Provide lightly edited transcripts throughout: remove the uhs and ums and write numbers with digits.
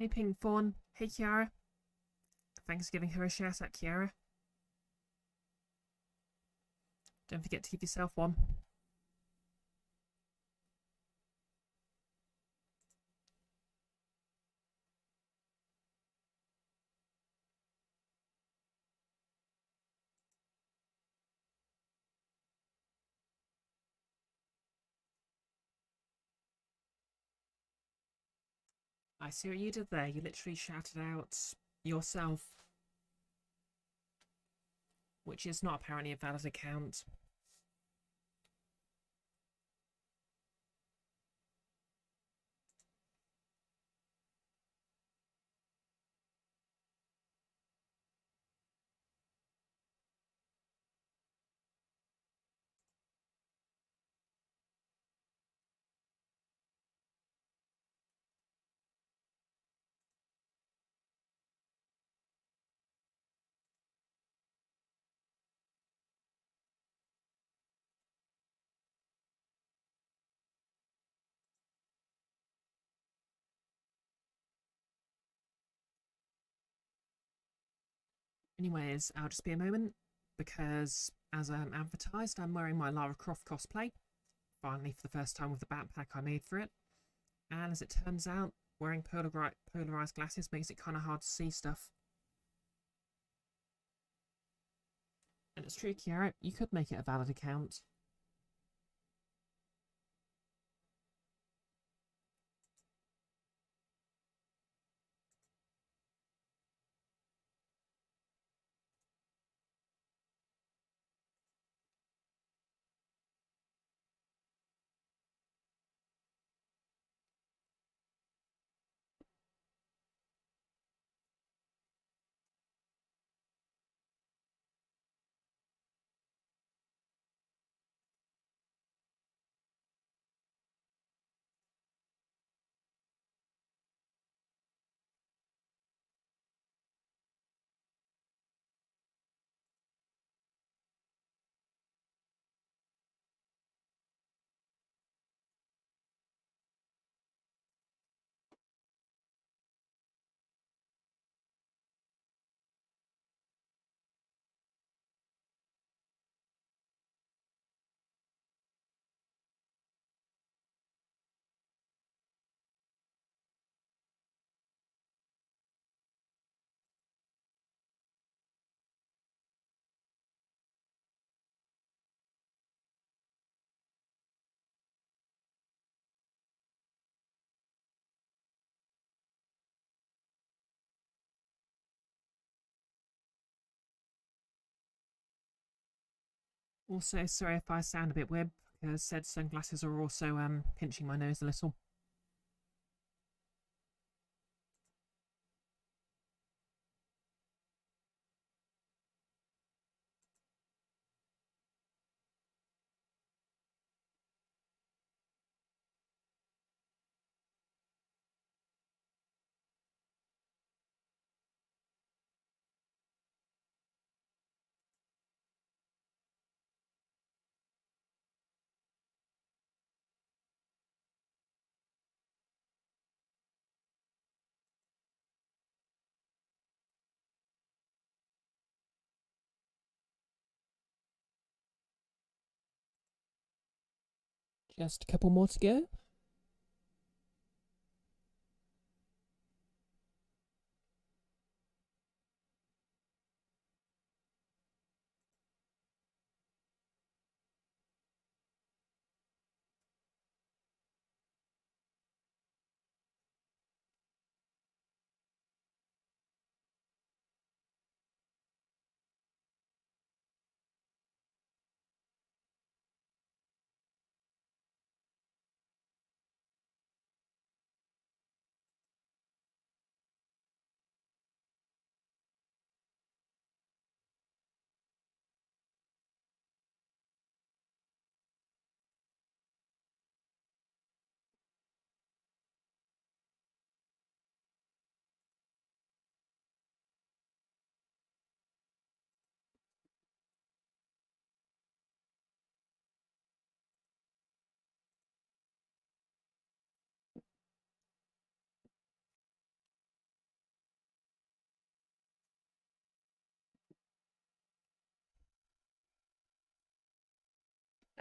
Hey Pink Fawn. Hey Kiara. Thanks for giving her a shout out, Kiara. Don't forget to give yourself one. I see what you did there. You literally shouted out yourself, which is not apparently a valid account. Anyways, I'll just be a moment because, as advertised, I'm wearing my Lara Croft cosplay. Finally, for the first time with the backpack I made for it. And as it turns out, wearing polarized glasses makes it kind of hard to see stuff. And it's true, Kiara, you could make it a valid account. Also, sorry if I sound a bit weird, because said sunglasses are also pinching my nose a little. Just a couple more to go.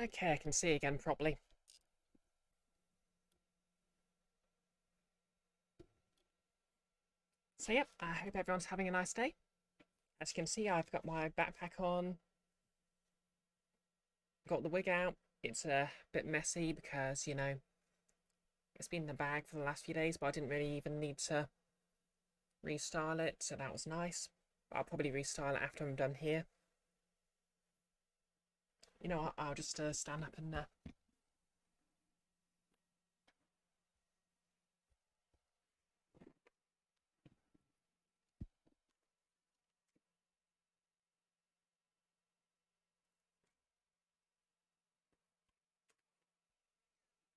Okay, I can see again properly. So yep, I hope everyone's having a nice day. As you can see, I've got my backpack on, got the wig out. It's a bit messy because, you know, it's been in the bag for the last few days, but I didn't really even need to restyle it, so that was nice. But I'll probably restyle it after I'm done here. You know what, I'll just stand up and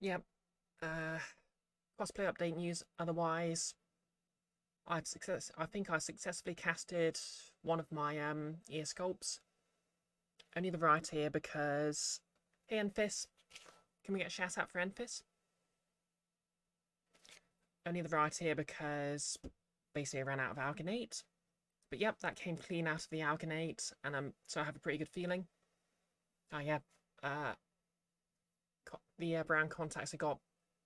yep. Cosplay update news. Otherwise, I think I successfully casted one of my ear sculpts. Only the right ear because, hey Enfys, can we get a shout out for Enfys? Only the right ear because basically I ran out of alginate. But yep, that came clean out of the alginate, and so I have a pretty good feeling. Oh yeah, the brown contacts I got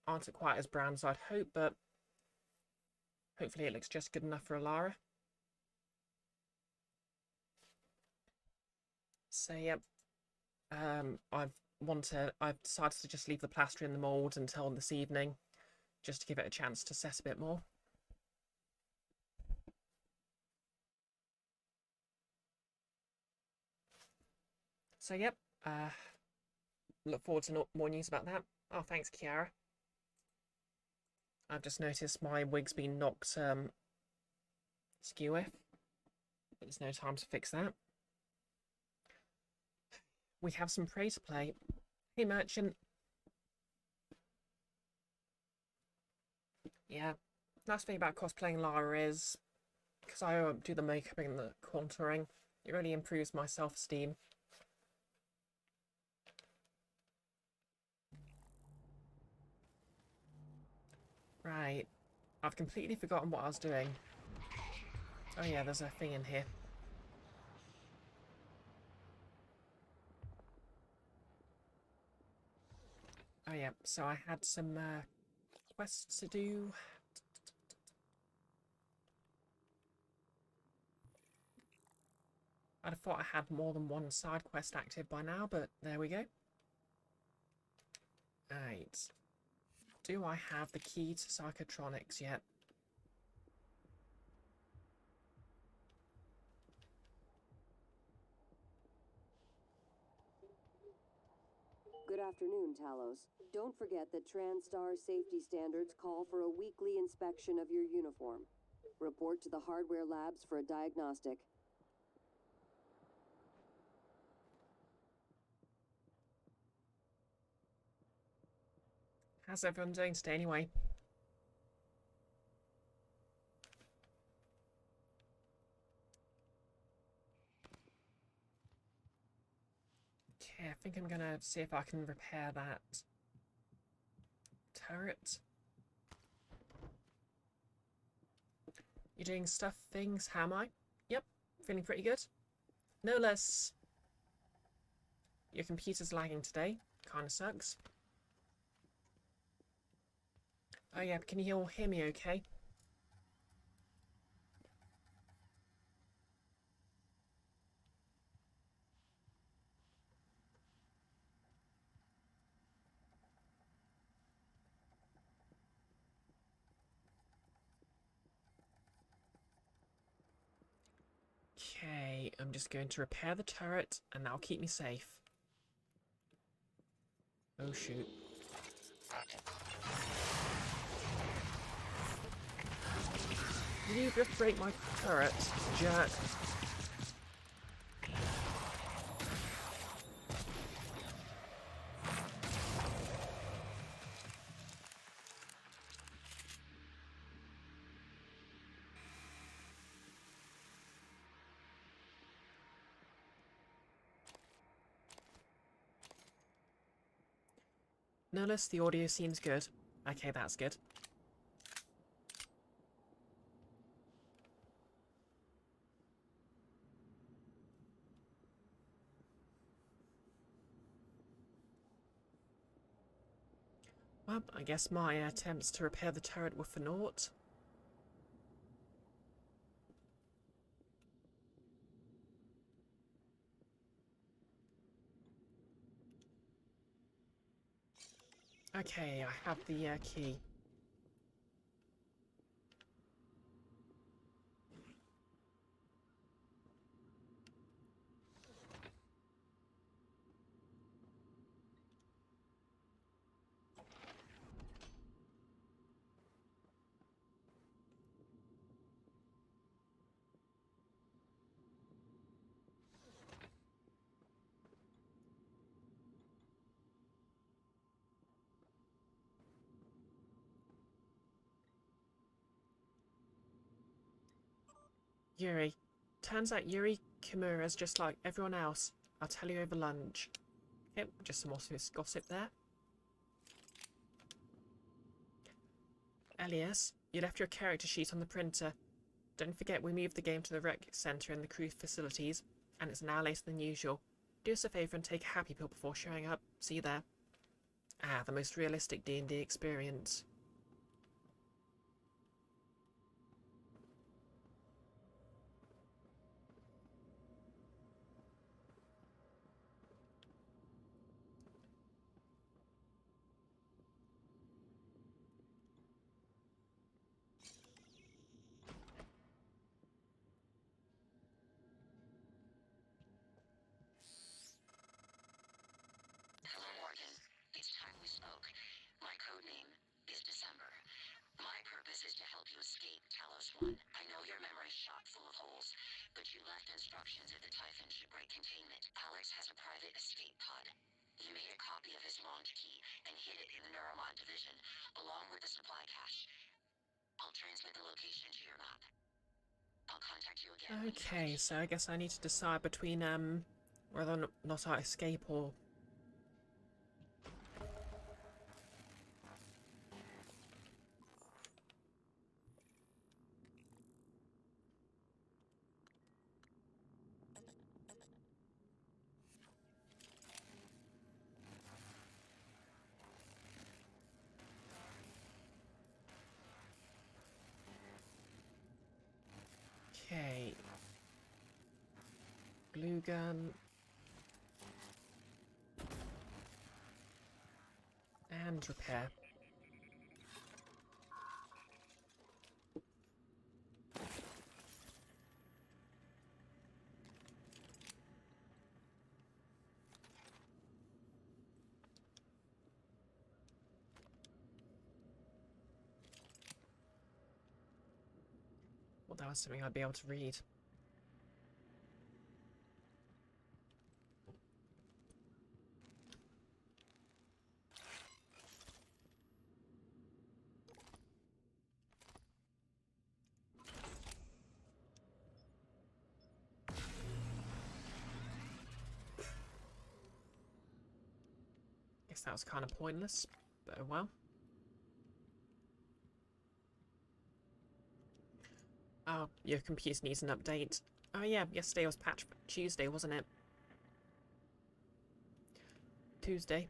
aren't quite as brown as I'd hope, but hopefully it looks just good enough for a Lara. So yep, I've decided to just leave the plaster in the mould until this evening, just to give it a chance to set a bit more. So yep, look forward to more news about that. Oh, thanks, Kiara. I've just noticed my wig's been knocked skew with, but there's no time to fix that. We have some prey to play. Hey, Merchant. Yeah, nice thing about cosplaying Lara is, because I do the makeup and the contouring, it really improves my self-esteem. Right, I've completely forgotten what I was doing. Oh yeah, there's a thing in here. Oh yeah, so I had some quests to do. I'd have thought I had more than one side quest active by now, but there we go. Right. Do I have the key to psychotronics yet? Good afternoon, Talos. Don't forget that TranStar safety standards call for a weekly inspection of your uniform. Report to the hardware labs for a diagnostic. How's everyone doing today anyway? Okay, I think I'm gonna see if I can repair that turret. You're doing things, how am I? Yep, feeling pretty good. No less. Your computer's lagging today. Kinda sucks. Oh yeah, can you all hear me okay? Okay, I'm just going to repair the turret and that'll keep me safe. Oh shoot. Did you just break my turret, jerk? No less, the audio seems good. Okay, that's good. Well, I guess my attempts to repair the turret were for naught. Okay, I have the key. Yuri. Turns out Yuri Kimura's just like everyone else. I'll tell you over lunch. Yep, just some more gossip there. Elias, you left your character sheet on the printer. Don't forget we moved the game to the rec centre in the crew facilities, and it's now later than usual. Do us a favour and take a happy pill before showing up. See you there. Ah, the most realistic D&D experience. Hello, Morgan. It's time we spoke. My code name is December. My purpose is to help you escape Talos 1. I know your memory's shot full of holes, but you left instructions at the Typhon shipwreck containment. Alex has a private escape pod. He made a copy of his launch key and hid it in the Neuromod division, along with the supply cache. I'll transmit the location to your map. I'll contact you again. Okay, so I guess I need to decide between whether or not I escape or... Okay. Glue gun. And repair. Well, that was something I'd be able to read. Guess that was kind of pointless, but oh well. Oh, your computer needs an update. Oh yeah, yesterday was Patch Tuesday, wasn't it? Tuesday.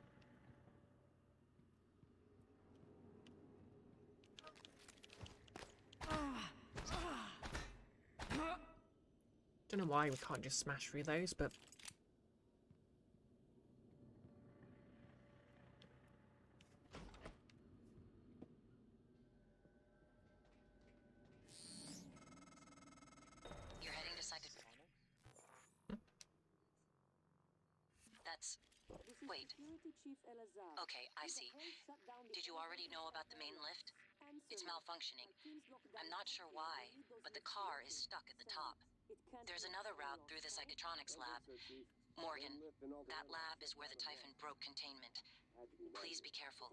Don't know why we can't just smash through those, but... You're heading to Psychic... That's... Wait. Okay, I see. Did you already know about the main lift? It's malfunctioning. I'm not sure why, but the car is stuck at the top. There's another route through the psychotronics lab. Morgan, that lab is where the Typhon broke containment. Please be careful.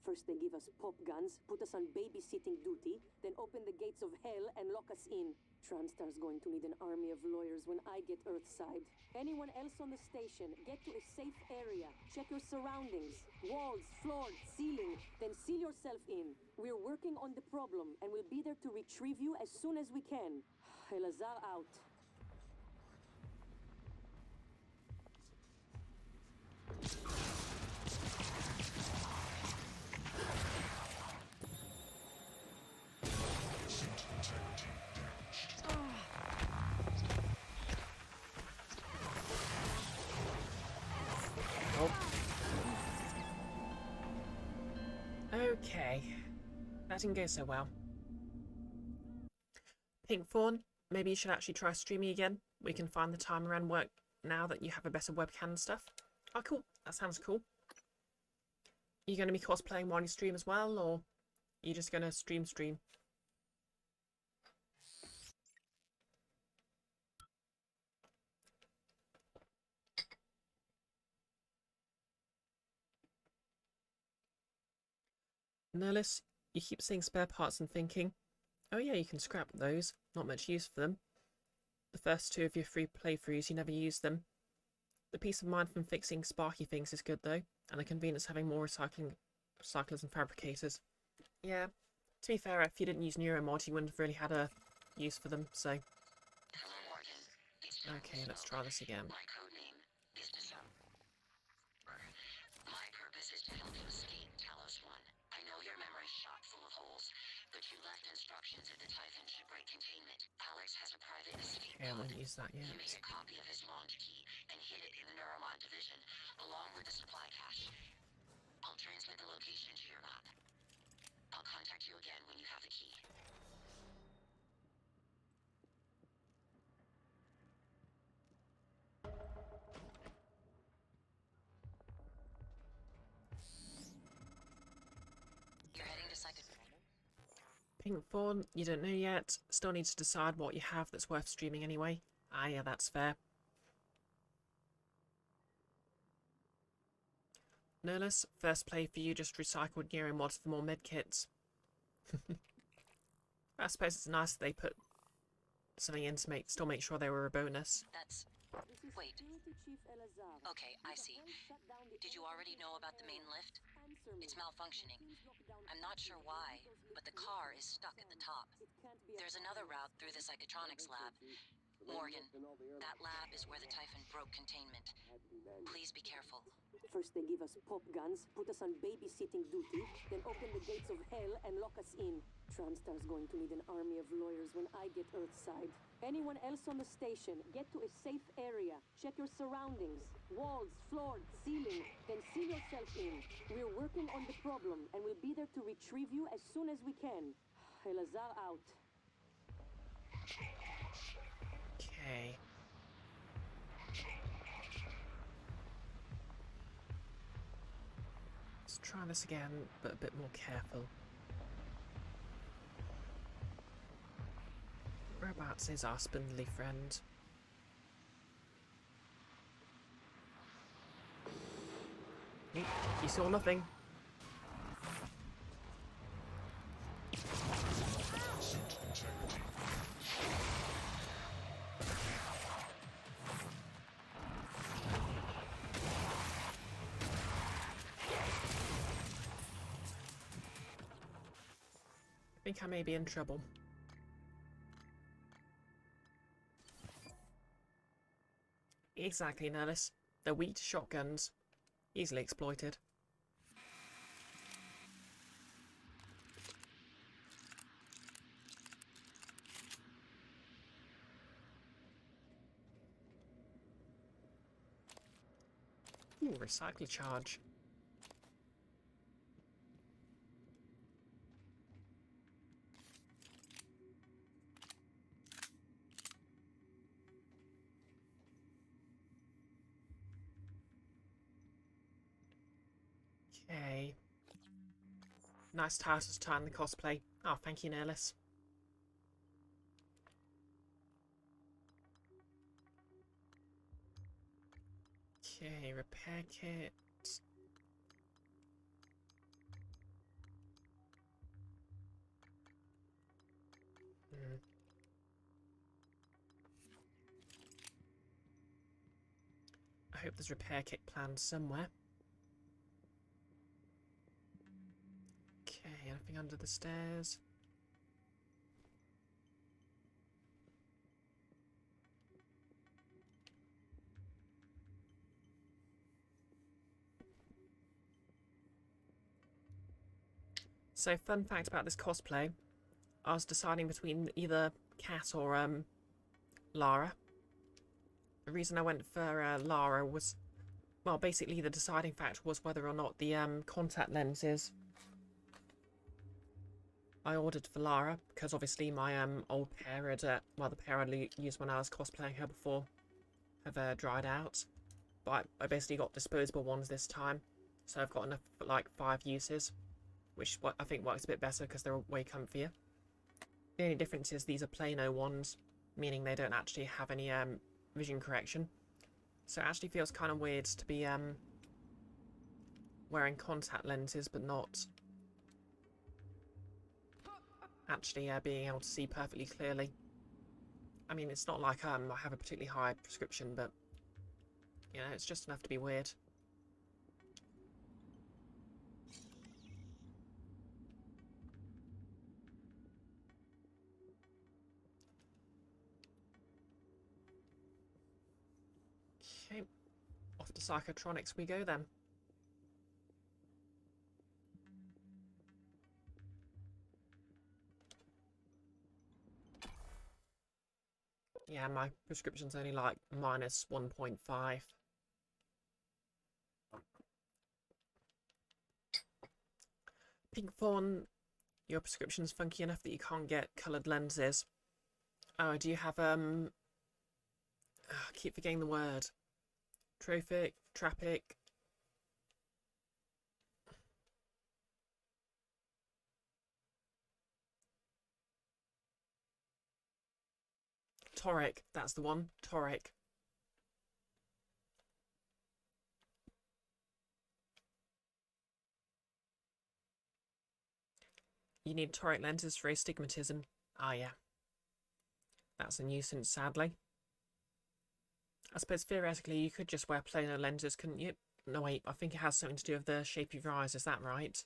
First they give us pop guns, put us on babysitting duty, then open the gates of hell and lock us in. Transtar's going to need an army of lawyers when I get Earthside. Anyone else on the station, get to a safe area. Check your surroundings. Walls, floor, ceiling. Then seal yourself in. We're working on the problem, and we'll be there to retrieve you as soon as we can. Elazar out. That didn't go so well. Pink Fawn, maybe you should actually try streaming again. We can find the time around work now that you have a better webcam and stuff. Oh, cool. That sounds cool. Are you going to be cosplaying while you stream as well, or are you just going to stream? Nerlis, you keep seeing spare parts and thinking, oh yeah, you can scrap those. Not much use for them. The first 2 of your free playthroughs, you never use them. The peace of mind from fixing sparky things is good though, and the convenience of having more recyclers and fabricators. Yeah, to be fair, if you didn't use Neuromod, you wouldn't have really had a use for them, so... Hello, Morgan. It's Okay, let's try this again. My code name is December. My purpose is to help you escape Talos 1. I know your memory's shot full of holes, but you left instructions at the Typhon shipwreck containment. Alex has a private escape Okay, I pod. won't use that yet. He made a copy of his launch key and hid it in the Neuromod division, along with the supply cache. I'll transmit the location to your map. I'll contact you again when you have the key. You're heading to BisectedBrioche? Pink Fawn, you don't know yet. Still need to decide what you have that's worth streaming anyway. Ah yeah, that's fair. Nerlus, first play for you just recycled Neuromods for more medkits. I suppose it's nice that they put something in to still make sure they were a bonus. That's... Wait. Okay, I see. Did you already know about the main lift? It's malfunctioning. I'm not sure why, but the car is stuck at the top. There's another route through the psychotronics lab. Morgan, that lab is where the Typhon broke containment. Please be careful. First they give us pop guns, put us on babysitting duty, then open the gates of hell and lock us in. Transtar's going to need an army of lawyers when I get Earthside. Anyone else on the station, get to a safe area. Check your surroundings. Walls, floor, ceiling. Then seal yourself in. We're working on the problem, and we'll be there to retrieve you as soon as we can. Elazar out. Okay. Let's try this again, but a bit more careful. Whereabouts is our spindly friend? Nope, you saw nothing. I think I may be in trouble. Exactly, Nellis. They're weak to shotguns. Easily exploited. Ooh, recycle charge. Okay. Nice title to tie in the cosplay. Oh, thank you, Nerlis. Okay, repair kit. I hope there's repair kit planned somewhere. Okay, anything under the stairs? So, fun fact about this cosplay, I was deciding between either Kat or Lara. The reason I went for Lara was, well, basically the deciding factor was whether or not the contact lenses I ordered for Lara, because obviously my old pair had, well, the pair I used when I was cosplaying her before have dried out. But I basically got disposable ones this time, so I've got enough for like 5 uses, which I think works a bit better because they're way comfier. The only difference is these are plano ones, meaning they don't actually have any vision correction. So it actually feels kind of weird to be wearing contact lenses but not actually being able to see perfectly clearly. I mean, it's not like I have a particularly high prescription, but you know, it's just enough to be weird. Okay, off to psychotronics we go then. Yeah, my prescription's only like minus 1.5. Pink Fawn, your prescription's funky enough that you can't get coloured lenses. Oh, do you have, I keep forgetting the word. Trophic, Trapic. Toric, that's the one. Toric. You need toric lenses for astigmatism. Ah, yeah. That's a nuisance, sadly. I suppose theoretically you could just wear planar lenses, couldn't you? No, wait, I think it has something to do with the shape of your eyes, is that right?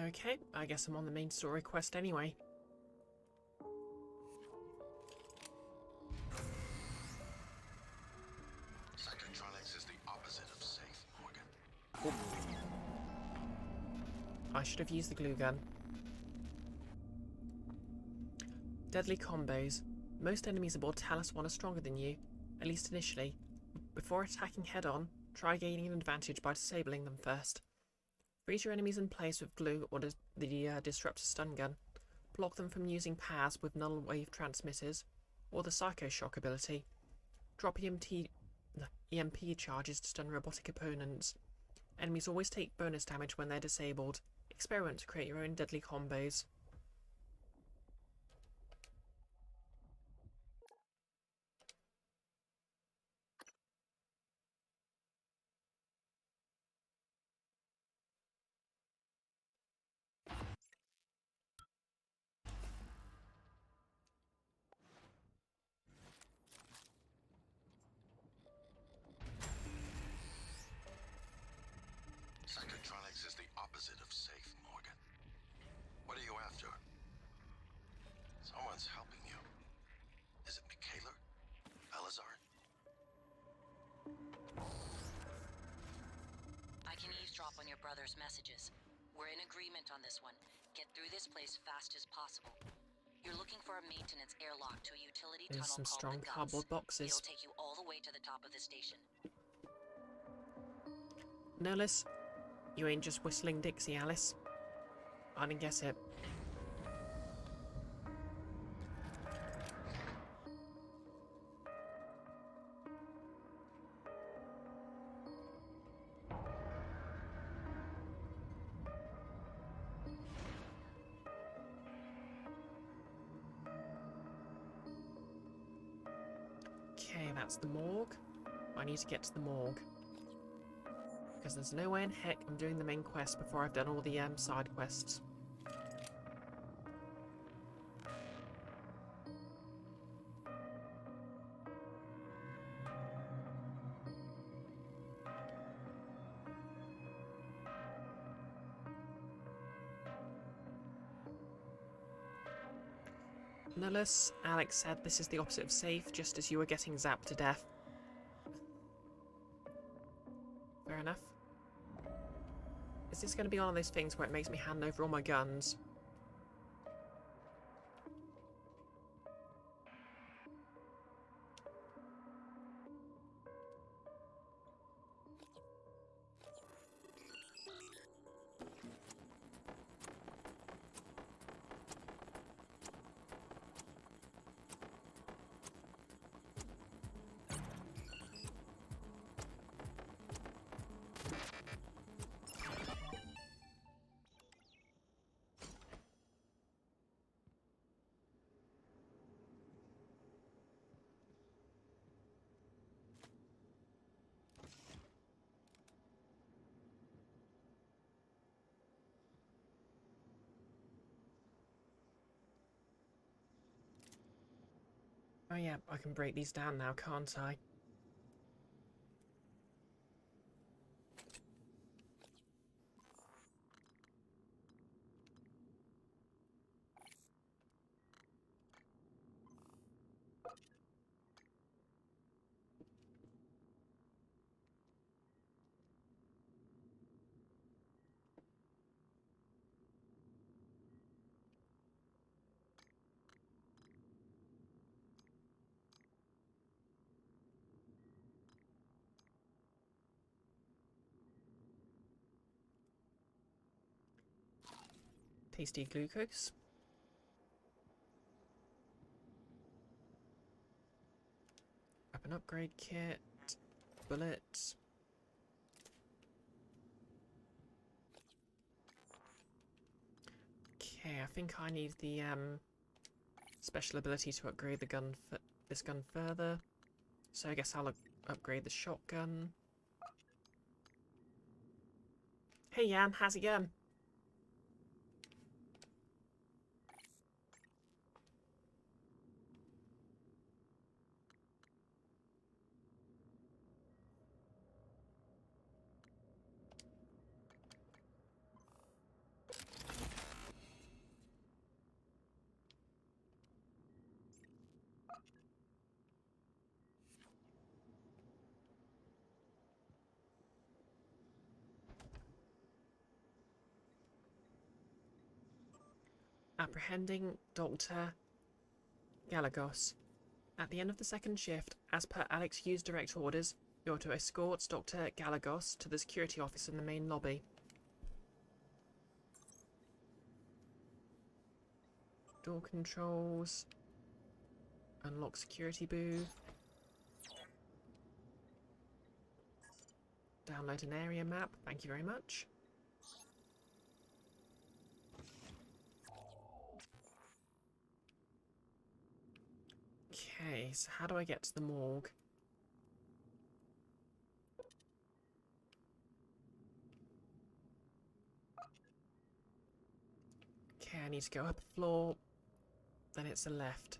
Okay, I guess I'm on the main story quest anyway. Psychotronics is the opposite of safe, Morgan. I should have used the glue gun. Deadly combos. Most enemies aboard Talos 1 are stronger than you, at least initially. Before attacking head-on, try gaining an advantage by disabling them first. Freeze your enemies in place with glue or the Disruptor stun gun. Block them from using powers with null wave transmitters, or the Psycho Shock ability. Drop EMP charges to stun robotic opponents. Enemies always take bonus damage when they're disabled. Experiment to create your own deadly combos. Psychotronics is the opposite of safe, Morgan. What are you after? Someone's helping you. Is it Michaela? Elazar? I can eavesdrop on your brother's messages. We're in agreement on this one. Get through this place fast as possible. You're looking for a maintenance airlock to a utility There's tunnel some called strong the Guts. cardboard boxes. It'll take you all the way to the top of the station. Nellis, you ain't just whistling Dixie, Alice. I didn't guess it. Okay, that's the morgue. I need to get to the morgue. Because there's no way in heck I'm doing the main quest before I've done all the side quests. Nullus, Alex said this is the opposite of safe, just as you were getting zapped to death. Fair enough. Is this going to be one of those things where it makes me hand over all my guns? Oh yeah, I can break these down now, can't I? Tasty glucose. Weapon upgrade kit. Bullets. Okay, I think I need the special ability to upgrade the gun, this gun further. So I guess I'll upgrade the shotgun. Hey Jan, how's it going? Apprehending Dr. Galagos. At the end of the second shift, as per Alex Hughes' direct orders, you're to escort Dr. Galagos to the security office in the main lobby. Door controls. Unlock security booth. Download an area map. Thank you very much. Okay, so how do I get to the morgue? Okay, I need to go up a floor. Then it's a left.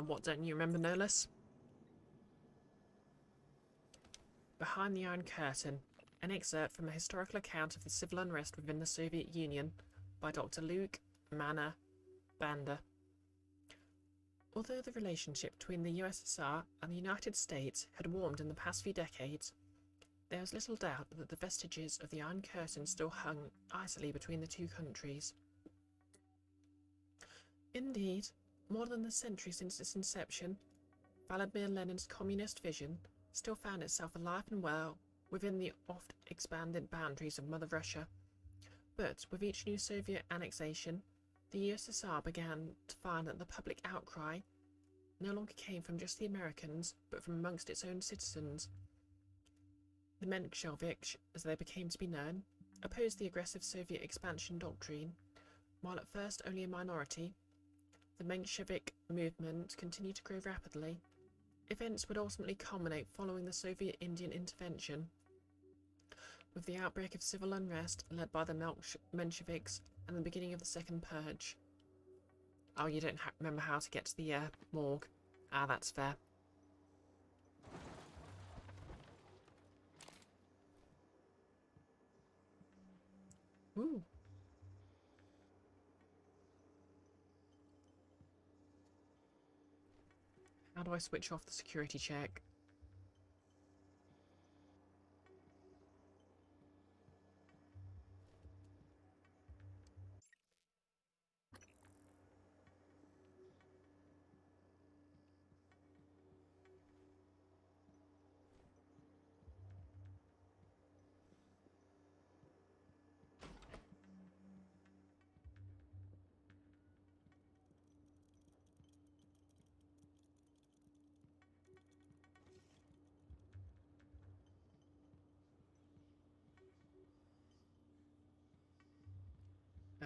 What don't you remember, Nolus? Behind the Iron Curtain, an excerpt from a historical account of the civil unrest within the Soviet Union by Dr. Luke Manor Banda. Although the relationship between the USSR and the United States had warmed in the past few decades, there was little doubt that the vestiges of the Iron Curtain still hung icily between the two countries. Indeed, more than a century since its inception, Vladimir Lenin's communist vision still found itself alive and well within the oft-expanded boundaries of Mother Russia. But with each new Soviet annexation, the USSR began to find that the public outcry no longer came from just the Americans, but from amongst its own citizens. The Mensheviks, as they became to be known, opposed the aggressive Soviet expansion doctrine. While at first only a minority, the Menshevik movement continued to grow rapidly. Events would ultimately culminate following the Soviet Indian intervention, With the outbreak of civil unrest led by the Mensheviks and the beginning of the Second Purge. Oh, you don't remember how to get to the morgue. Ah, that's fair. Ooh. How do I switch off the security check?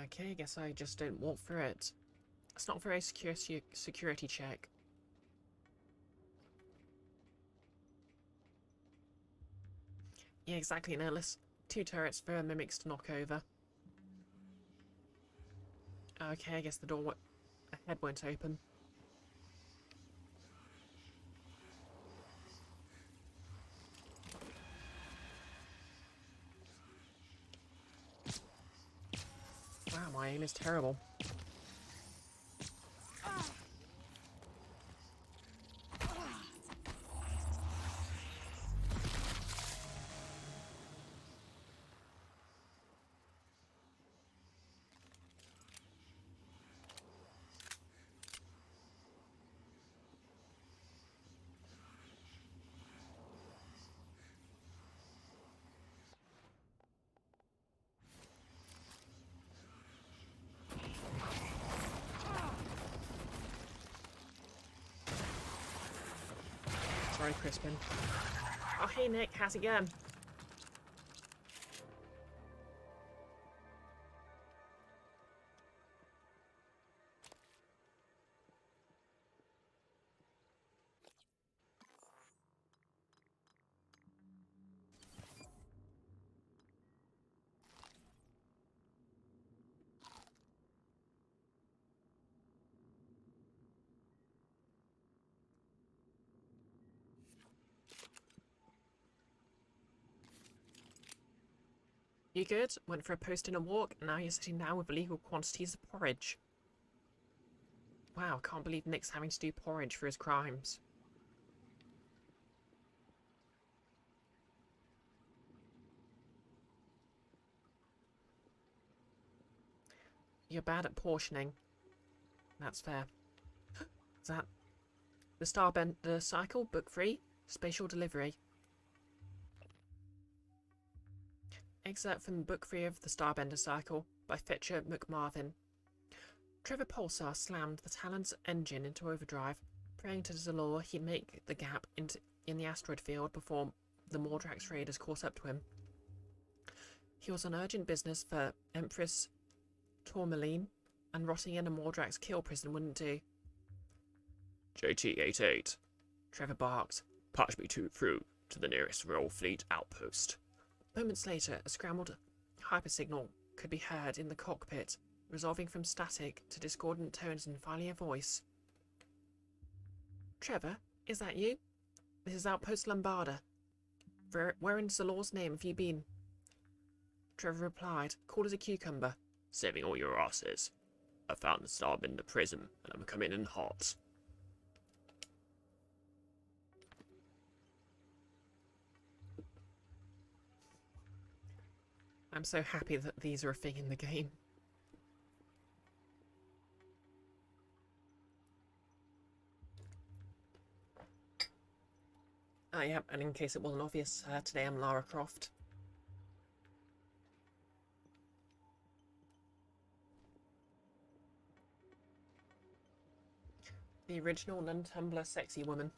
Okay, I guess I just don't walk through it. It's not very security check. Yeah, exactly, Nerlus. 2 turrets for mimics to knock over. Okay, I guess the door ahead won't open. Wow, my aim is terrible. Sorry, Crispin. Oh, hey Nick, how's it going? You good? Went for a post and a walk, and now you're sitting down with illegal quantities of porridge. Wow, I can't believe Nick's having to do porridge for his crimes. You're bad at portioning. That's fair. Is that the Starbender Cycle, book 3, Spatial Delivery? Excerpt from book 3 of the Starbender Cycle by Fetcher McMarvin. Trevor Pulsar slammed the Talon's engine into overdrive, praying to Zalor he'd make the gap in the asteroid field before the Mordrax raiders caught up to him. He was on urgent business for Empress Tourmaline, and rotting in a Mordrax kill prison wouldn't do. JT-88, Trevor barked. Patch me through to the nearest Royal Fleet outpost. Moments later, a scrambled hypersignal could be heard in the cockpit, resolving from static to discordant tones and finally a voice. Trevor, is that you? This is Outpost Lombarda. Where in Zalor's name have you been? Trevor replied, cool as a cucumber. Saving all your asses. I found the Starbender prism, and I'm coming in hot. I'm so happy that these are a thing in the game. Yeah, and in case it wasn't obvious, today I'm Lara Croft. The original non-Tumblr sexy woman.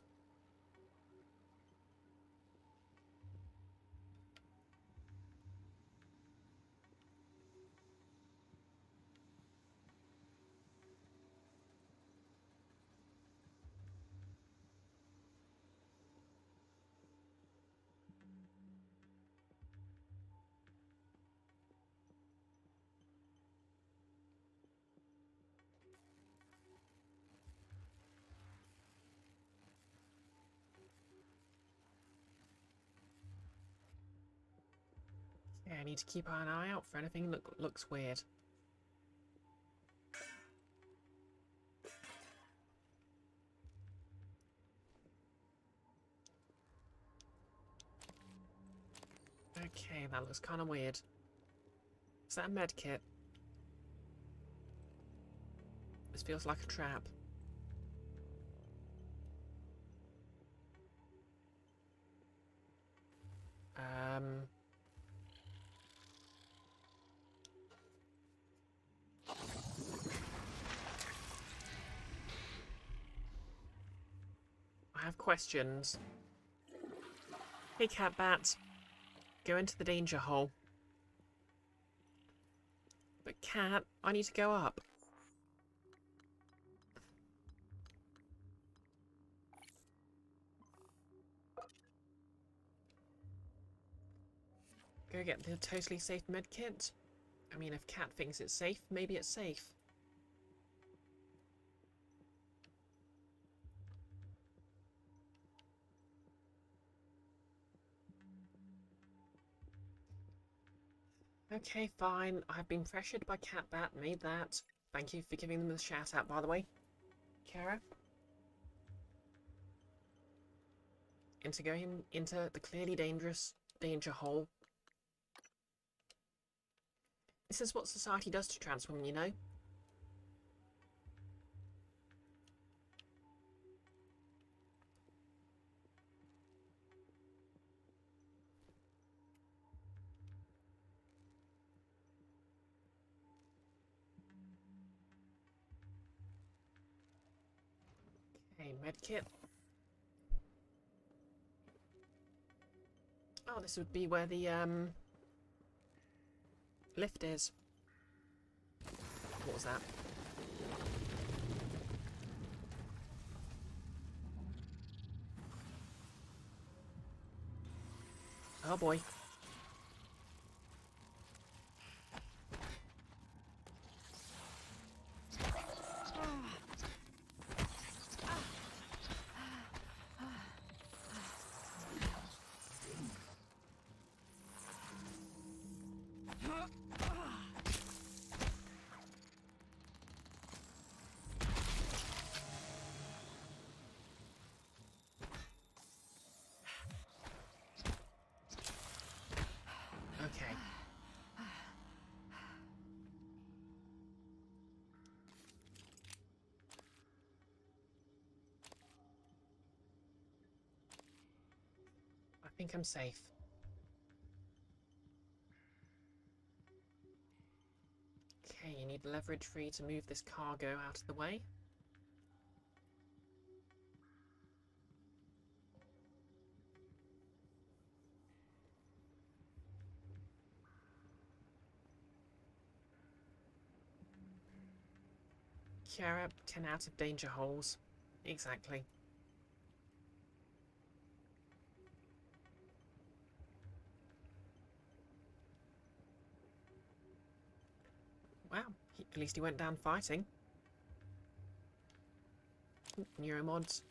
Yeah, I need to keep an eye out for anything that looks weird. Okay, that looks kind of weird. Is that a med kit? This feels like a trap. I have questions. Hey, Catbat. Go into the danger hole. But Cat, I need to go up. Go get the totally safe medkit? I mean, if Cat thinks it's safe, maybe it's safe. Okay, fine. I've been pressured by Catbat, made that. Thank you for giving them the shout out, by the way. Kara? Going into the clearly dangerous danger hole. This is what society does to trans women, you know? Okay, medkit. Oh, this would be where the, lift is. What was that? Oh boy. Okay. I think I'm safe. Okay, you need leverage free to move this cargo out of the way. Kiara, 10 out of danger holes. Exactly. Wow, at least he went down fighting. Neuromods.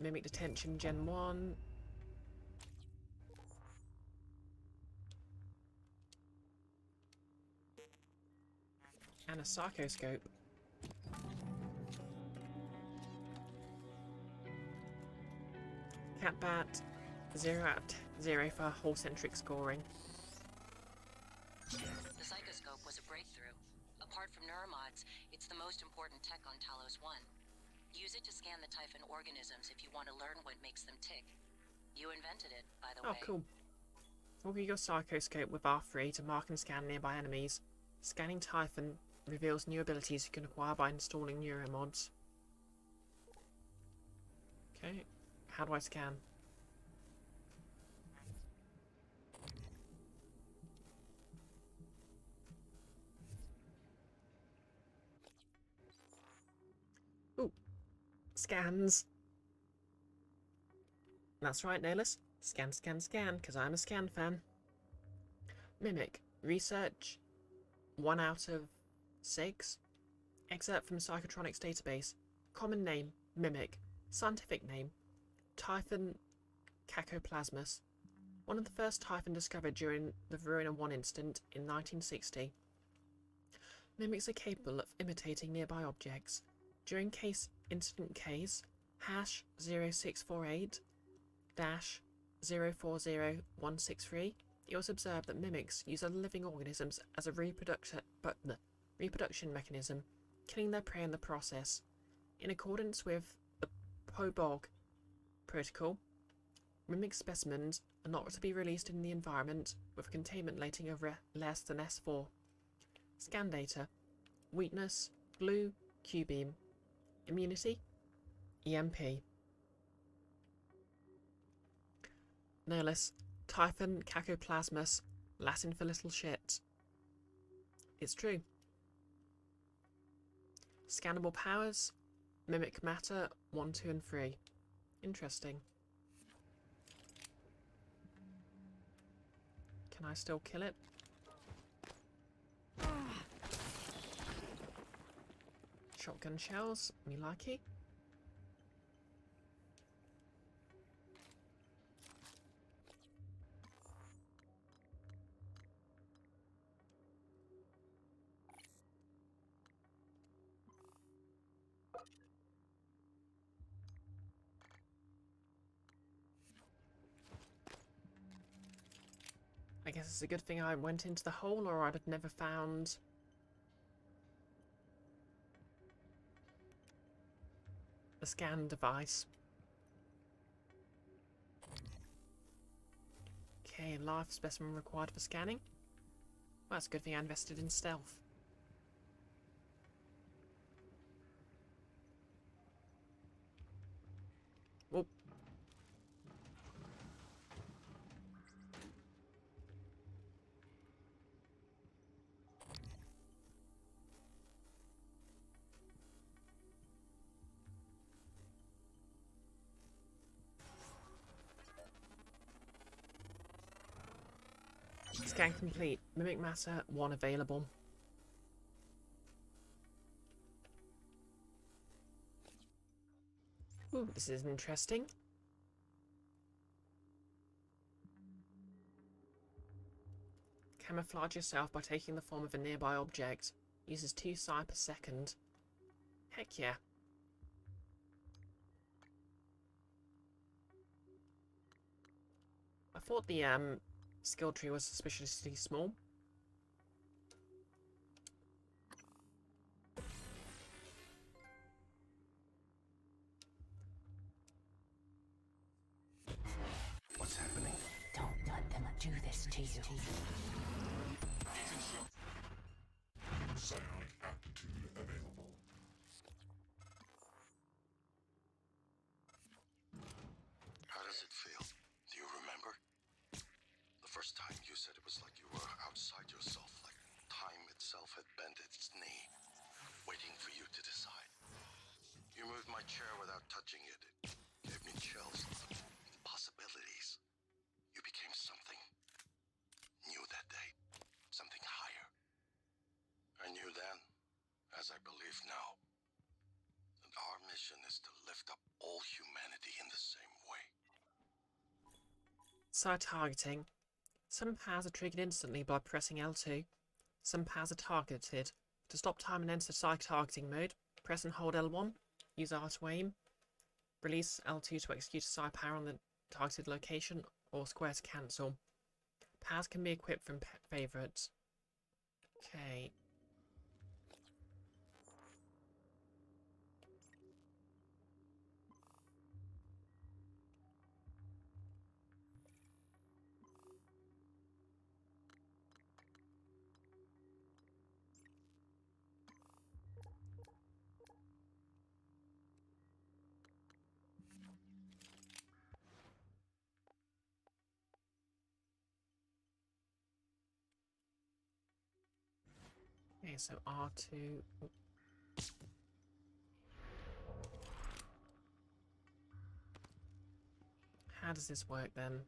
Mimic Detention Gen 1. And a Psychoscope. Catbat, 0 out of 0 for whole-centric scoring. The psychoscope was a breakthrough. Apart from neuromods, it's the most important tech on Talos 1. Use it to scan the Typhon organisms if you want to learn what makes them tick. You invented it, by the way. Oh, cool. Augur your Psychoscope with R3 to mark and scan nearby enemies. Scanning Typhon reveals new abilities you can acquire by installing neuromods. Okay, how do I scan? Ooh, scans. That's right, Nailus. Scan, scan, scan, because I'm a scan fan. Mimic. Research. 1 out of 6. Excerpt from Psychotronics database. Common name, Mimic. Scientific name, Typhon cacoplasmus. One of the first Typhon discovered during the Verona 1 incident in 1960. Mimics are capable of imitating nearby objects. During incident case #06480-040163, it was observed that mimics use other living organisms as a reproduction mechanism, killing their prey in the process. In accordance with the POBOG protocol, mimic specimens are not to be released in the environment with a containment rating of less than S4. Scan data: weakness, blue, Q-beam. Immunity, EMP. Nihilus, Typhon cacoplasmus, Latin for little shit. It's true. Scannable powers, mimic matter 1, 2 and 3. Interesting. Can I still kill it? Shotgun shells, me likey. I guess it's a good thing I went into the hole, or I'd have never found the scan device. Okay, live specimen required for scanning. Well, that's a good thing I invested in stealth. Oh. Scan complete. Mimic matter 1 available. Ooh, this is interesting. Camouflage yourself by taking the form of a nearby object. Uses 2 psi per second. Heck yeah. I thought the skill tree was suspiciously small. What's happening? Don't let them do this to you. Psionic aptitude available. How does it feel? Do you remember? The first time you said it was like you were outside yourself, like time itself had bent its knee, waiting for you to decide. You moved my chair without touching it. It gave me chills. Possibilities. You became something new that day. Something higher. I knew then, as I believe now, that our mission is to lift up all humanity in the same way. Side targeting. Some powers are triggered instantly by pressing L2. Some powers are targeted. To stop time and enter side targeting mode, press and hold L1. Use R to aim. Release L2 to execute a side power on the targeted location, or square to cancel. Powers can be equipped from favourites. Okay. Okay, so R2. How does this work then?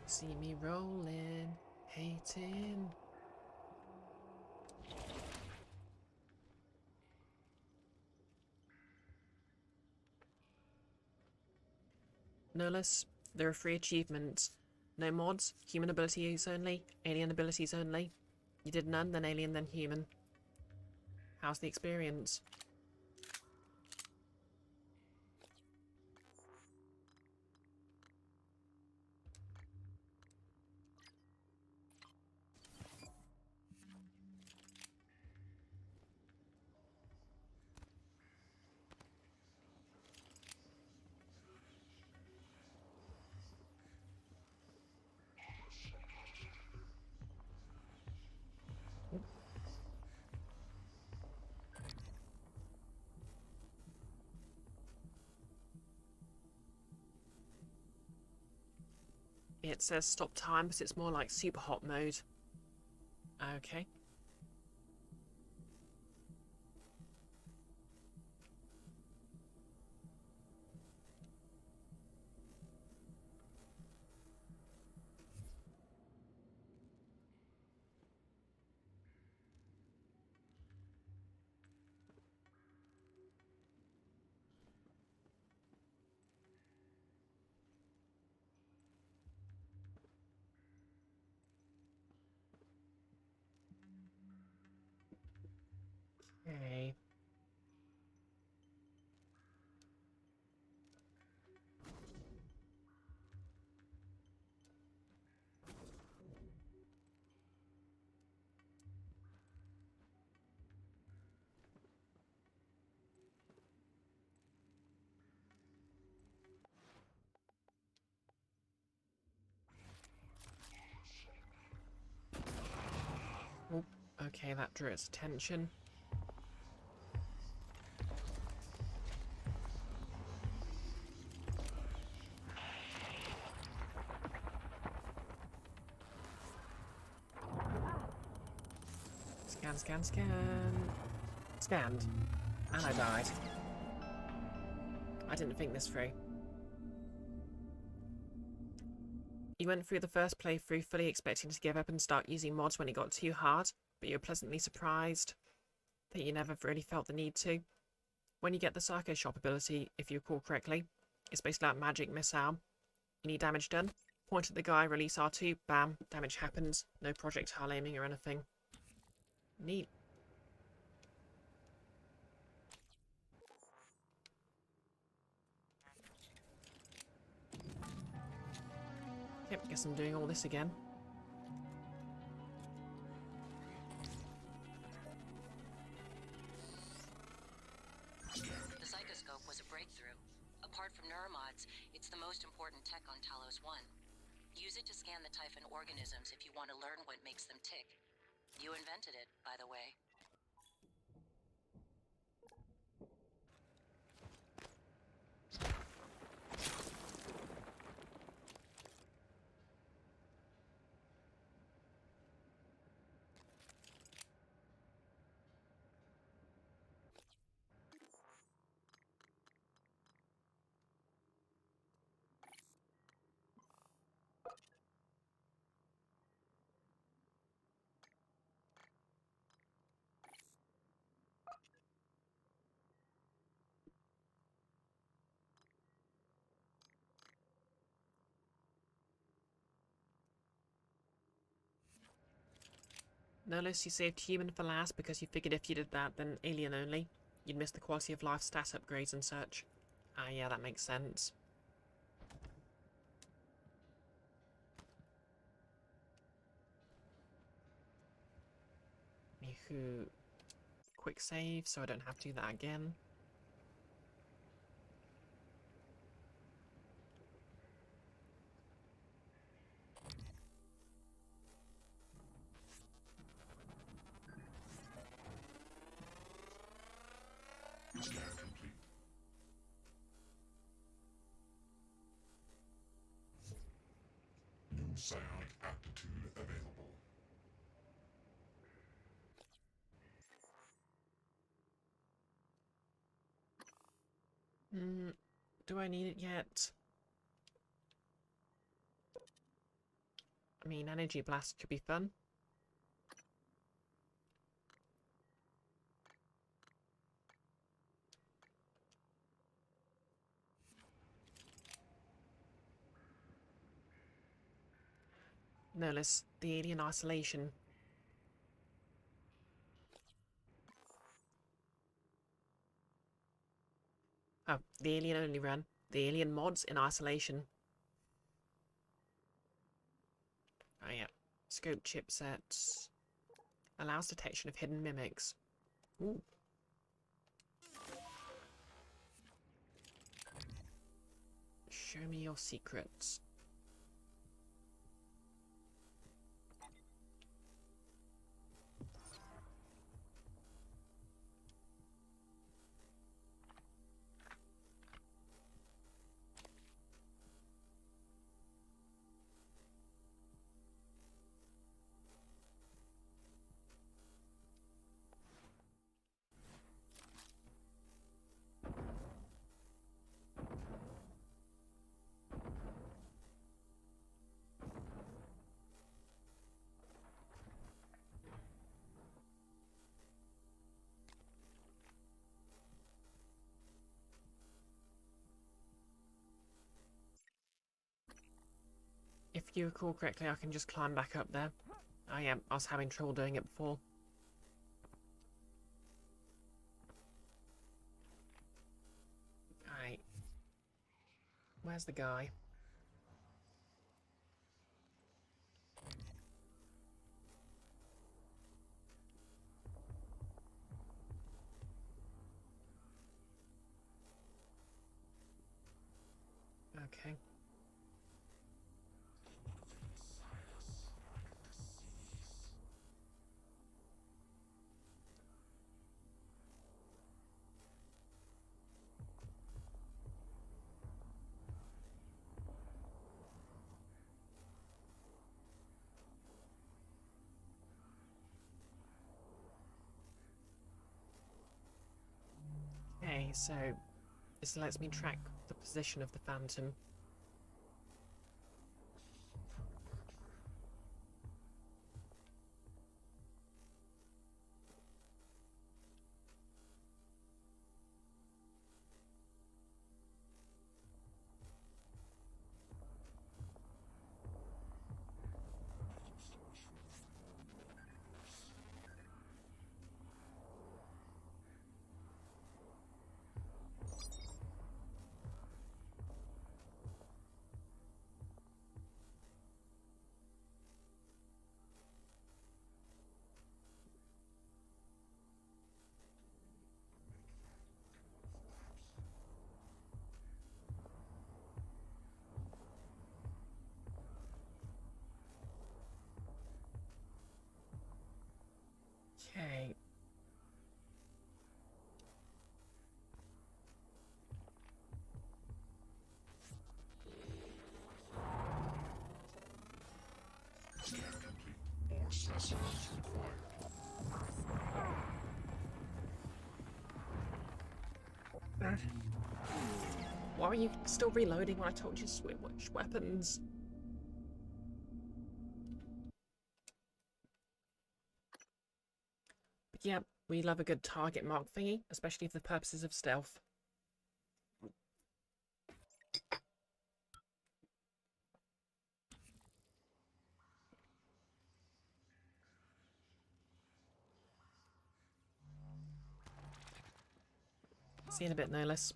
See me rolling, hating. Nullis, there are 3 achievements. No mods, human abilities only, alien abilities only. You did none, then alien, then human. How's the experience? It says stop time, but it's more like super hot mode. Okay. Okay. Oh, okay, that drew its attention. Scan, scan, scan. Scanned. And I died. I didn't think this through. You went through the first playthrough fully expecting to give up and start using mods when it got too hard, but you were pleasantly surprised that you never really felt the need to. When you get the Psycho Shop ability, if you recall correctly, it's basically like magic missile. You need damage done, point at the guy, release R2, bam, damage happens, no projectile aiming or anything. Neat. Yep, guess I'm doing all this again. The psychoscope was a breakthrough. Apart from neuromods, it's the most important tech on Talos 1. Use it to scan the Typhon organisms if you want to learn what makes them tick. You invented it, by the way. Notice you saved human for last because you figured if you did that, then alien only. You'd miss the quality of life stat upgrades and such. Ah, yeah, that makes sense. Anywho, quick save so I don't have to do that again. Scan complete. New psionic aptitude available. Do I need it yet? I mean, energy blast could be fun. No less the alien isolation. Oh, the alien only run. The alien mods in isolation. Oh yeah. Scope chipsets. Allows detection of hidden mimics. Ooh. Show me your secrets. If you recall correctly, I can just climb back up there. I was having trouble doing it before. Alright. Where's the guy? Okay. Okay, so this lets me track the position of the Phantom. Okay. Scan complete. More specimens required. Why are you still reloading when I told you to switch weapons? But yeah, we love a good target mark thingy, especially for the purposes of stealth. See you in a bit, no less.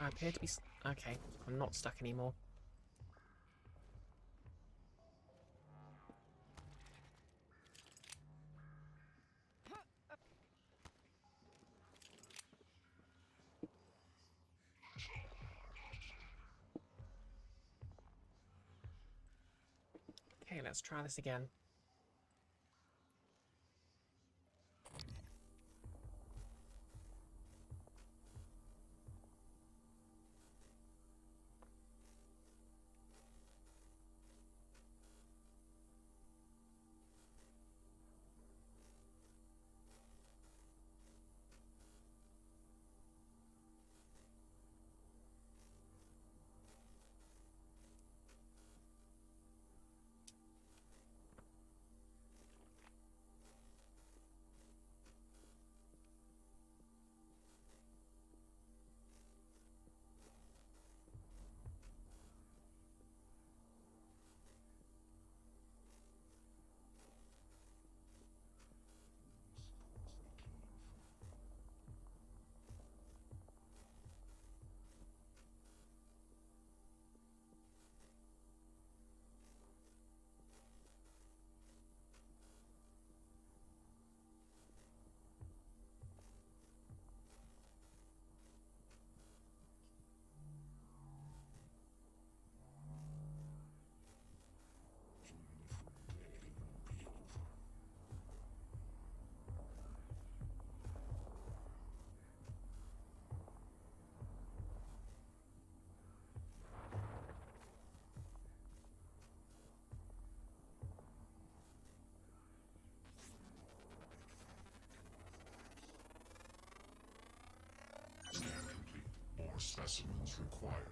I appear to be... Okay, I'm not stuck anymore. Okay, let's try this again. More specimens required.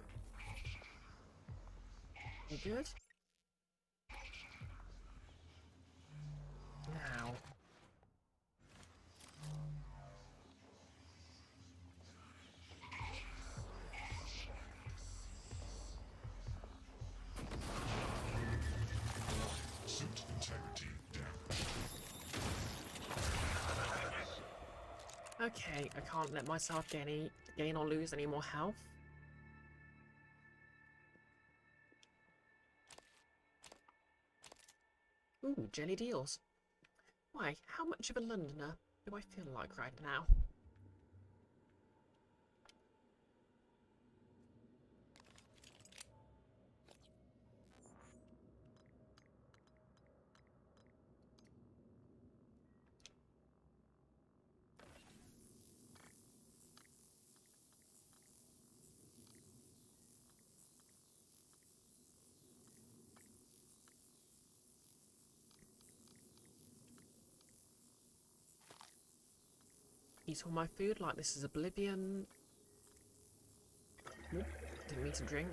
You good? Now. Suit integrity damaged. Okay, I can't let myself gain or lose any more health. Ooh, jelly deals. Why, how much of a Londoner do I feel like right now? Eat all my food like this is oblivion. Oop, didn't mean to drink.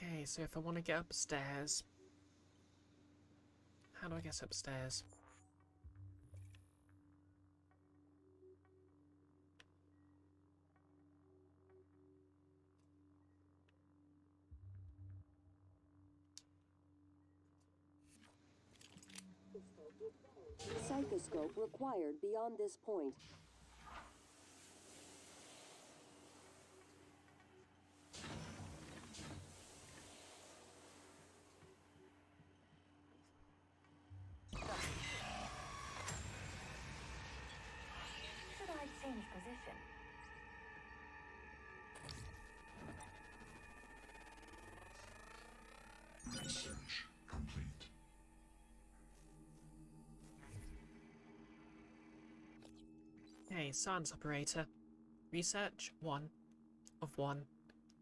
Okay, so if I want to get upstairs, how do I get upstairs? Psychoscope required beyond this point. Should I change position? Research complete. Okay, science operator. Research 1 of 1.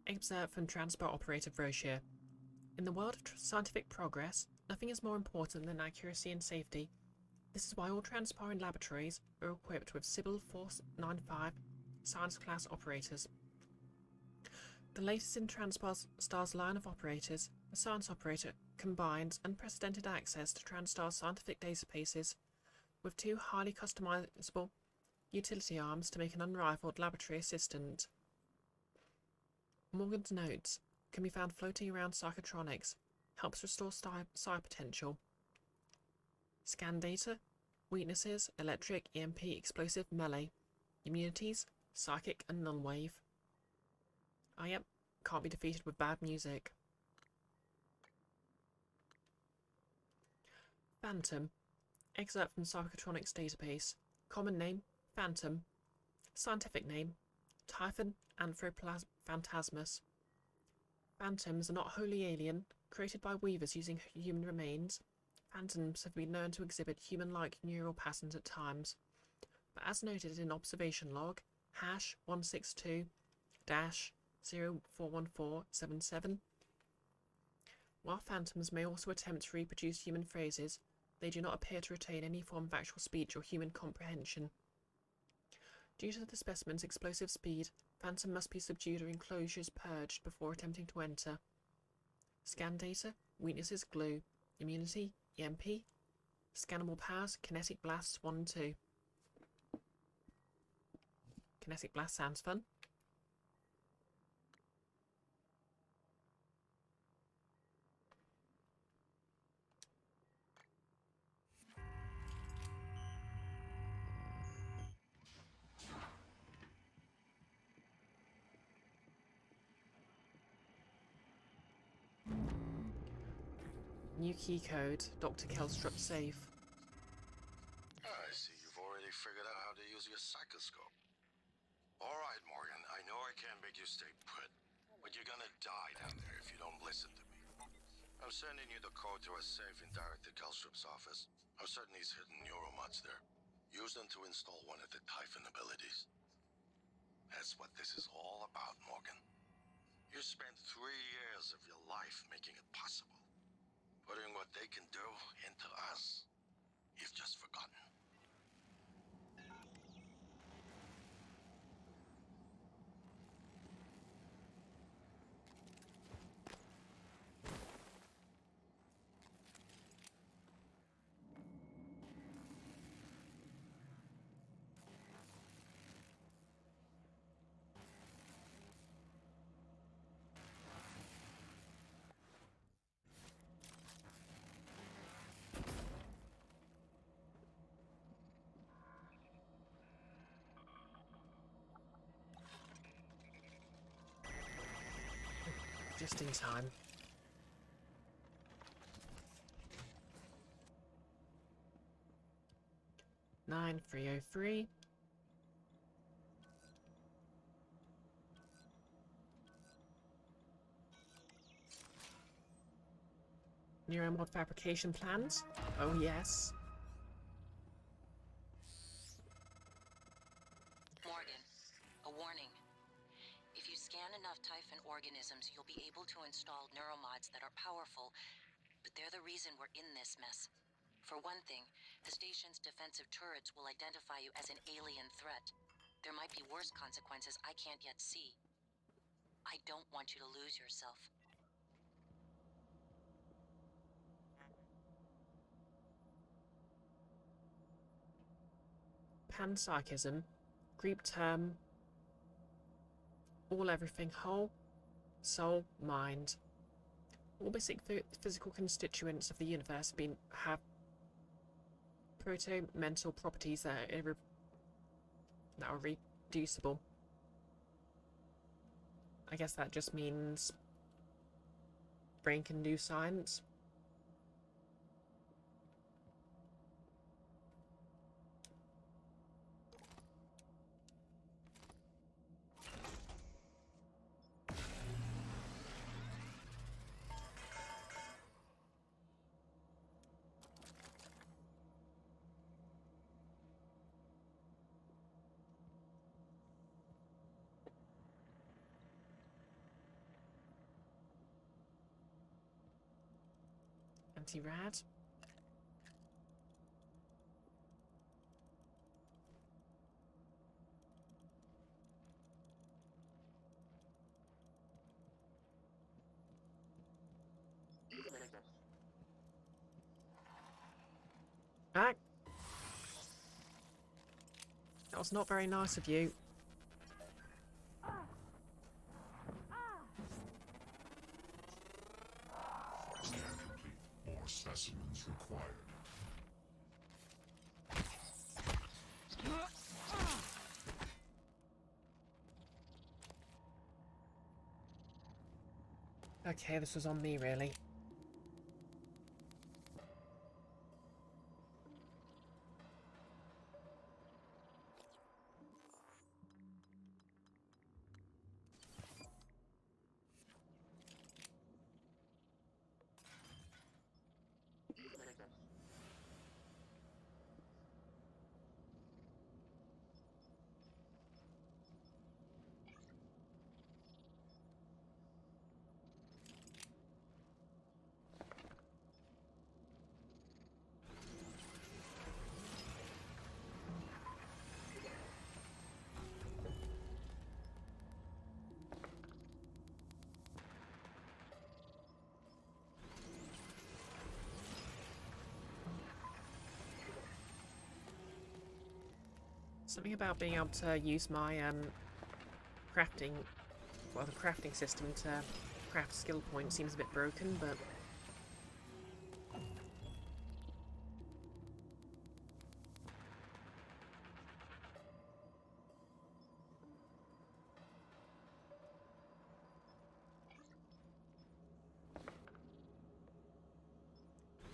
Excerpt from Transport Operator Brochure. In the world of scientific progress, nothing is more important than accuracy and safety. This is why all transparent laboratories are equipped with Sybil 495 science class operators. The latest in TranStar's line of operators, the science operator combines unprecedented access to TranStar's scientific databases with two highly customizable utility arms to make an unrivaled laboratory assistant. Morgan's notes can be found floating around psychotronics, helps restore psi potential. Scan data, weaknesses, electric, EMP, explosive, melee. Immunities, psychic and non-wave. Ah yep, can't be defeated with bad music. Phantom, excerpt from Psychotronics database. Common name, Phantom. Scientific name, Typhon Anthrophantasmus. Phantoms are not wholly alien. Created by weavers using human remains, phantoms have been known to exhibit human-like neural patterns at times. But as noted in observation log, #162-041477, while phantoms may also attempt to reproduce human phrases, they do not appear to retain any form of actual speech or human comprehension. Due to the specimen's explosive speed, Phantom must be subdued or enclosures purged before attempting to enter. Scan data, weaknesses, glue, immunity, EMP, scannable powers, kinetic blasts 1 and 2. Kinetic blast sounds fun. New key code, Dr. Kelstrup safe. I see you've already finally figured out how to use your psychoscope. All right, Morgan, I know I can't make you stay put, but you're gonna die down there if you don't listen to me. I'm sending you the code to a safe in Director Kelstrup's office. I'm certain he's hidden neuromods there. Use them to install one of the Typhon abilities. That's what this is all about, Morgan. You spent 3 years of your life making it possible. Putting what they can do into us. You've just forgotten. Just in time. Nine 303. Neuromod fabrication plans? Oh yes. Morgan, a warning. If you scan enough Typhon organisms, you'll be able to install neuromods that are powerful, but they're the reason we're in this mess. For one thing, the station's defensive turrets will identify you as an alien threat. There might be worse consequences I can't yet see. I don't want you to lose yourself. Panpsychism, Greek term, all everything, whole, soul, mind. All basic physical constituents of the universe have proto-mental properties that are reducible. I guess that just means brain can do science. Anti-rad. Back. That was not very nice of you. Scan complete. More specimens required. Okay, this was on me, really. Something about being able to use my crafting, well, the crafting system to craft skill points seems a bit broken, but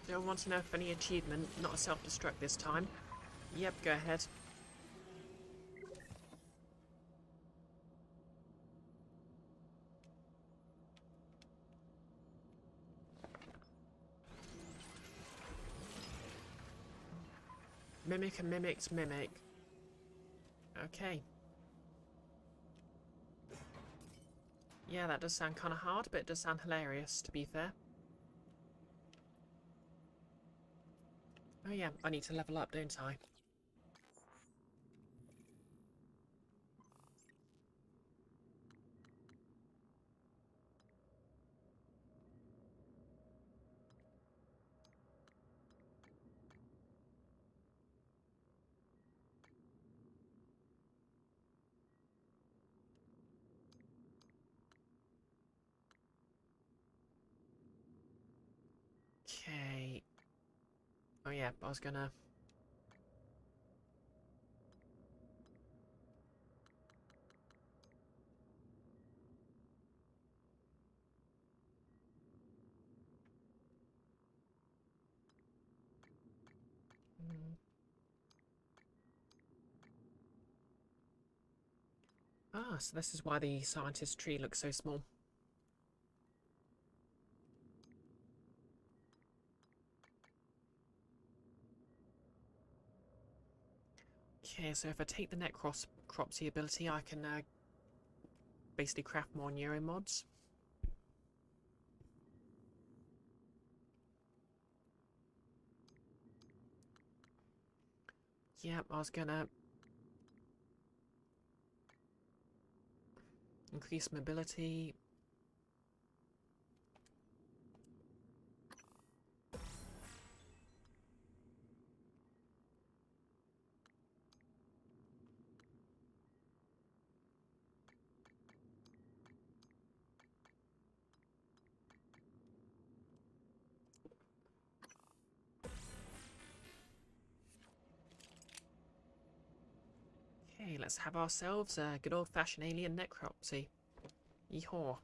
do I want to know if any achievement, not a self-destruct this time? Yep, go ahead. Mimic and mimicked mimic. Okay. Yeah, that does sound kind of hard, but it does sound hilarious, to be fair. Oh yeah, I need to level up, don't I? Okay. Oh yeah, I was gonna... Ah, so this is why the scientist tree looks so small. Okay, so if I take the necropsy ability, I can basically craft more neuromods. Yep, I was gonna increase mobility. Okay, let's have ourselves a good old-fashioned alien necropsy. Yeehaw.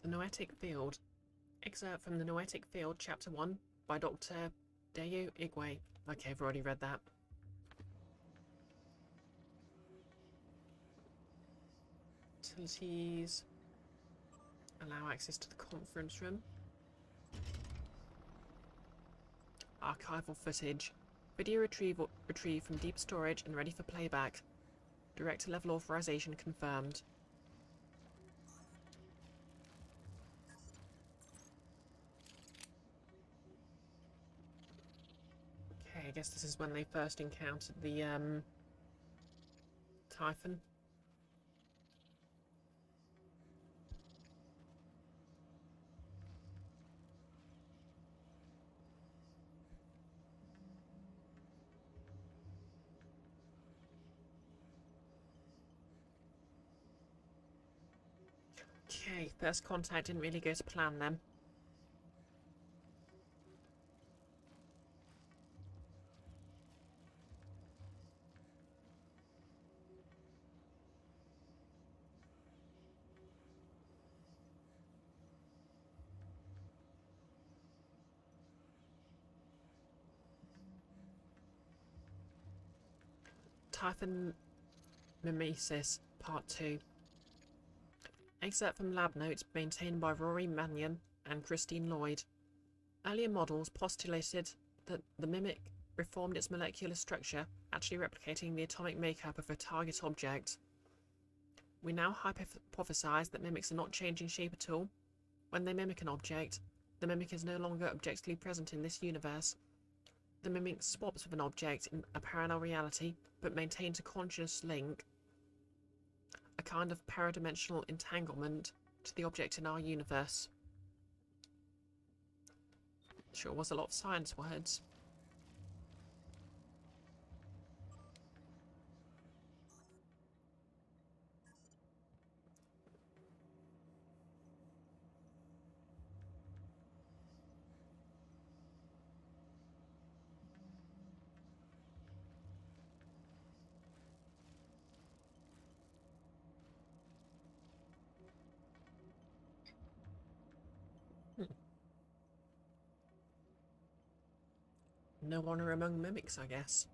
The Noetic Field. Excerpt from The Noetic Field, Chapter 1, by Dr. Deyu Igwe. Okay, I've already read that. Utilities. Allow access to the conference room. Archival footage. Video retrieved from deep storage and ready for playback. Director level authorization confirmed. Okay, I guess this is when they first encountered the Typhon. Okay, first contact didn't really go to plan then. Typhon Mimesis, Part 2. Excerpt from lab notes maintained by Rory Mannion and Christine Lloyd. Earlier models postulated that the mimic reformed its molecular structure, actually replicating the atomic makeup of a target object. We now hypothesize that mimics are not changing shape at all. When they mimic an object, the mimic is no longer objectively present in this universe. The mimic swaps with an object in a parallel reality, but maintains a conscious link, a kind of paradimensional entanglement, to the object in our universe. Sure was a lot of science words. No honour among mimics, I guess.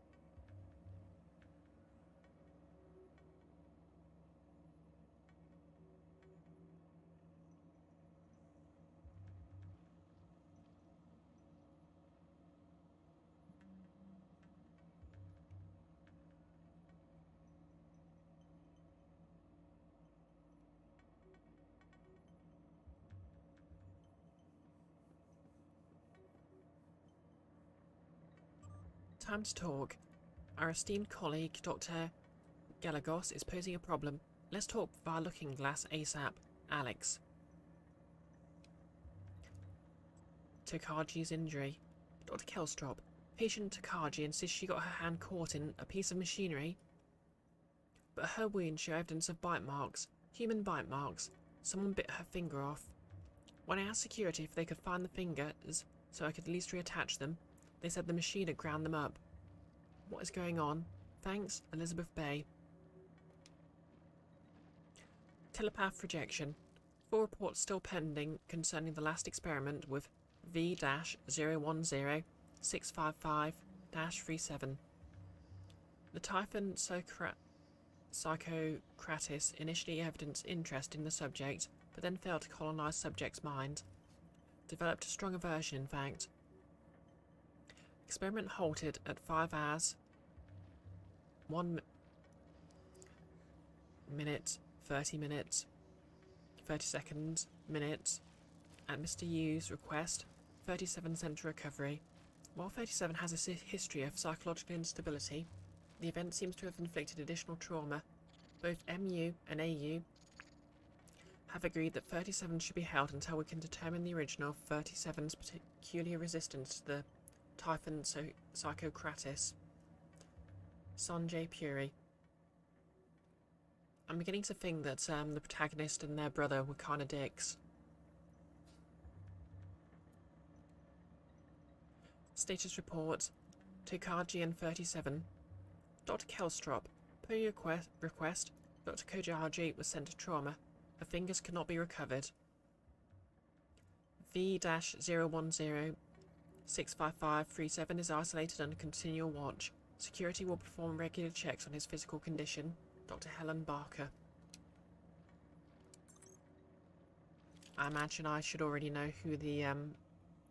Time to talk. Our esteemed colleague, Dr. Galagos, is posing a problem. Let's talk via looking glass ASAP. Alex. Tokaji's injury. Dr. Kelstrop. Patient Tokaji insists she got her hand caught in a piece of machinery, but her wounds show evidence of bite marks. Human bite marks. Someone bit her finger off. When I asked security if they could find the fingers so I could at least reattach them, they said the machine had ground them up. What is going on? Thanks, Elizabeth Bay. Telepath rejection. 4 reports still pending concerning the last experiment with V-010655-37. The Typhon Psychocratis initially evidenced interest in the subject, but then failed to colonize subject's mind. Developed a strong aversion, in fact. Experiment halted at 5 hours, 1 minute, 30 minutes, 30 seconds, minutes, at Mr. Yu's request. 37 sent to recovery. While 37 has a history of psychological instability, the event seems to have inflicted additional trauma. Both MU and AU have agreed that 37 should be held until we can determine the original 37's peculiar resistance to the Typhon Psychocratis. Sanjay Puri. I'm beginning to think that the protagonist and their brother were kind of dicks. Status report. Tokaji and 37. Dr. Kelstrop. Per your request, Dr. Kojaji was sent to trauma. Her fingers could not be recovered. V-01065537 is isolated under continual watch. Security will perform regular checks on his physical condition. Dr. Helen Barker. I imagine I should already know who the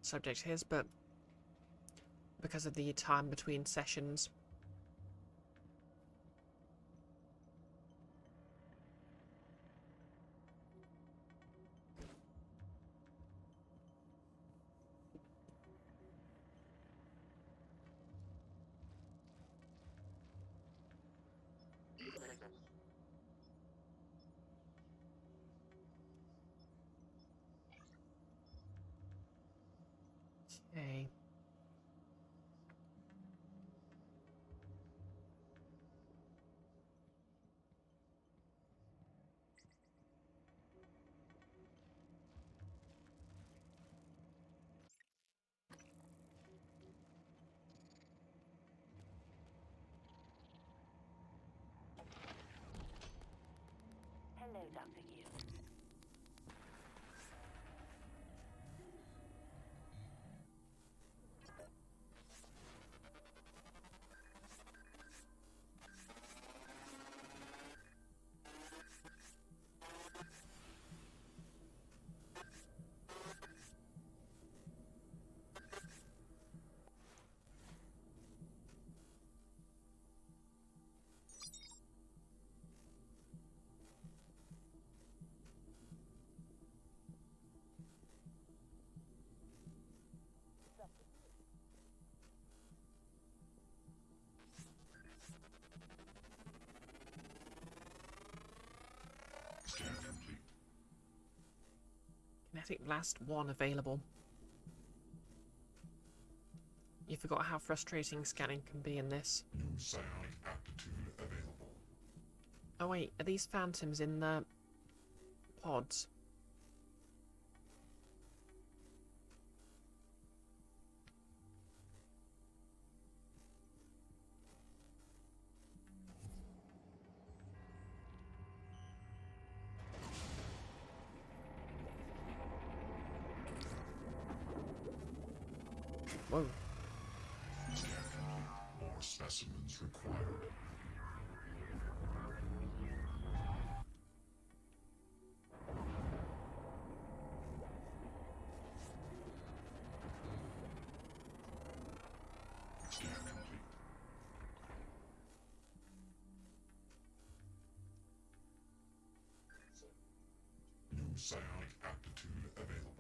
subject is, but because of the time between sessions. Okay. Hello, Dr. Yu. Scan complete. Kinetic Blast 1 available. You forgot how frustrating scanning can be in this. New psionic aptitude available. Oh wait, are these phantoms in the pods? Whoa. specimens required. Scan complete. New psionic aptitude available.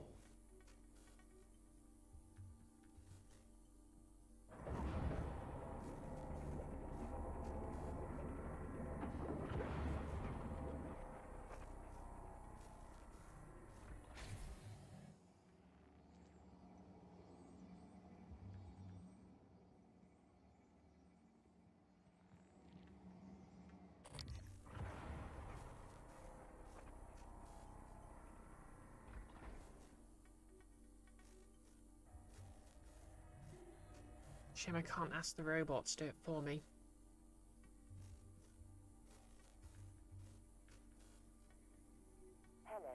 Shame I can't ask the robot to do it for me. Hello.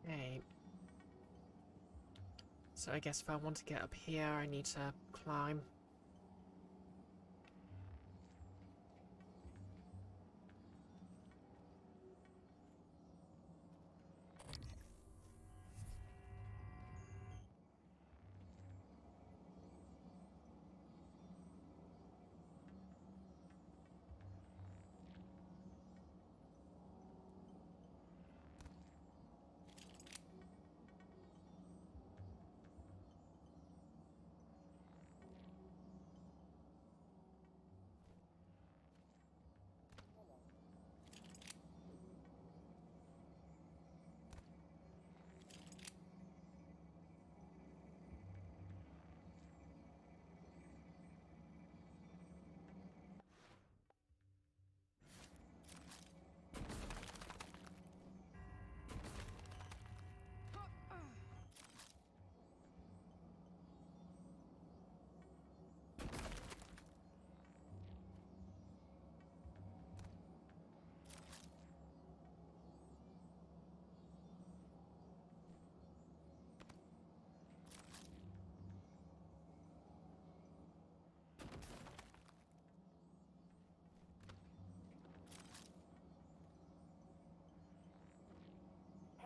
Okay. So I guess if I want to get up here, I need to climb.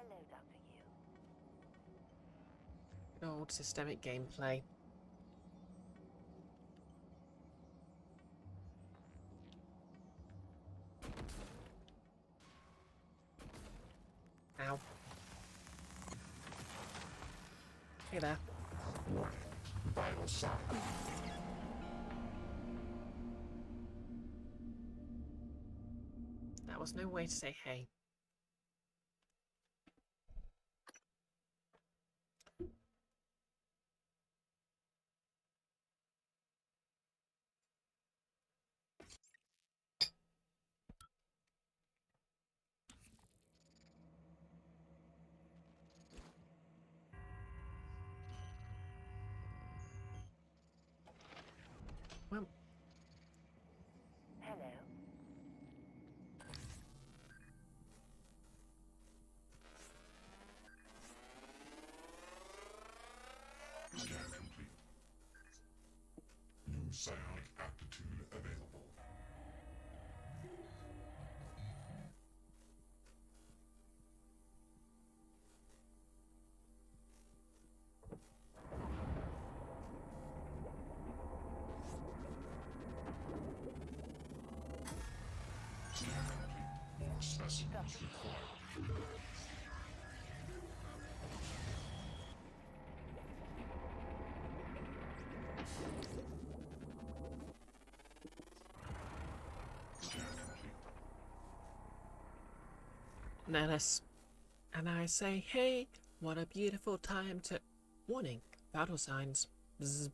Hello, Dr. Yu. Good old systemic gameplay. Ow. Hey there. Warning. Vital sign. That was no way to say hey. Well, Hello. Scan complete. New psionic aptitude available. Scan complete. More specimens required. Nellis. And I say, hey, what a beautiful time to... Warning, vital signs. Bzz.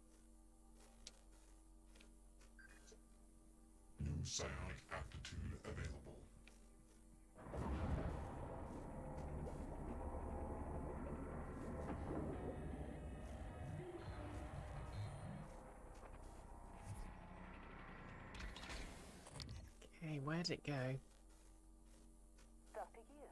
New psionic aptitude available. Okay, where'd it go? Dr. Yu.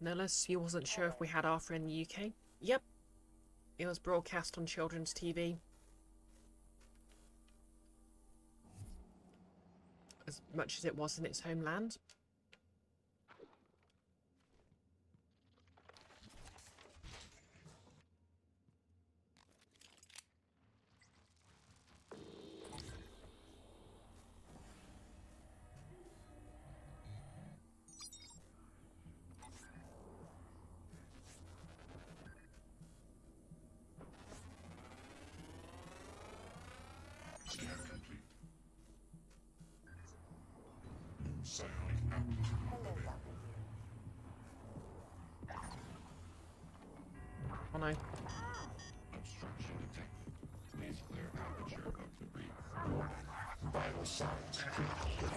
Nellis, you wasn't sure if we had Arthur in the UK? Yep. It was broadcast on children's TV. As much as it was in its homeland. Scan complete. New psionic aptitude Hello, available. Dr. Yu. Oh no. Obstruction detected. Please clear aperture of the reef. Warning. Vital signs critical.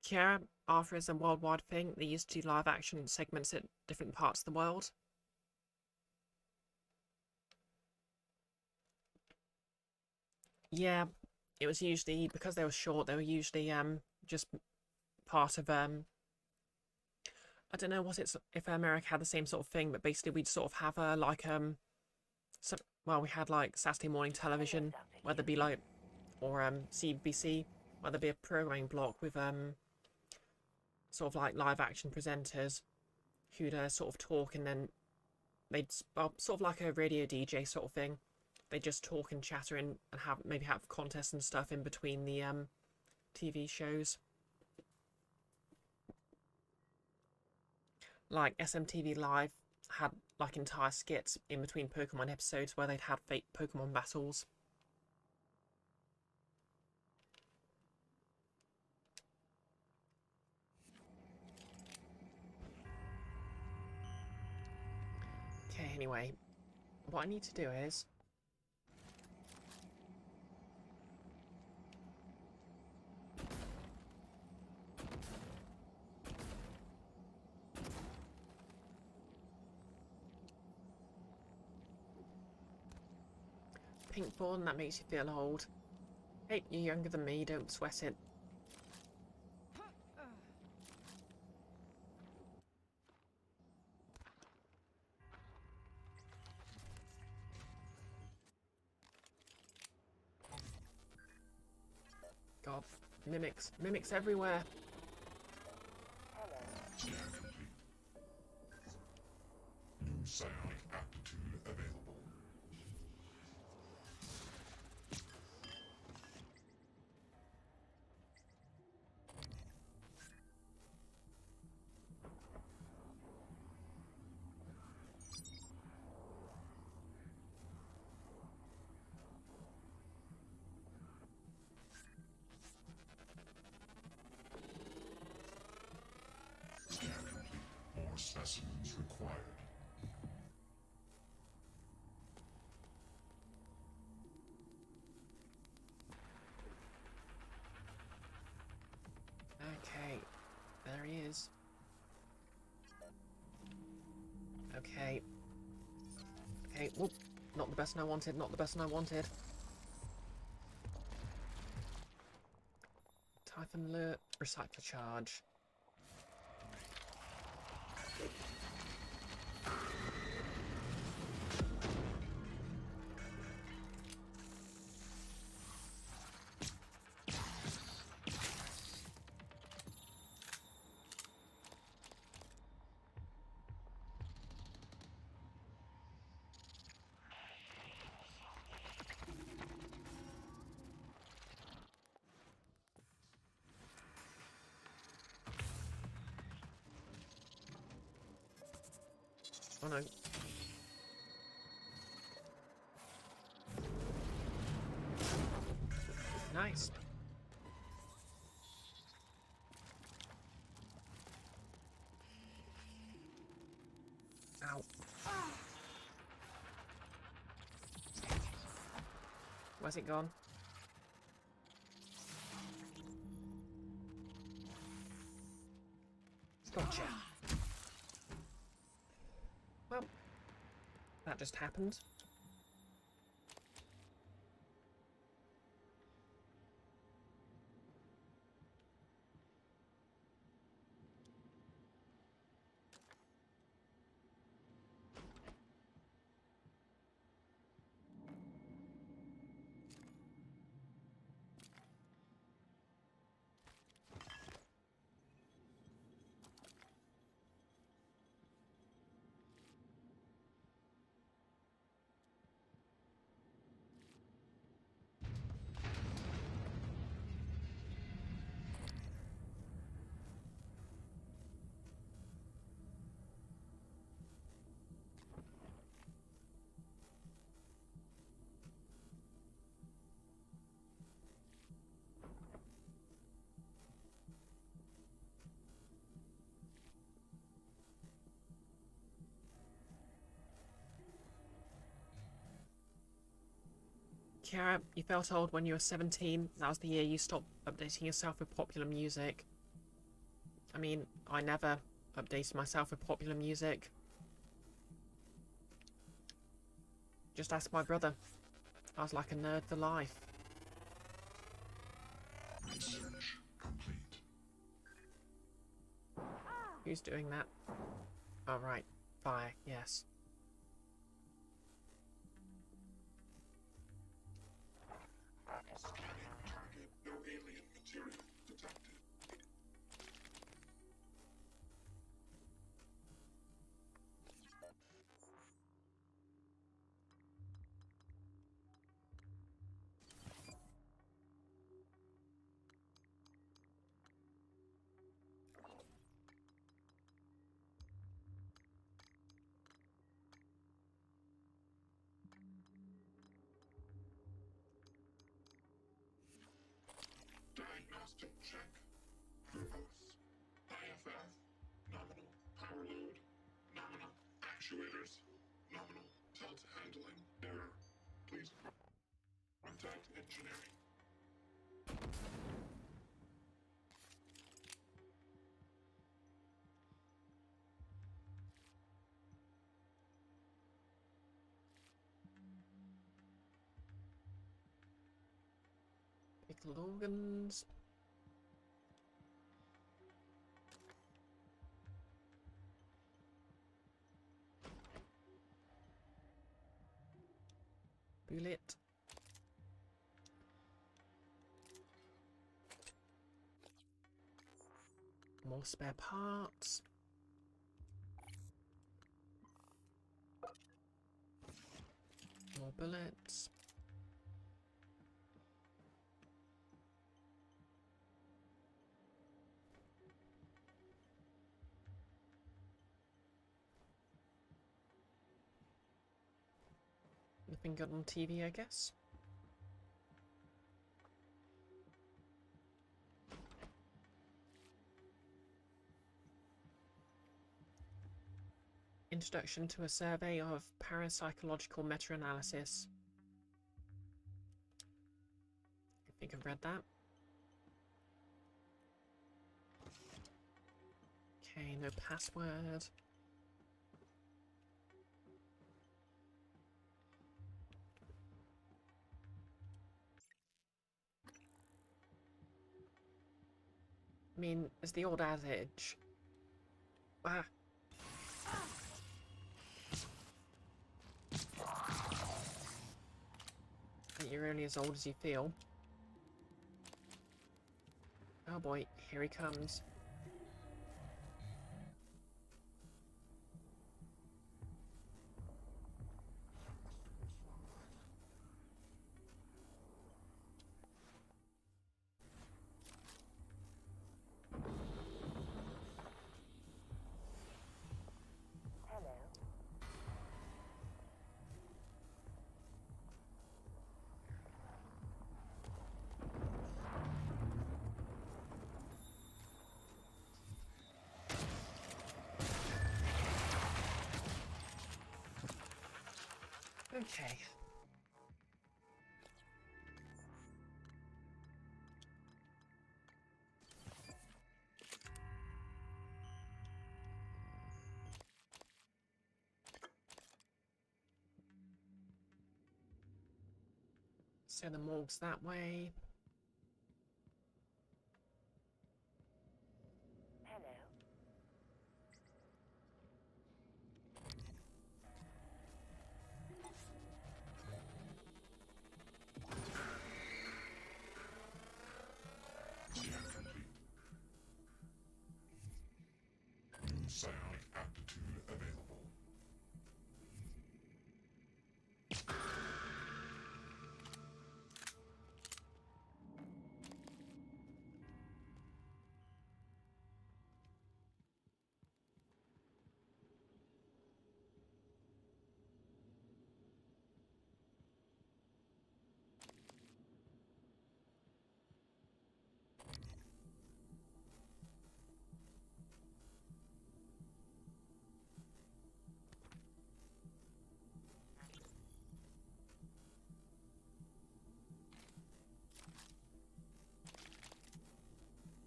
Kiara, Arthur is a worldwide thing. They used to do live action segments at different parts of the world. Yeah, it was usually, because they were short, they were usually just part of I don't know what it's, if America had the same sort of thing, but basically we'd sort of have well, we had like Saturday morning television, whether it be like, or CBC, whether it be a programming block with sort of like live action presenters who'd sort of talk, and then they'd, well, sort of like a radio DJ sort of thing. They just talk and chatter and have maybe have contests and stuff in between the TV shows. Like SMTV Live had like entire skits in between Pokemon episodes where they'd have fake Pokemon battles. Okay, anyway, what I need to do is Pinkborn, that makes you feel old. Hey, you're younger than me, don't sweat it. God, mimics everywhere. Scan complete. New psionic aptitude available. Scan complete. More specimens required. Okay, there he is. Okay. Okay, whoop. Not the person I wanted, not the person I wanted. Typhon Lure, Recycler Charge. Oh no. Nice. Ow. Where's it gone? Gotcha. Well, that just happened. Kiara, you felt old when you were 17. That was the year you stopped updating yourself with popular music. I mean, I never updated myself with popular music. Just ask my brother. I was like a nerd for life. Research complete. Who's doing that? Oh, right. Fire, yes. Scanning target. No alien material detected. Diagnostic check. Verbose. IFF. Nominal. Power load. Nominal. Actuators. Nominal. Tilt handling. Error. Please contact engineering. Pickled organs. Bullet. More spare parts. More bullets. Nothing good on TV, I guess. Introduction to a Survey of Parapsychological Meta-Analysis. I think I've read that. Okay, no password. mean, it's the old adage. Ah. That you're only as old as you feel. Oh boy, here he comes. Okay. So the morgue's that way. Scan complete. New psionic aptitude available.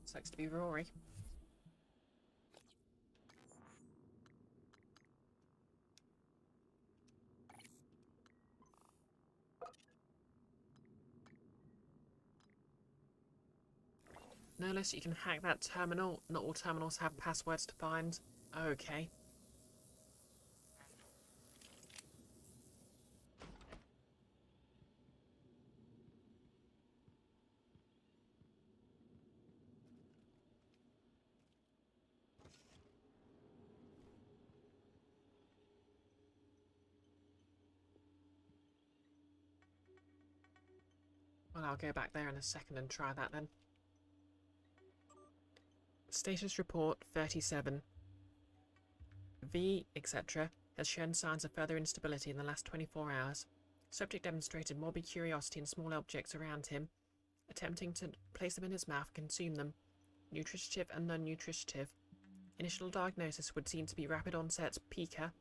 Sucks to be Rory. No less you can hack that terminal. Not all terminals have passwords to find. Okay. Well, I'll go back there in a second and try that then. Status report 37. V, etc., has shown signs of further instability in the last 24 hours. Subject demonstrated morbid curiosity in small objects around him, attempting to place them in his mouth and consume them, nutritive and non-nutritive. Initial diagnosis would seem to be rapid onset pica,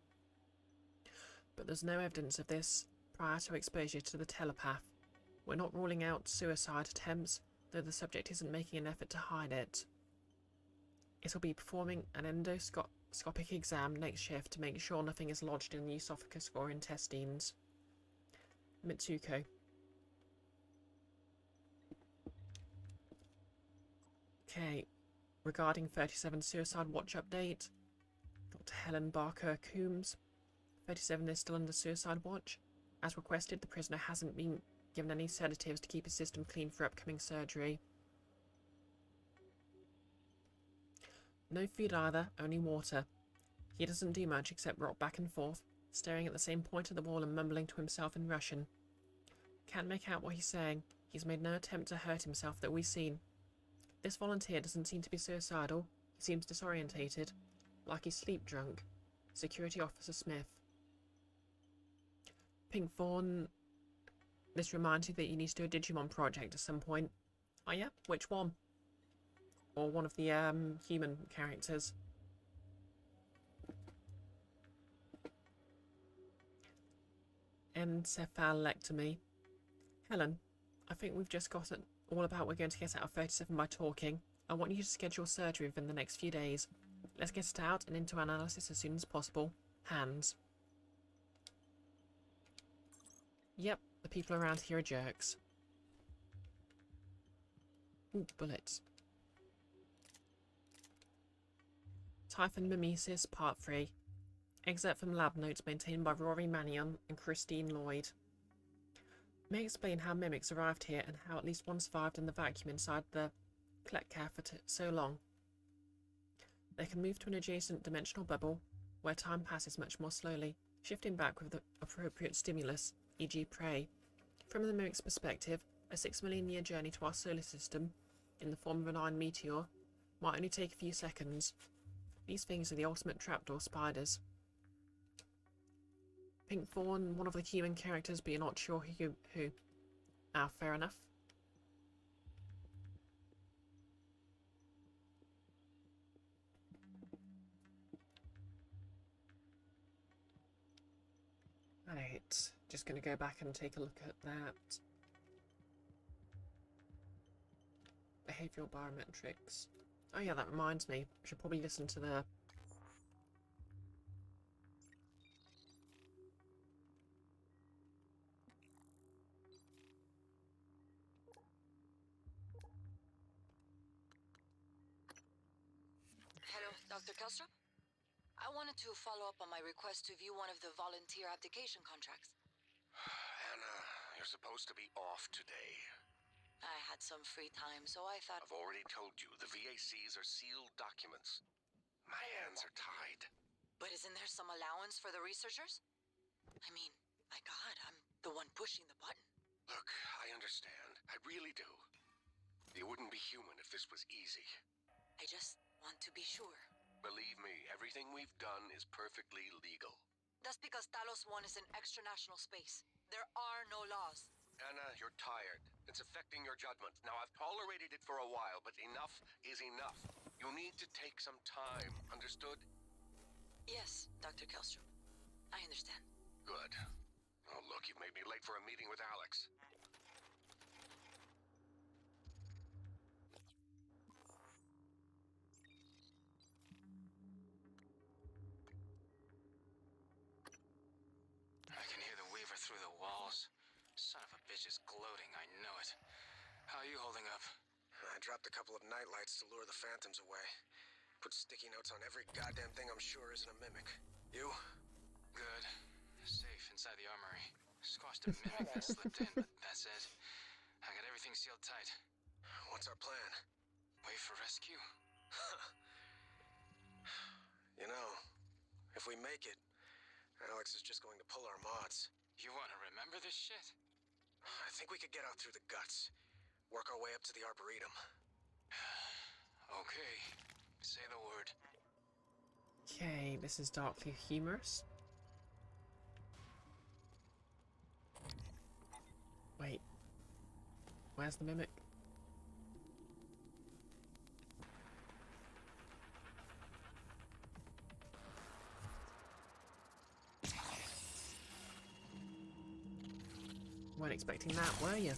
but there's no evidence of this prior to exposure to the telepath. We're not ruling out suicide attempts, though the subject isn't making an effort to hide it. It'll be performing an endoscopic exam next shift to make sure nothing is lodged in the esophagus or intestines. Mitsuko. Okay, regarding 37 Suicide Watch update, Dr. Helen Barker Coombs. 37 is still under Suicide Watch. As requested, the prisoner hasn't been given any sedatives to keep his system clean for upcoming surgery. No food either, only water. He doesn't do much except rock back and forth, staring at the same point of the wall and mumbling to himself in Russian. Can't make out what he's saying. He's made no attempt to hurt himself that we've seen. This volunteer doesn't seem to be suicidal. He seems disorientated, like he's sleep drunk. Security Officer Smith. Pink Fawn. This reminds you that you need to do a Digimon project at some point. Oh yeah? Which one? Or one of the human characters. Encephalectomy. Helen, I think we've just got it all about we're going to get out of 37 by talking. I want you to schedule surgery within the next few days. Let's get it out and into analysis as soon as possible. Hands. Yep, the people around here are jerks. Ooh, bullets. Typhon Mimesis, Part 3. Excerpt from lab notes maintained by Rory Mannion and Christine Lloyd. May explain how mimics arrived here and how at least one survived in the vacuum inside the Kletcar for so long. They can move to an adjacent dimensional bubble, where time passes much more slowly, shifting back with the appropriate stimulus, e.g. prey. From the mimic's perspective, a 6 million year journey to our solar system, in the form of an iron meteor, might only take a few seconds. These things are the ultimate trapdoor spiders. Pink Fawn, one of the human characters, but you're not sure who. Ah, fair enough. Right, just going to go back and take a look at that. Behavioural biometrics. Oh yeah, that reminds me. I should probably listen to the... Hello, Dr. Kelstrup? I wanted to follow up on my request to view one of the volunteer abdication contracts. Anna, you're supposed to be off today. I had some free time, so I thought... I've already told you, the VACs are sealed documents. My hands are tied. But isn't there some allowance for the researchers? I mean, my God, I'm the one pushing the button. Look, I understand. I really do. You wouldn't be human if this was easy. I just want to be sure. Believe me, everything we've done is perfectly legal. That's because Talos 1 is in extra-national space. There are no laws. Anna, you're tired. It's affecting your judgment. Now, I've tolerated it for a while, but enough is enough. You need to take some time. Understood? Yes, Dr. Kelstrup. I understand. Good. Oh, look, you've made me late for a meeting with Alex. I can hear the Weaver through the walls. Son of a bitch is gloating, I know it. How are you holding up? I dropped a couple of nightlights to lure the phantoms away. Put sticky notes on every goddamn thing I'm sure isn't a mimic. You? Good. Safe inside the armory. Squashed a mimic that slipped in, but that's it. I got everything sealed tight. What's our plan? Wait for rescue? You know, if we make it, Alex is just going to pull our mods. You want to remember this shit? I think we could get out through the guts. Work our way up to the Arboretum. Okay. Say the word. Okay, this is darkly humorous. Wait. Where's the mimic? Weren't expecting that, were you?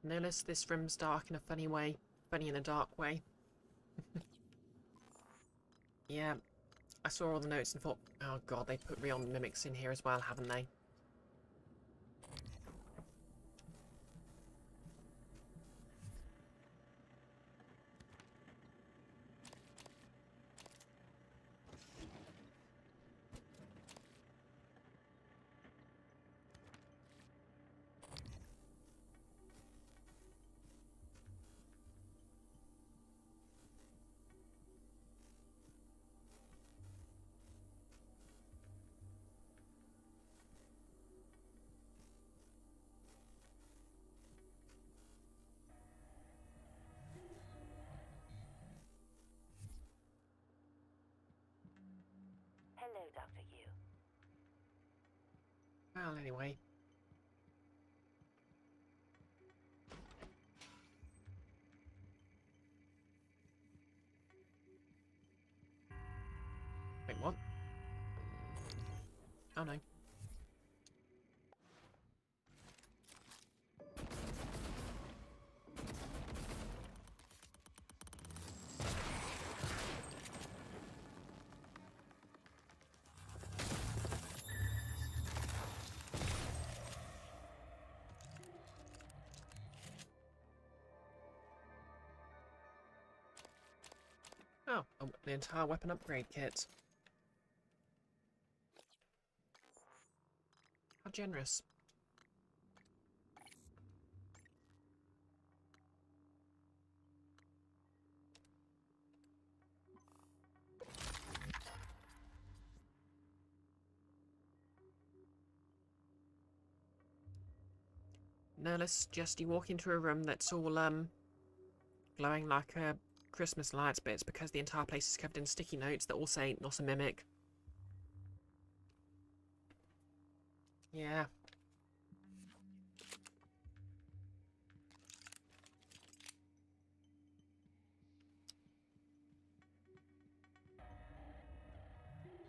Notice this room's dark in a funny way. Funny in a dark way. Yeah, I saw all the notes and thought, oh god, they put real mimics in here as well, haven't they? Dr. Yu. Well, anyway. Wait, what? Oh no. Oh, the entire weapon upgrade kit. How generous. No less just you walk into a room that's all glowing like Christmas lights, but it's because the entire place is covered in sticky notes that all say not a mimic. Yeah.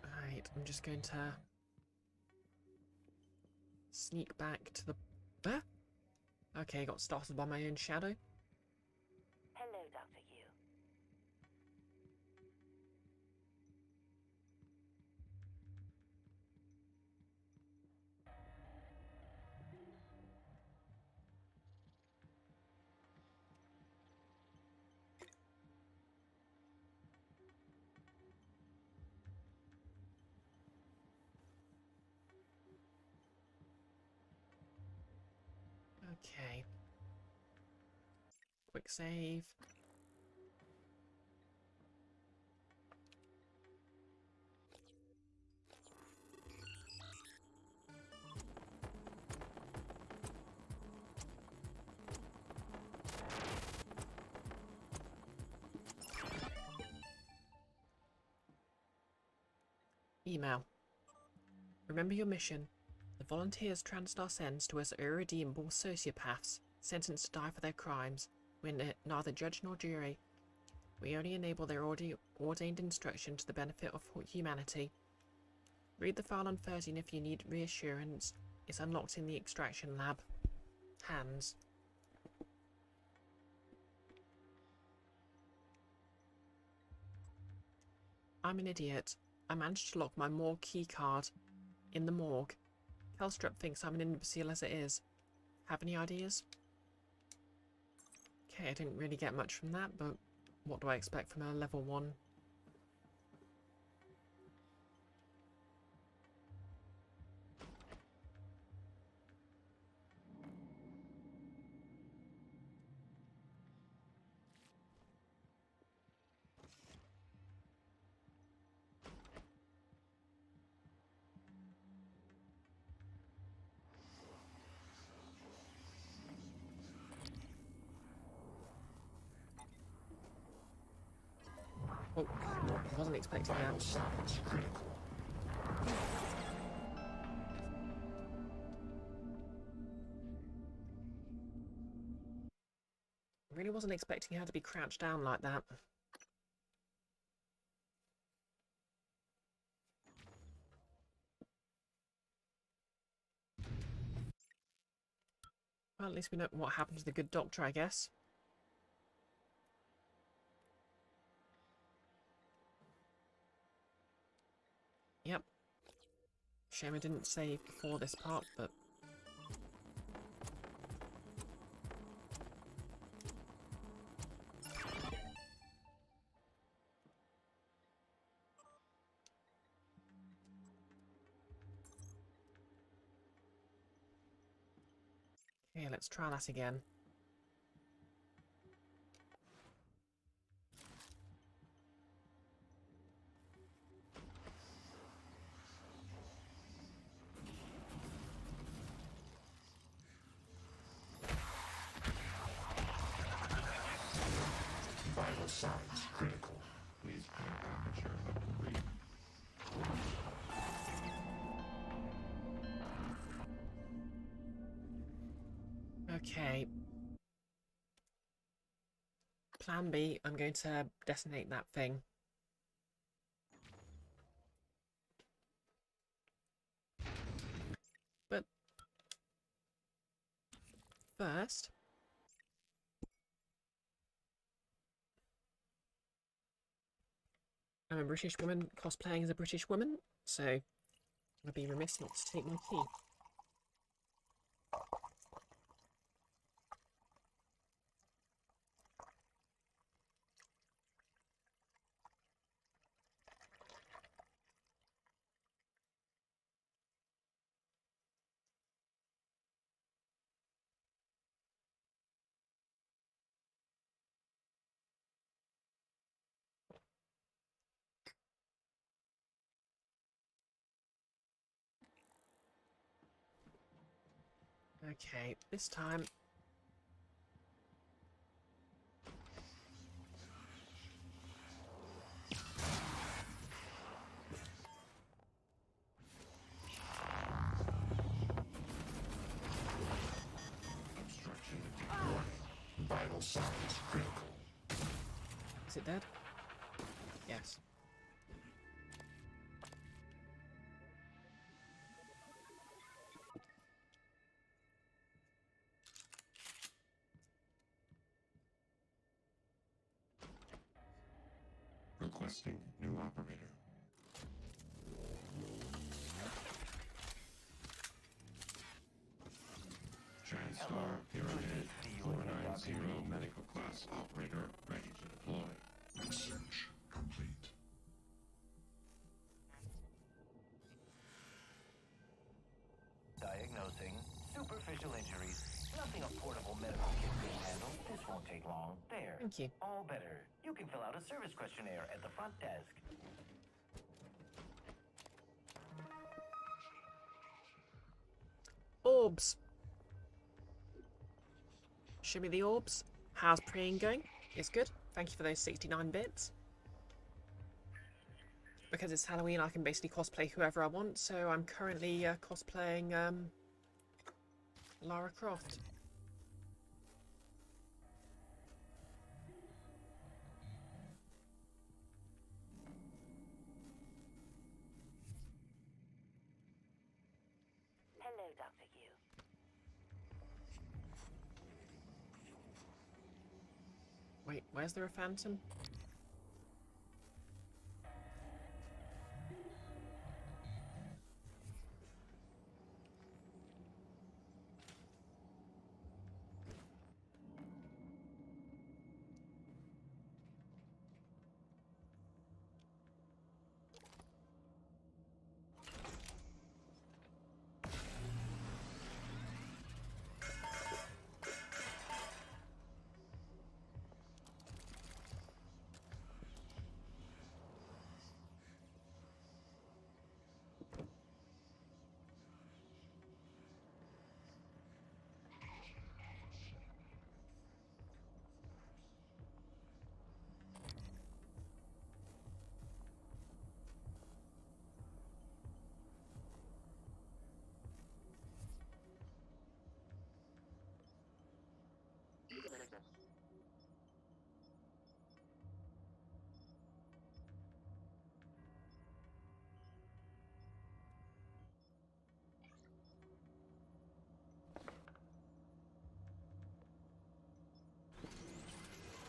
Right, I'm just going to sneak back to the... Okay, got startled by my own shadow. Hello, Dr. Yu. Okay. Quick save. Email. Remember your mission. The volunteers TranStar sends to us are irredeemable sociopaths, sentenced to die for their crimes. We're neither judge nor jury. We only enable their ordained instruction to the benefit of humanity. Read the file on 13 if you need reassurance. It's unlocked in the extraction lab. Hands. I'm an idiot. I managed to lock my morgue keycard in the morgue. Kelstrup thinks I'm an imbecile as it is. Have any ideas? Okay, I didn't really get much from that, but what do I expect from a level 1? Oh, I wasn't expecting Vital that. signs critical. I really wasn't expecting her to be crouched down like that. Well, at least we know what happened to the good doctor, I guess. Yep. Shame I didn't save before this part, but... Okay, let's try that again. Vital signs critical. Please bring aperture of the read. Okay. Plan B, I'm going to detonate that thing. But first, I'm a British woman cosplaying as a British woman, so I'd be remiss not to take my key. Okay, this time... Obstruction detected. Vital signs critical. Is it dead? Yes. Requesting new operator. TranStar Pyramid 490 medical class operator ready to deploy. Research complete. Diagnosing superficial injuries. Nothing a portable medical kit can handle. This won't take long. There. Thank you. All better. You can fill out a service questionnaire at the front desk. Orbs! Show me the orbs. How's praying going? It's good. Thank you for those 69 bits. Because it's Halloween, I can basically cosplay whoever I want, so I'm currently cosplaying Lara Croft. Hello, Dr. Yu. Wait, where's there a phantom?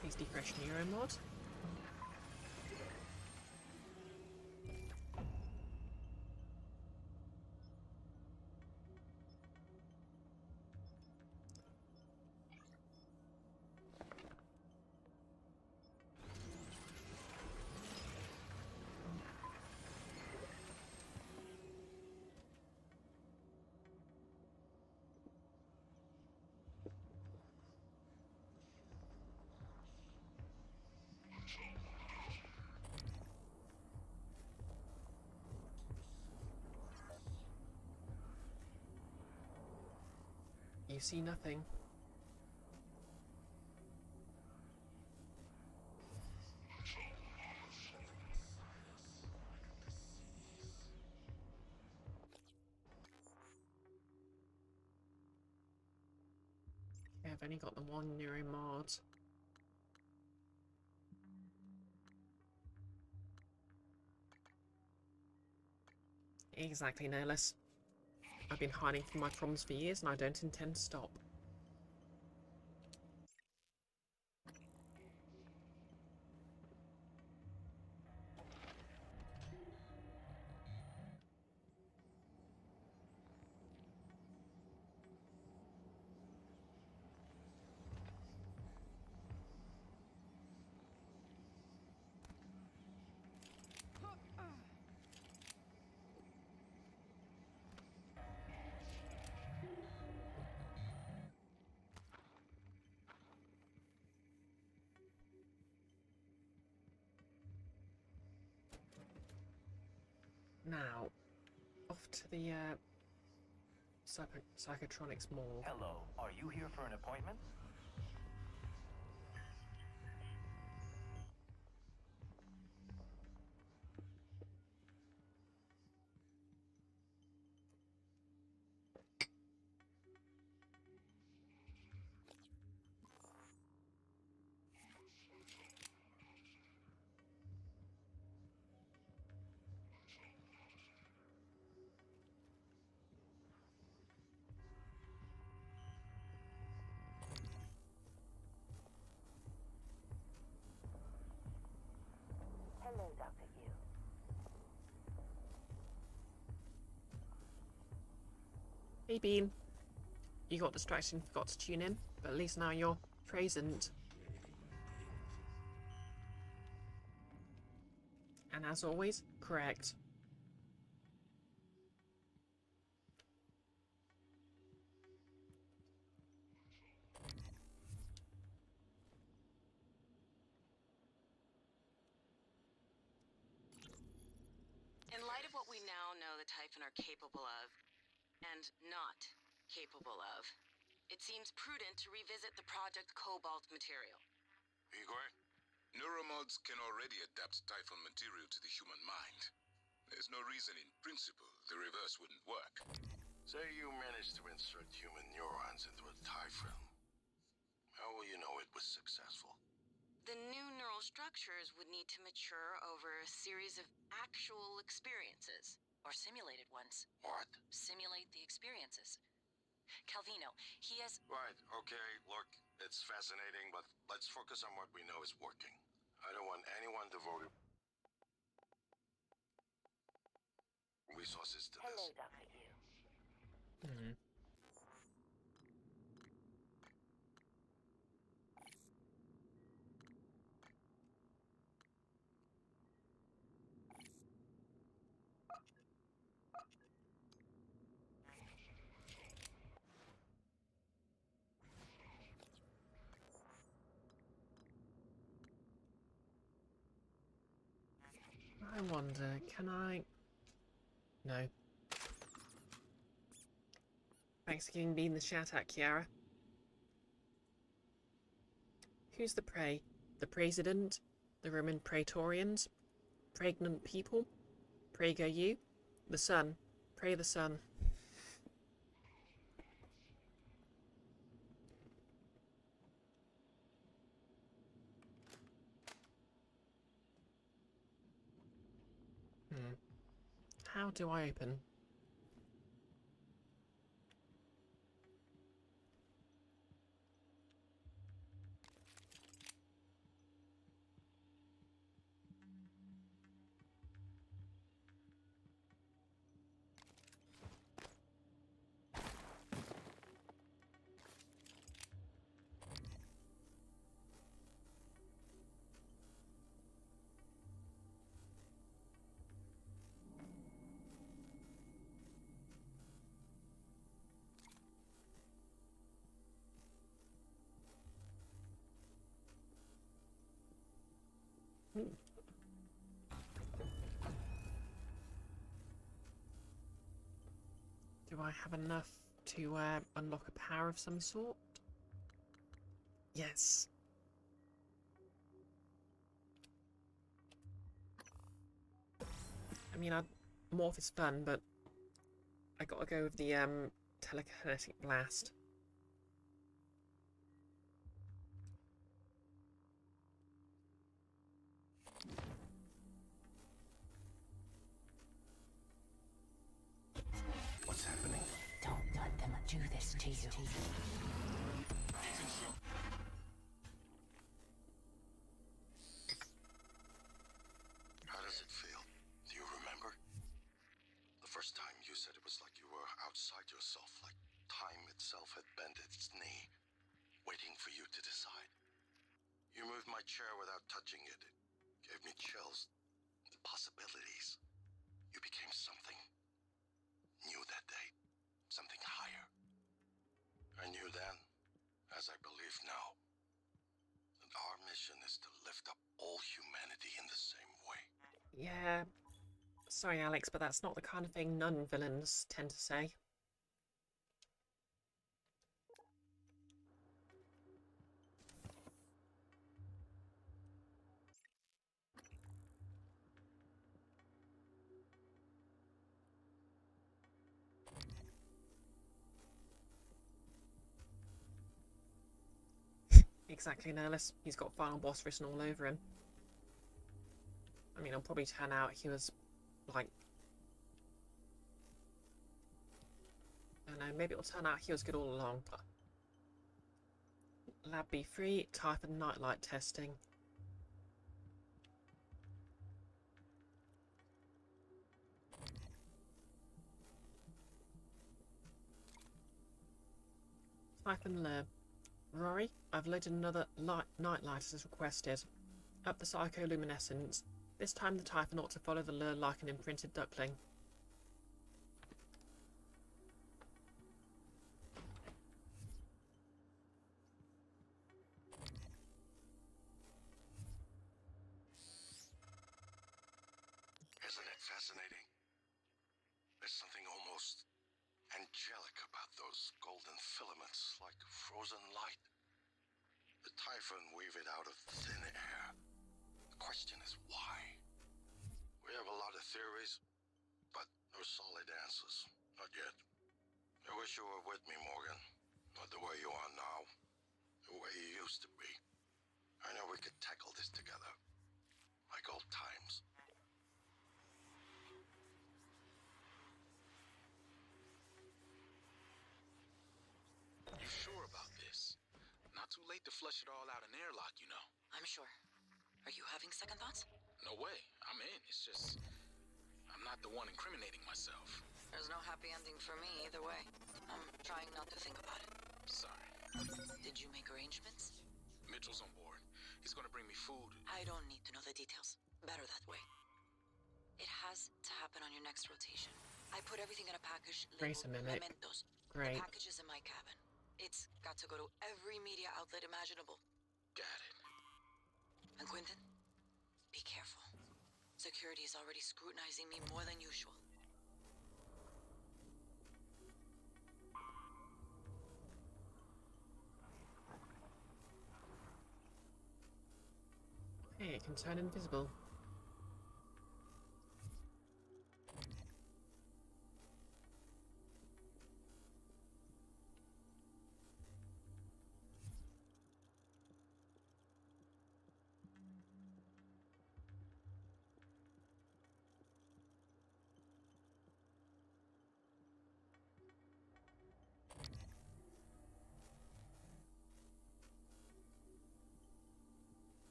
Please defresh Nero mod. You see nothing. I've only got the one neuromod. Exactly, Nihilus. I've been hiding from my problems for years and I don't intend to stop. Now, off to the Psychotronics Mall. Hello, are you here for an appointment? Hello, Dr. Yu. Hey Bean. You got distracted and forgot to tune in, but at least now you're present. And as always, correct. In light of what we now know the Typhon are capable of, and not capable of, it seems prudent to revisit the Project Cobalt material. Igor, neuromods can already adapt Typhon material to the human mind. There's no reason in principle the reverse wouldn't work. Say you managed to insert human neurons into a Typhon. How will you know it was successful? The new neural structures would need to mature over a series of actual experiences, or simulated ones. What? Simulate the experiences. Calvino, he has... Right, okay, look, it's fascinating, but let's focus on what we know is working. I don't want anyone devoting resources to Hello, this. Dr. Yu. Hmm. I wonder, can I... No. Thanks for giving Bean the shout out, Kiara. Who's the prey? The president? The Roman praetorians? Pregnant people? Prego you? The sun. Pray the sun. How do I open? Do I have enough to unlock a power of some sort? Yes. I mean, morph is fun, but I gotta go with the telekinetic blast. do this to you. How does it feel? Do you remember? The first time you said it was like you were outside yourself, like time itself had bent its knee, waiting for you to decide. You moved my chair without touching it. It gave me chills. The possibilities. You became something new that day. Something higher. I knew then, as I believe now, that our mission is to lift up all humanity in the same way. Yeah. Sorry, Alex, but that's not the kind of thing non-villains tend to say. Exactly, Nerlus. He's got final boss written all over him. I mean, it'll probably turn out he was, like... I don't know, maybe it'll turn out he was good all along, but... Lab B3, type and nightlight testing. Type and lure. Rory, I've loaded another nightlight as requested. Up the psycholuminescence. This time the Typhon ought to follow the lure like an imprinted duckling. Isn't it fascinating? There's something almost angelic about those golden filaments, like frozen light. The Typhon weave it out of thin air. The question is why? We have a lot of theories, but no solid answers. Not yet. I wish you were with me, Morgan. Not the way you are now. The way you used to be. I know we could tackle this together. Like old times. You sure about this? Not too late to flush it all out in airlock, you know. I'm sure. Are you having second thoughts? No way. I'm in. It's just... I'm not the one incriminating myself. There's no happy ending for me either way. I'm trying not to think about it. Sorry. Did you make arrangements? Mitchell's on board. He's gonna bring me food. I don't need to know the details. Better that way. It has to happen on your next rotation. I put everything in a package Grace labeled a minute. mementos. Great. The package is in my cabin. It's got to go to every media outlet imaginable. Got it. And Quentin, be careful. Security is already scrutinizing me more than usual. Hey, it can turn invisible.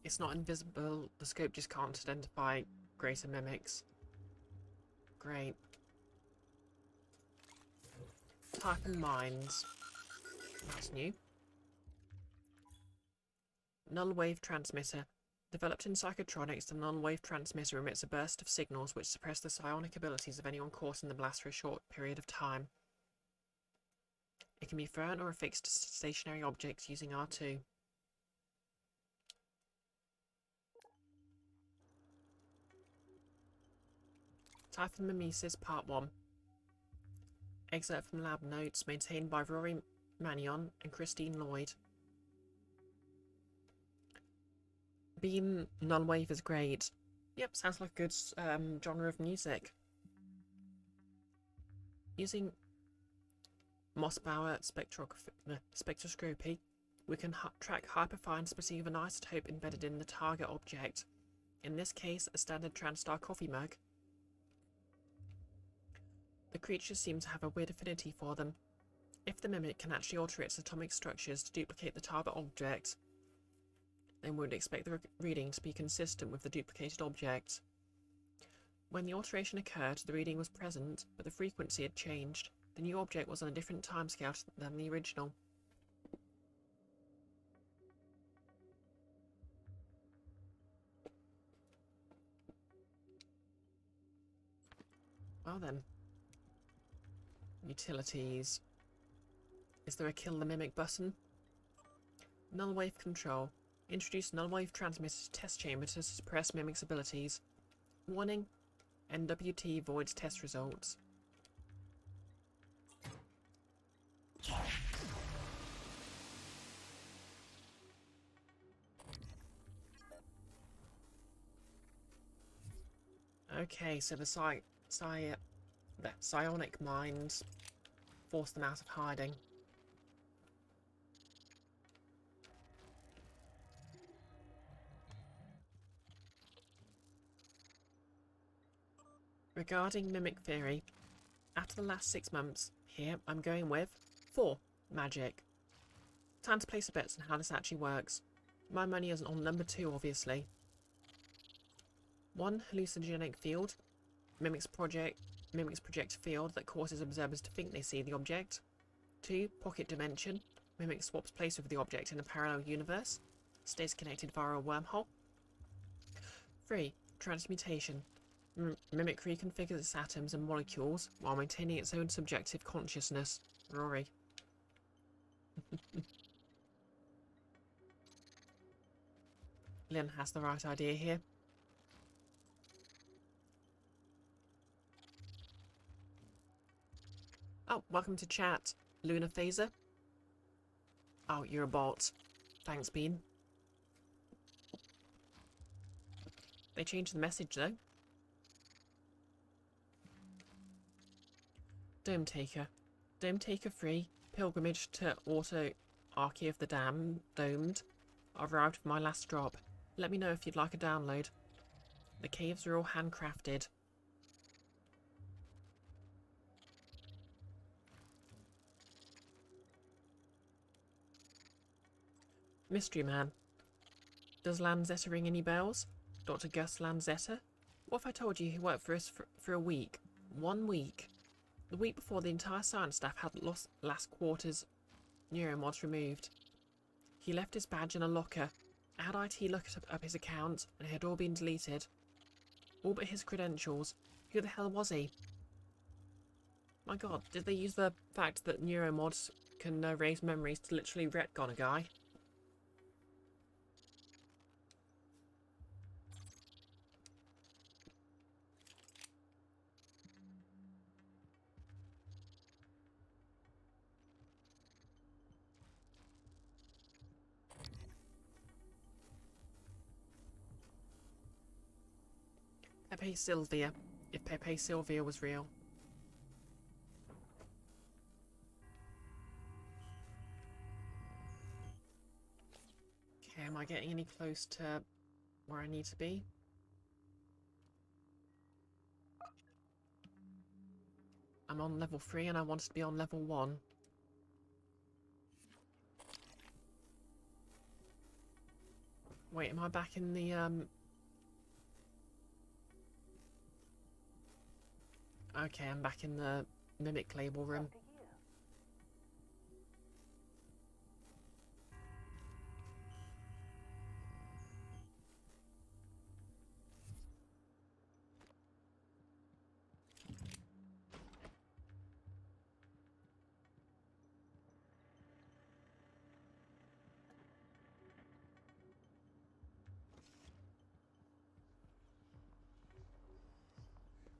It's not invisible, the scope just can't identify greater mimics. Great. Type and minds. That's new. Null wave transmitter. Developed in psychotronics, the null wave transmitter emits a burst of signals which suppress the psionic abilities of anyone caught in the blast for a short period of time. It can be thrown or affixed to stationary objects using R2. Typhon Mimesis Part 1. Excerpt from lab notes maintained by Rory Manion and Christine Lloyd. Beam null wave is great. Yep, sounds like a good genre of music. Using Mossbauer spectroscopy, we can track hyperfine species of an isotope embedded in the target object. In this case, a standard TranStar coffee mug. The creature seems to have a weird affinity for them. If the mimic can actually alter its atomic structures to duplicate the target object, then we would expect the reading to be consistent with the duplicated object. When the alteration occurred, the reading was present, but the frequency had changed. The new object was on a different timescale than the original. Well then. Utilities. Is there a kill the mimic button? Null wave control. Introduce null wave transmitter to test chamber to suppress mimic's abilities. Warning. NWT voids test results. Okay, so the psionic mind forced them out of hiding. Regarding mimic theory, after the last 6 months, here I'm going with 4. Magic. Time to place a bet on how this actually works. My money is on number 2, obviously. 1. Hallucinogenic field. Mimics project field that causes observers to think they see the object. 2. Pocket dimension. Mimic swaps place with the object in a parallel universe. Stays connected via a wormhole. 3. Transmutation. Mimic reconfigures its atoms and molecules while maintaining its own subjective consciousness. Rory. Lynn has the right idea here. Oh, welcome to chat, Luna Phaser. Oh, you're a bot. Thanks, Bean. They changed the message, though. Dome Taker. Dome Taker free. Pilgrimage to Auto-Archy of the Domed. I've arrived with my last drop. Let me know if you'd like a download. The caves are all handcrafted. Mystery Man. Does Lanzetta ring any bells? Dr. Gus Lanzetta? What if I told you he worked for us for a week? 1 week. The week before, the entire science staff had lost last quarter's neuromods removed. He left his badge in a locker. I had IT look up his account, and it had all been deleted. All but his credentials. Who the hell was he? My god, did they use the fact that neuromods can erase memories to literally retcon a guy? Pepe Sylvia, if Pepe Sylvia was real. Okay, am I getting any close to where I need to be? I'm on level 3 and I wanted to be on level 1. Wait, am I back in the, Okay, I'm back in the mimic label room.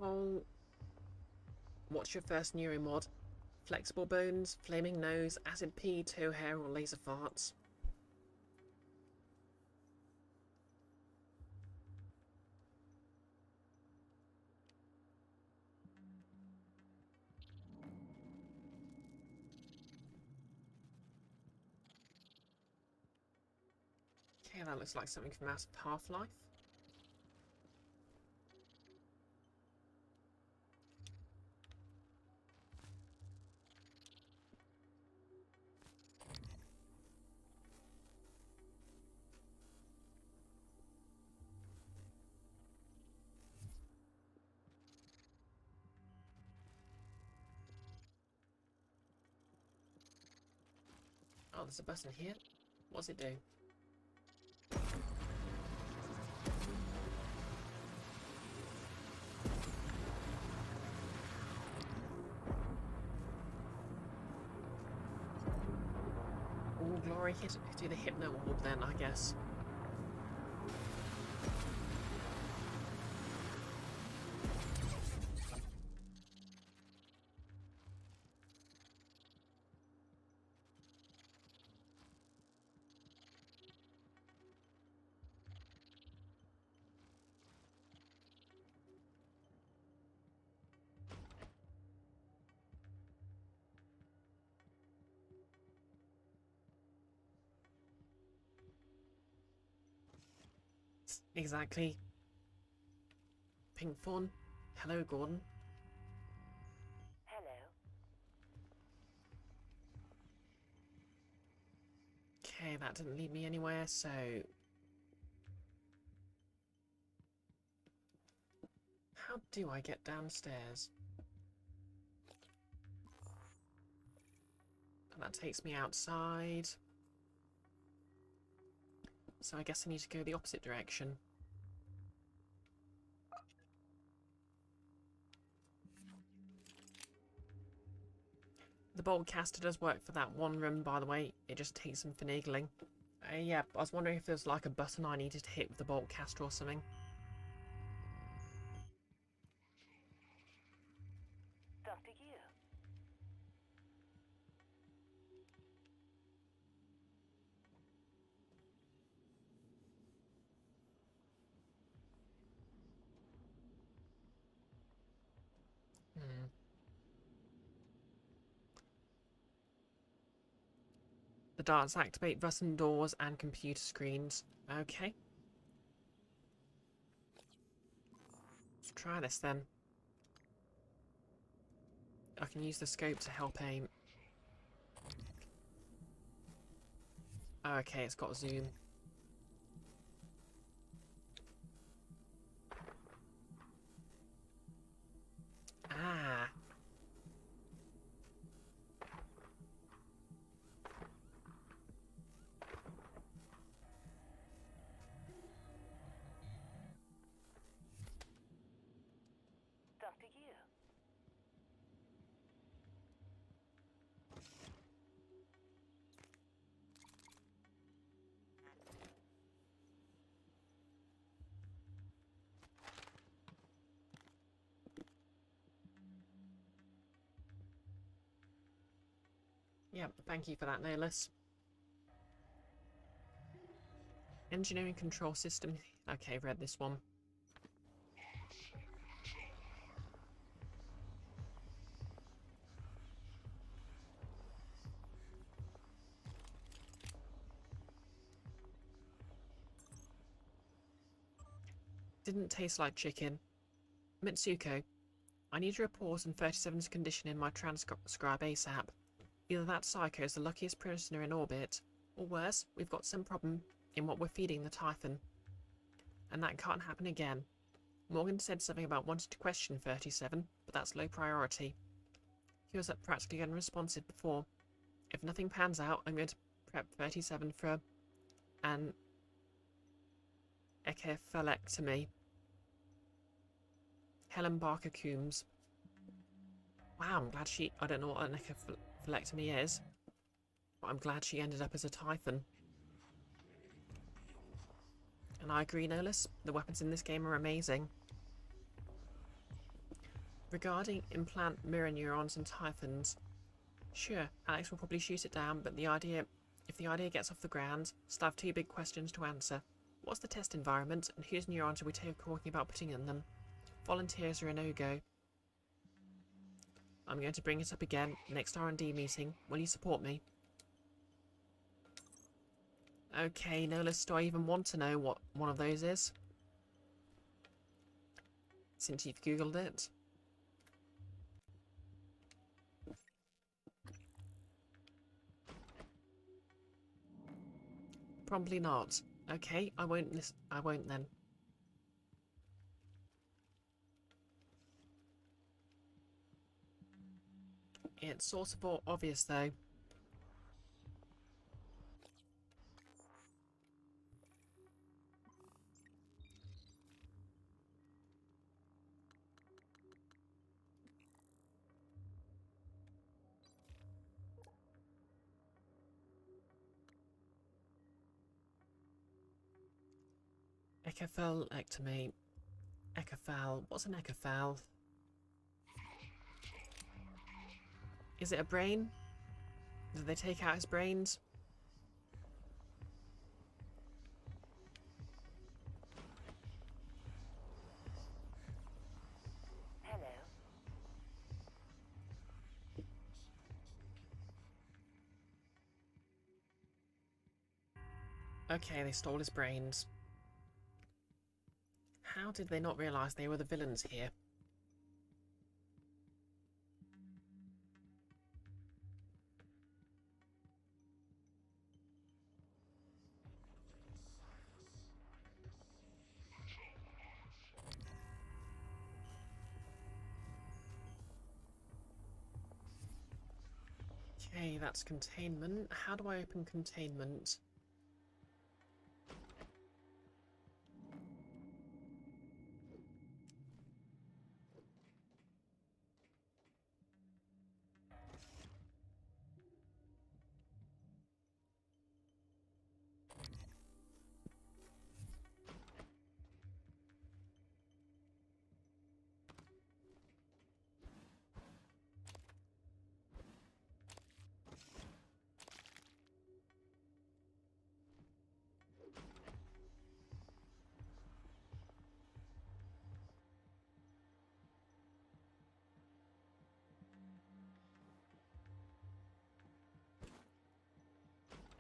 Oh, what's your first neuromod? Flexible bones, flaming nose, acid pee, toe hair, or laser farts? Okay, that looks like something from out of Half-Life. Oh, there's a button here. What does it do? Oh, glory, do the hypno orb then, I guess. Exactly. Pink Fawn. Hello, Gordon. Hello. Okay, that didn't lead me anywhere, so... How do I get downstairs? And that takes me outside. So I guess I need to go the opposite direction. The bolt caster does work for that one room, by the way. It just takes some finagling. Yeah, I was wondering if there's like a button I needed to hit with the bolt caster or something. It's up to you. The darts activate button doors and computer screens. Okay. Let's try this then. I can use the scope to help aim. Oh, okay, it's got zoom. Ah. It's up to you. Yep, thank you for that, Nolus. Engineering control system. Okay, read this one. Didn't taste like chicken. Mitsuko, I need a report on 37's condition in my transcribe ASAP. Either that psycho is the luckiest prisoner in orbit, or worse, we've got some problem in what we're feeding the Typhon. And that can't happen again. Morgan said something about wanting to question 37, but that's low priority. He was practically unresponsive before. If nothing pans out, I'm going to prep 37 for an echephalectomy. Helen Barker Coombs. Wow, I'm glad she... I don't know what an echephalectomy is, but I'm glad she ended up as a Typhon. And I agree, Nolus. The weapons in this game are amazing. Regarding implant mirror neurons and Typhons, sure, Alex will probably shoot it down, but if the idea gets off the ground, still have two big questions to answer. What's the test environment, and whose neurons are we talking about putting in them? Volunteers are a no-go. I'm going to bring it up again next R&D meeting. Will you support me? Okay, Nolis, do I even want to know what one of those is? Since you've Googled it. Probably not. Okay, I won't listen. I won't then. It's sort of obvious though. Ecophalectomy. Ecophal. What's an ecophal? Is it a brain? Did they take out his brains? Hello. Okay, they stole his brains. How did they not realise they were the villains here? Okay, that's containment. How do I open containment?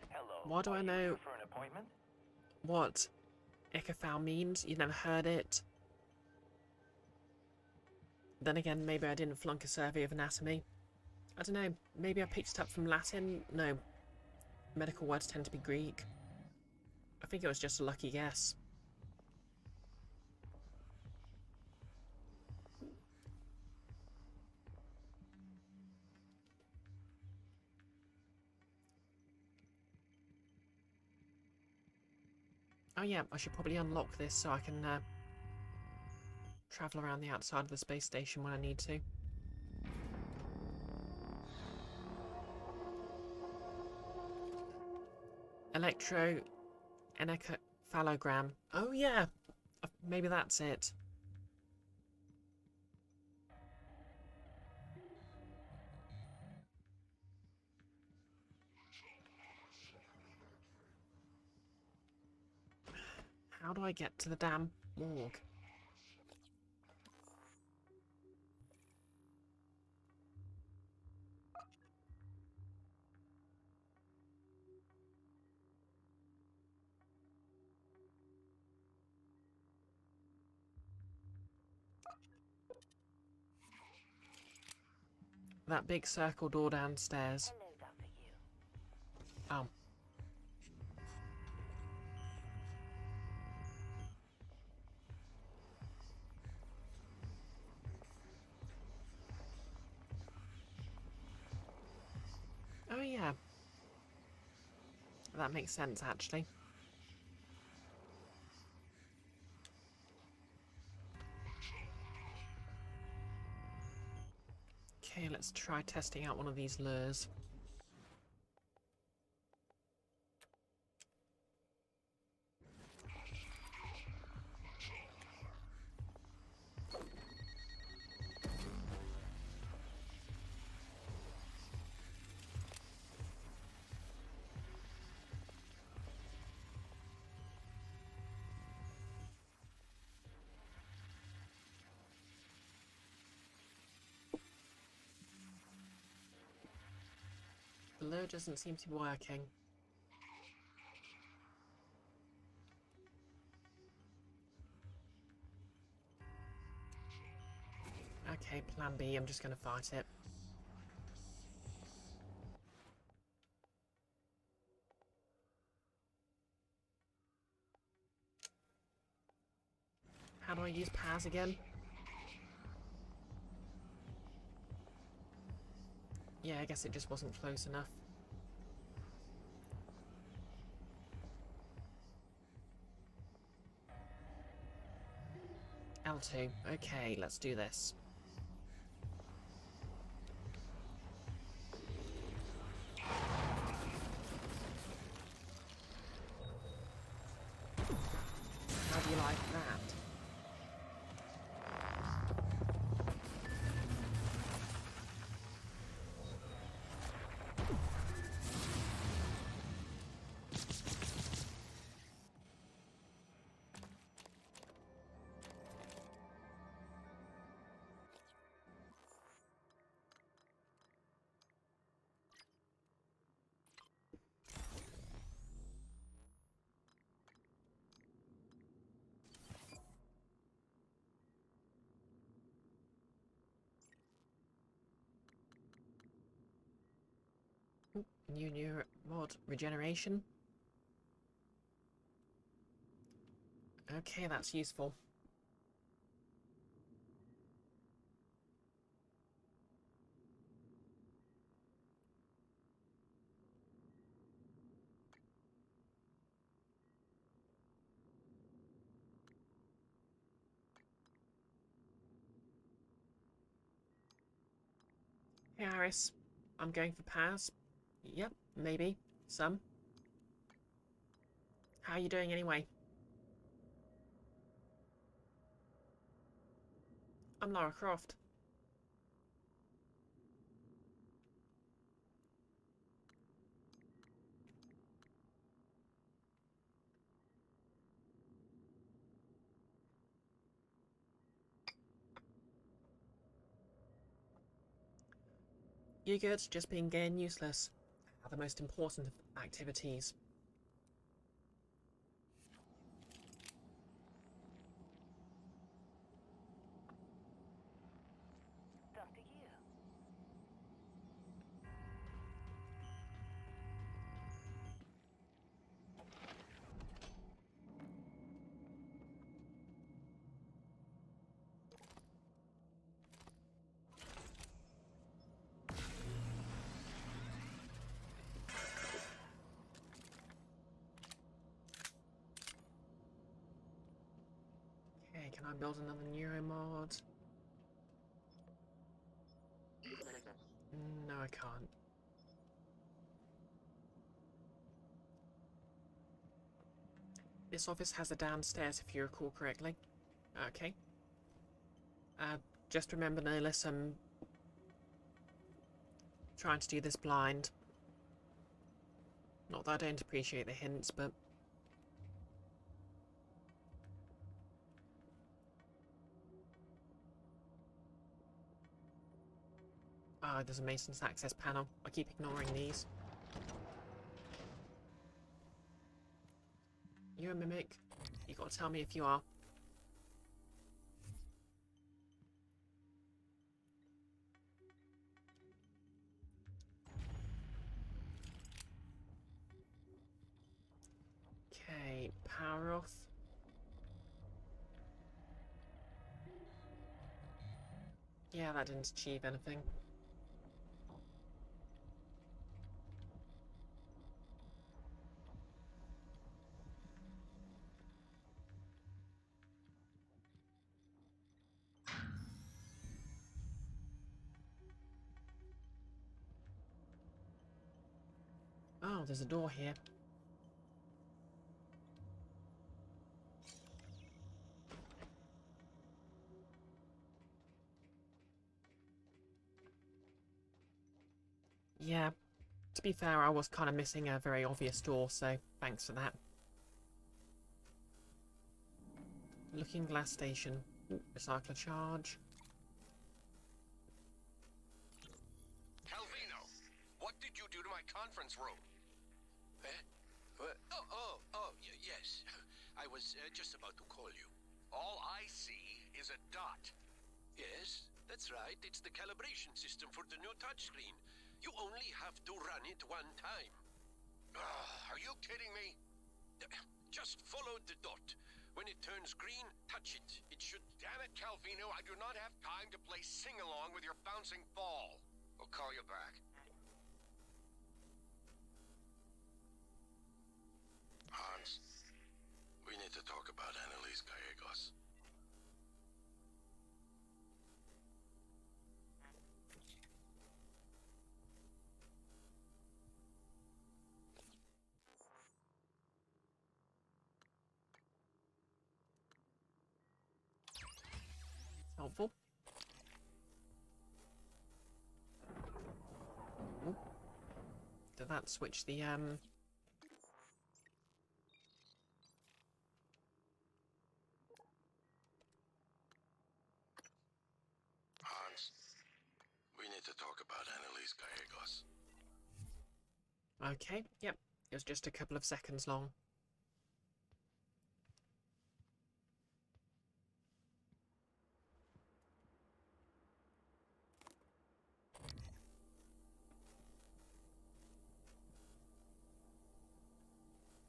Hello. Why do Are I you know here for an appointment? what ecophal means? You never heard it? Then again, maybe I didn't flunk a survey of anatomy. I don't know, maybe I picked it up from Latin? No, medical words tend to be Greek. I think it was just a lucky guess. Oh yeah, I should probably unlock this so I can travel around the outside of the space station when I need to. Electroencephalogram. Oh yeah, maybe that's it. How do I get to the damn morgue? That big circle door downstairs. Hello, Dr. Yu. Oh. Oh yeah. That makes sense, actually. Okay, let's try testing out one of these lures. The lure doesn't seem to be working. Okay, plan B, I'm just gonna fight it. How do I use PAS again? Yeah, I guess it just wasn't close enough. L2. Okay, let's do this. How do you like that? New mod regeneration. Okay, that's useful. Hey Iris, I'm going for PAS. Yep, maybe. Some. How are you doing anyway? I'm Lara Croft. You good? Just being gay and useless are the most important of activities. Dr. Yu. Okay, can I build another neuromod? No, I can't. This office has a downstairs, if you recall correctly. Okay. Just remember, Nihilus, I'm trying to do this blind. Not that I don't appreciate the hints, but... Ah, there's a Mason's access panel. I keep ignoring these. You a mimic? You gotta tell me if you are. Okay, power off. Yeah, that didn't achieve anything. Oh, there's a door here. Yeah, to be fair, I was kind of missing a very obvious door, so thanks for that. Looking glass station. Ooh, recycler charge. Calvino, what did you do to my conference room? Eh? What? Yes. I was just about to call you. All I see is a dot. Yes, That's right, it's the calibration system for the new touchscreen. You only have to run it one time. Are you kidding me? Just follow the dot. When it turns green, touch it. It should... Damn it, Calvino, I do not have time to play sing-along with your bouncing ball. I'll call you back. Hans, we need to talk about Annalise Gallegos. Helpful. Ooh. Did that switch the Hans, we need to talk about Annalise Gallegos. Okay, yep. It was just a couple of seconds long.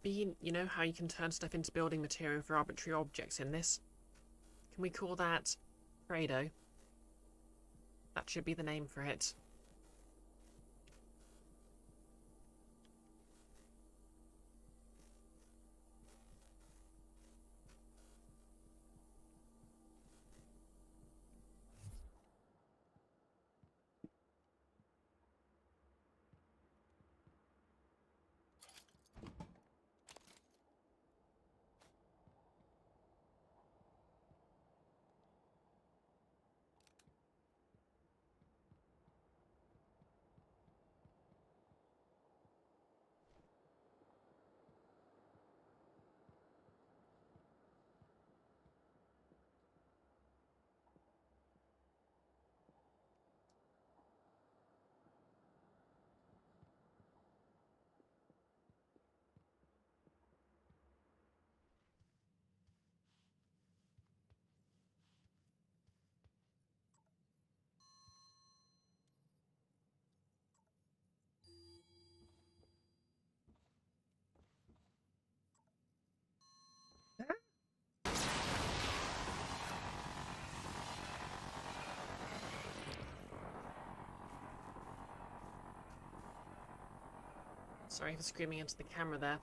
Bean, you know how you can turn stuff into building material for arbitrary objects in this? Can we call that Fredo? That should be the name for it. Sorry for screaming into the camera there.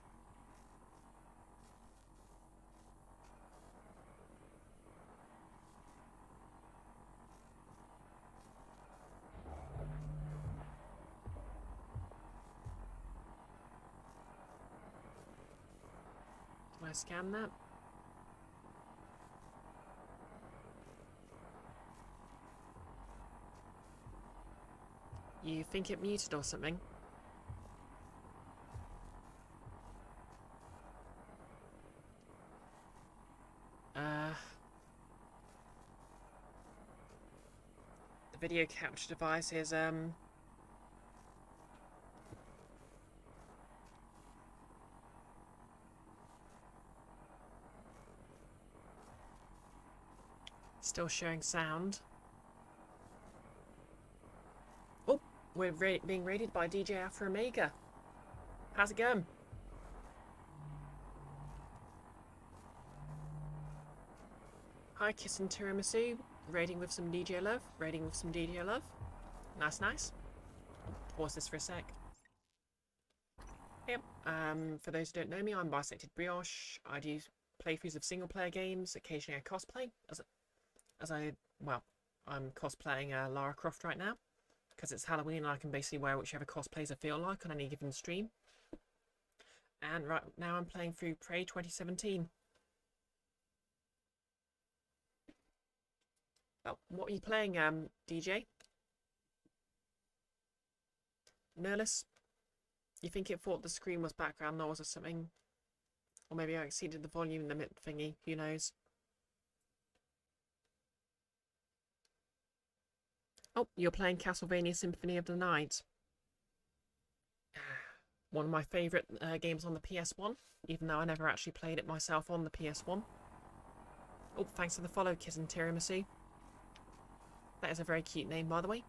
Do I scan that? You think it muted or something? The video capture device is, still showing sound. Oh, we're being raided by DJ Alpha Omega. How's it going? Hi, Kiss and Tiramisu. Raiding with some DJ love. Raiding with some DJ love. Nice, nice. Pause this for a sec. Yep. For those who don't know me, I'm BisectedBrioche. I do playthroughs of single-player games. Occasionally I cosplay. I'm cosplaying Lara Croft right now because it's Halloween and I can basically wear whichever cosplays I feel like on any given stream. And right now I'm playing through Prey 2017. Oh, what are you playing, DJ? Nerless? You think it thought the screen was background noise or something? Or maybe I exceeded the volume limit thingy, who knows? Oh, you're playing Castlevania Symphony of the Night. One of my favourite games on the PS1, even though I never actually played it myself on the PS1. Oh, thanks for the follow, Kiss and Tiramisu. That is a very cute name, by the way.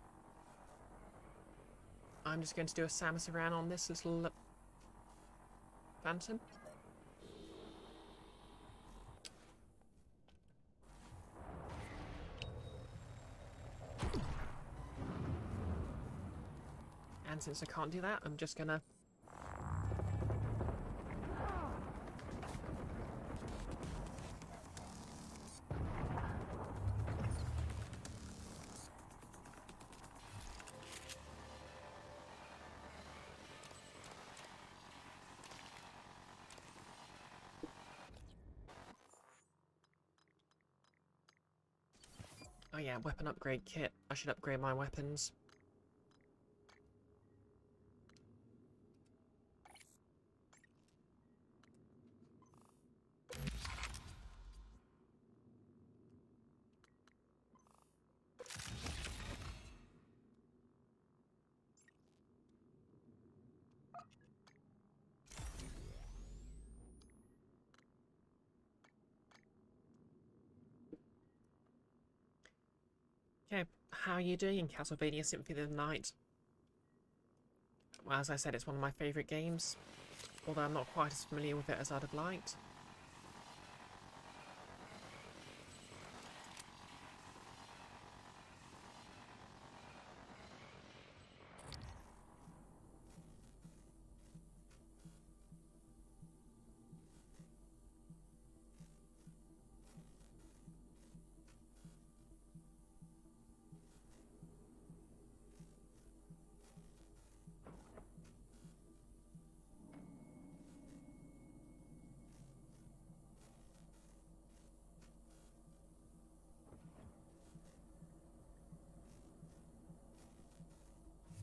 I'm just going to do a Samus around on this little phantom. And since I can't do that, I'm just gonna... Oh yeah, weapon upgrade kit. I should upgrade my weapons. Okay, how are you doing in Castlevania Symphony of the Night? Well, as I said, it's one of my favourite games, although I'm not quite as familiar with it as I'd have liked.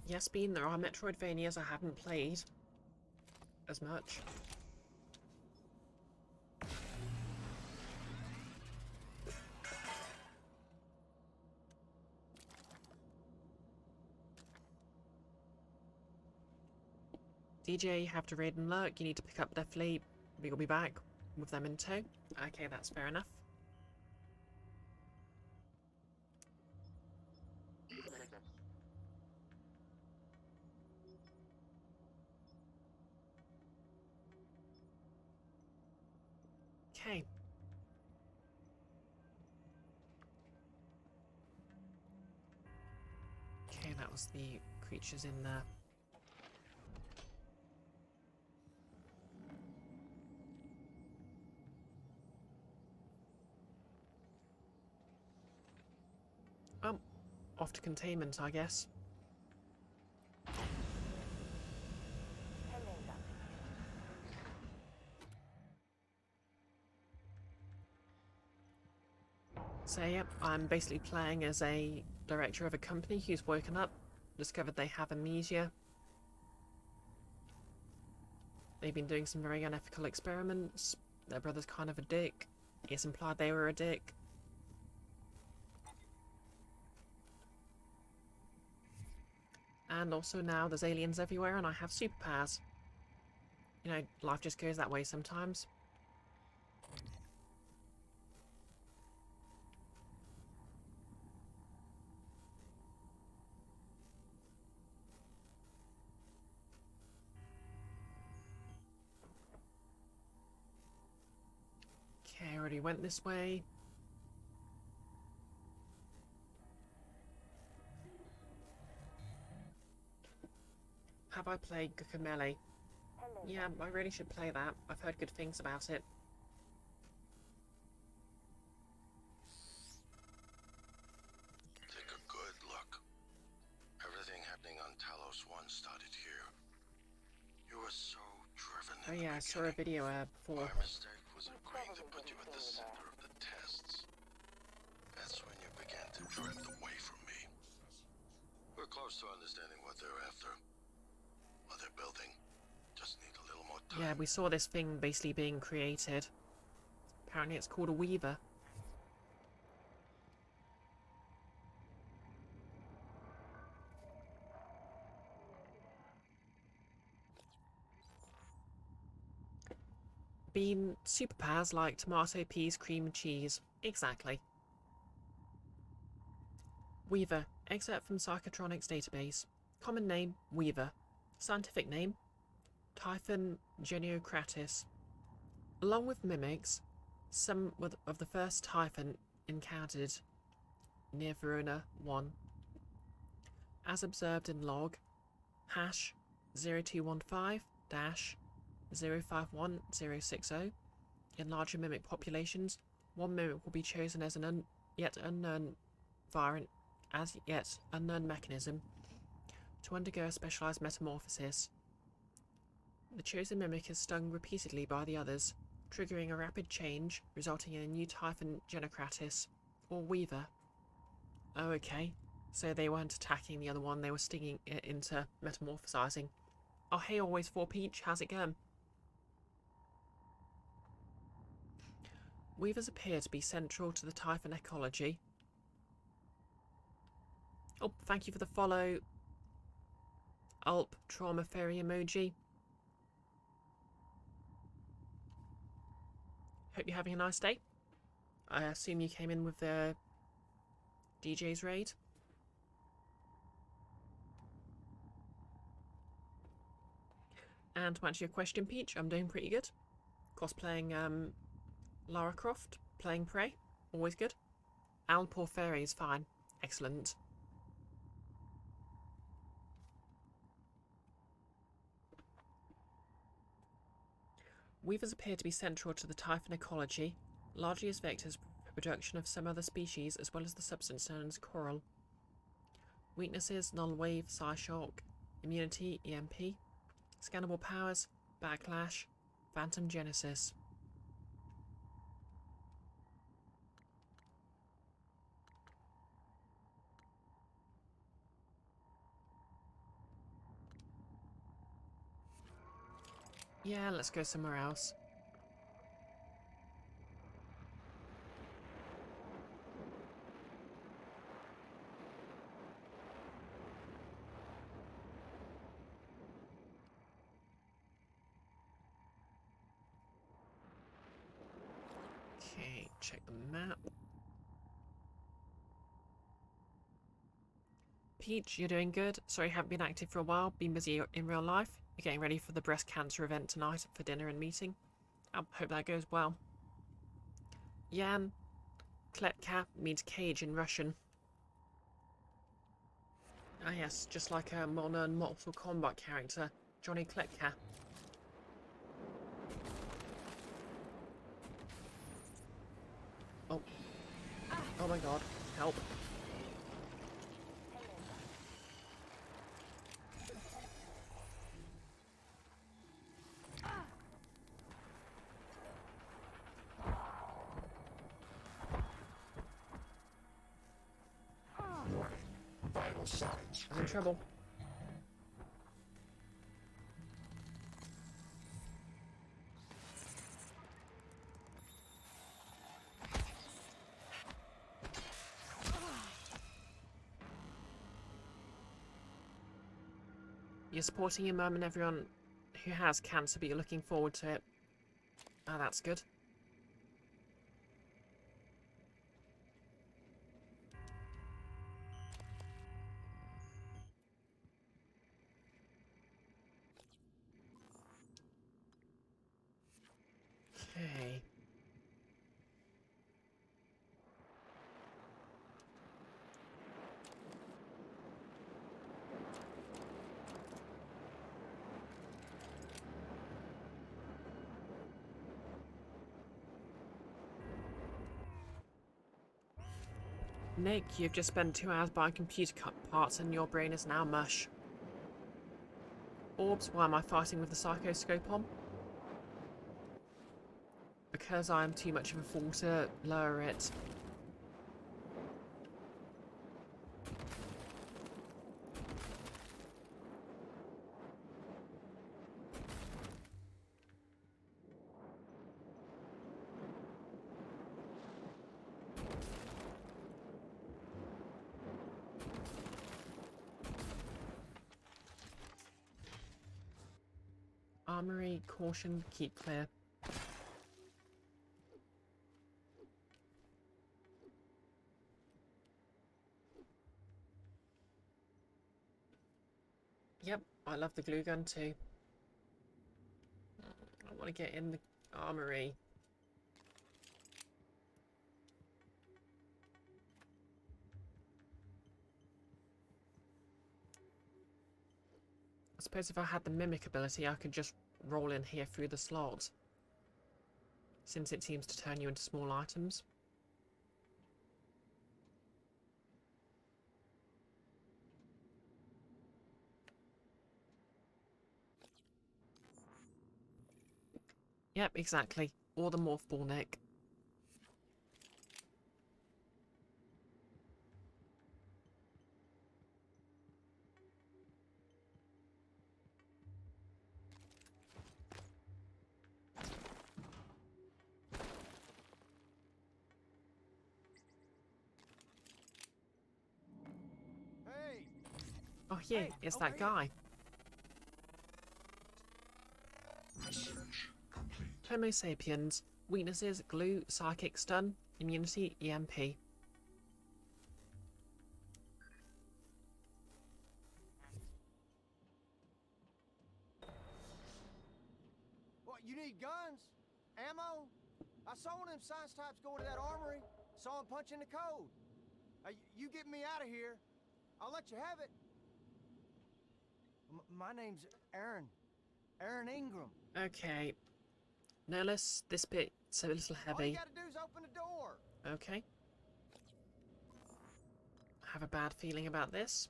Yes, Bean, there are Metroidvanias I haven't played as much. DJ, you have to raid and lurk. You need to pick up their fleet. We'll be back with them in tow. Okay, that's fair enough. Okay. Okay, that was the creatures in there. Off to containment, I guess. So yep, I'm basically playing as a director of a company who's woken up, discovered they have amnesia. They've been doing some very unethical experiments. Their brother's kind of a dick. It's implied they were a dick. And also now there's aliens everywhere and I have superpowers. You know, life just goes that way sometimes. Okay, I already went this way. Have I played Guacamele? Yeah, I really should play that. I've heard good things about it. Take a good look. Everything happening on Talos 1 started here. You were so driven Oh in yeah, I the saw a video before. Our mistake was agreeing to put you at the center of the tests. That's when you began to drift away from me. We're close to understanding what they're after. What they're building. Just need a little more time. Yeah, we saw this thing basically being created. Apparently it's called a Weaver. Bean superpowers like tomato, peas, cream and cheese. Exactly. Weaver. Excerpt from Psychotronics database. Common name, Weaver. Scientific name, Typhon geneocratis. Along with mimics, some of the first Typhon encountered near Verona 1. As observed in log, hash 0215-051060, in larger mimic populations, one mimic will be chosen as an yet unknown mechanism to undergo a specialized metamorphosis. The chosen mimic is stung repeatedly by the others, triggering a rapid change, resulting in a new Typhon genocratis, or Weaver. Oh, okay. So they weren't attacking the other one, they were stinging it into metamorphosizing. Oh, hey, always 4 Peach, how's it going? Weavers appear to be central to the Typhon ecology. Oh, thank you for the follow, Alp Trauma Fairy emoji. Hope you're having a nice day. I assume you came in with the DJ's raid. And to answer your question, Peach, I'm doing pretty good. Cosplaying Lara Croft, playing Prey, always good. Alp or Fairy is fine, excellent. Weavers appear to be central to the Typhon ecology, largely as vectors for production of some other species as well as the substance known as coral. Weaknesses: null wave, Psyshock, immunity, EMP, scannable powers, backlash, phantom genesis. Yeah, let's go somewhere else. Okay, check the map. Peach, you're doing good. Sorry you haven't been active for a while. Been busy in real life. You're getting ready for the breast cancer event tonight for dinner and meeting. I hope that goes well. Jan Kletka means cage in Russian. Ah yes, just like a well-known Mortal Kombat character, Johnny Kletka. Oh. Oh my god, help. Vital signs. I'm in trouble. You're supporting your mum and everyone who has cancer, but you're looking forward to it. Ah, that's good. Okay. Nick, you've just spent 2 hours buying computer parts and your brain is now mush. Orbs, why am I fighting with the psychoscope on? Because I am too much of a fool to lower it. Armory, caution, keep clear. Yep, I love the glue gun too. I want to get in the armory. I suppose if I had the mimic ability, I could just roll in here through the slot, since it seems to turn you into small items. Yep, exactly. Or the morph ball neck. Hey! Oh yeah, Hey, it's over that here. guy. Research complete. Homo sapiens. Weaknesses: glue, psychic, stun, immunity, EMP. What, you need guns? Ammo? I saw one of them science types go into that armory. Saw him punching the code. You get me out of here. I'll let you have it. My name's Aaron. Aaron Ingram. Okay. Notice this bit's a little All you heavy. gotta do is open the door. Okay. I have a bad feeling about this.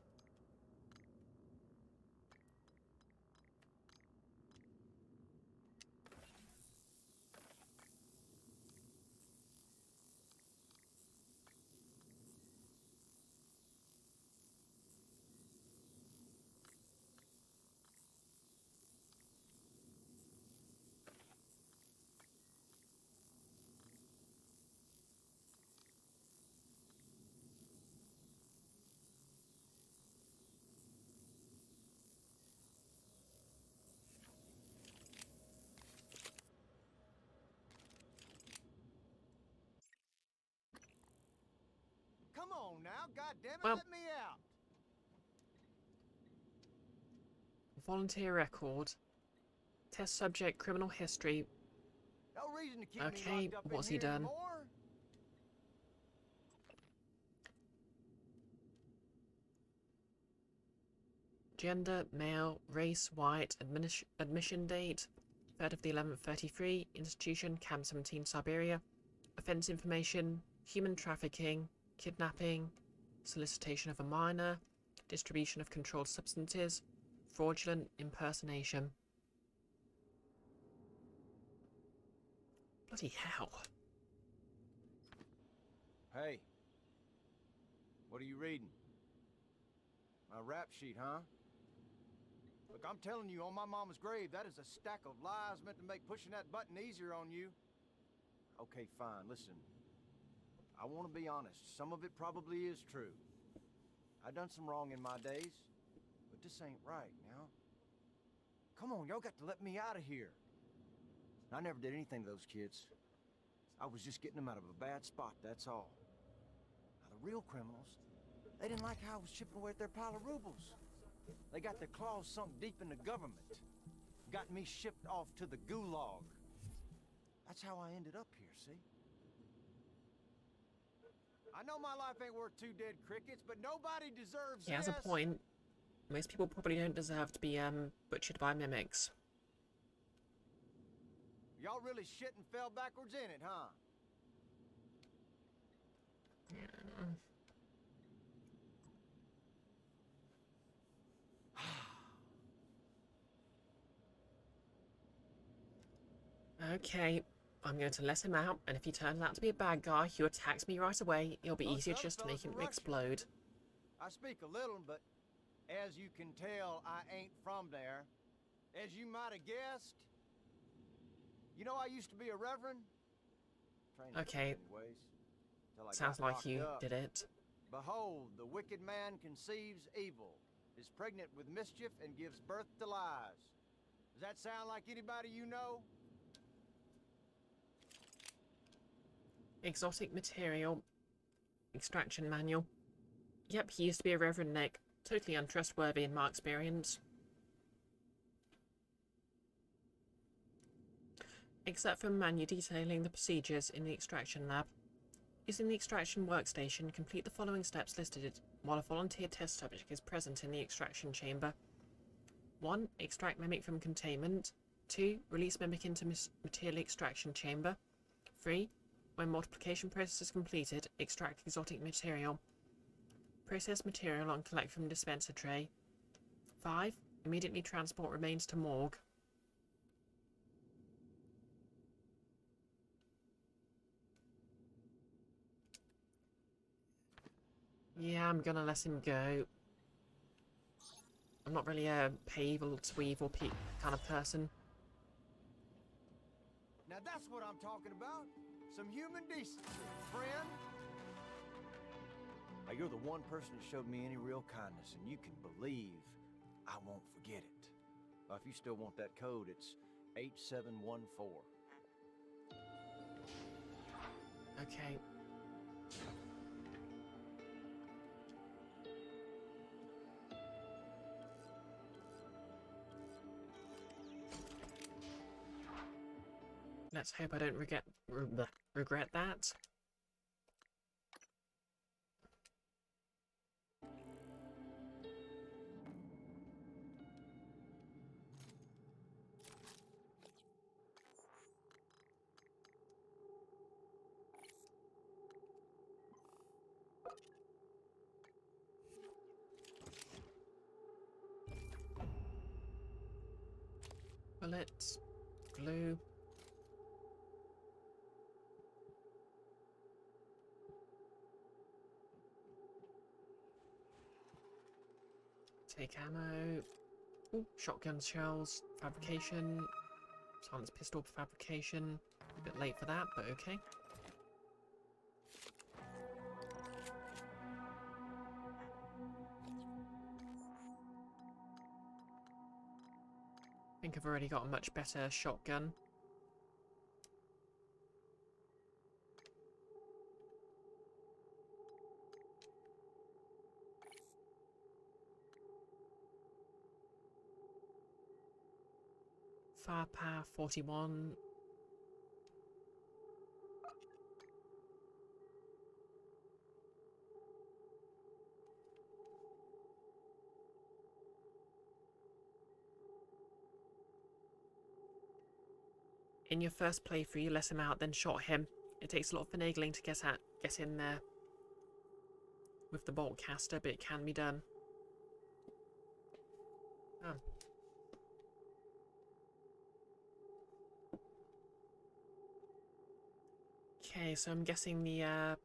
Come on now, goddammit, Well, let me out. volunteer record. Test subject criminal history. No reason to keep Okay, me locked up what's in he here done? anymore. Gender, male, race, white, admission date, 3rd of the 11th, 33, institution, Camp 17, Siberia, offence information, human trafficking, kidnapping, solicitation of a minor, distribution of controlled substances, fraudulent impersonation. Bloody hell. Hey. What are you reading? My rap sheet, huh? Look, I'm telling you, on my mama's grave, that is a stack of lies meant to make pushing that button easier on you. Okay, fine, listen. I want to be honest. Some of it probably is true. I done some wrong in my days, but this ain't right, now. Come on, y'all got to let me out of here. I never did anything to those kids. I was just getting them out of a bad spot, that's all. Now, the real criminals, they didn't like how I was chipping away at their pile of rubles. They got their claws sunk deep in the government. Got me shipped off to the gulag. That's how I ended up here, see? I know my life ain't worth 2 dead crickets, but nobody deserves He has a this. point. Most people probably don't deserve to be butchered by mimics. Y'all really shit and fell backwards in it, huh? Okay, I'm going to let him out, and if he turns out to be a bad guy who attacks me right away, it'll be Most easier other just to make fellas him were Russian. explode. I speak a little, but as you can tell, I ain't from there. As you might have guessed, you know I used to be a reverend. Trained to Okay. anyways, till I Sounds got like locked you up. did it. Behold, the wicked man conceives evil, is pregnant with mischief, and gives birth to lies. Does that sound like anybody you know? Exotic material. Extraction manual. Yep, he used to be a Reverend Nick. Totally untrustworthy in my experience. Except for a menu detailing the procedures in the extraction lab. Using the extraction workstation, complete the following steps listed while a volunteer test subject is present in the extraction chamber. 1. Extract mimic from containment. 2. Release mimic into material extraction chamber. 3. When multiplication process is completed, extract exotic material. Process material and collect from dispenser tray. 5. Immediately transport remains to morgue. Yeah, I'm gonna let him go. I'm not really a pay evil to evil kind of person. Now that's what I'm talking about. Some human decency, friend. Now, you're the one person that showed me any real kindness, and you can believe I won't forget it. If you still want that code, it's 8714. Okay. Let's hope I don't regret that. Bullets, glue. Take ammo. Ooh, shotgun shells, fabrication, silenced pistol fabrication. A bit late for that, but okay. I think I've already got a much better shotgun. Firepower 41. In your first playthrough, you let him out, then shot him. It takes a lot of finagling to get in there with the bolt caster, but it can be done. Oh. Okay, so I'm guessing the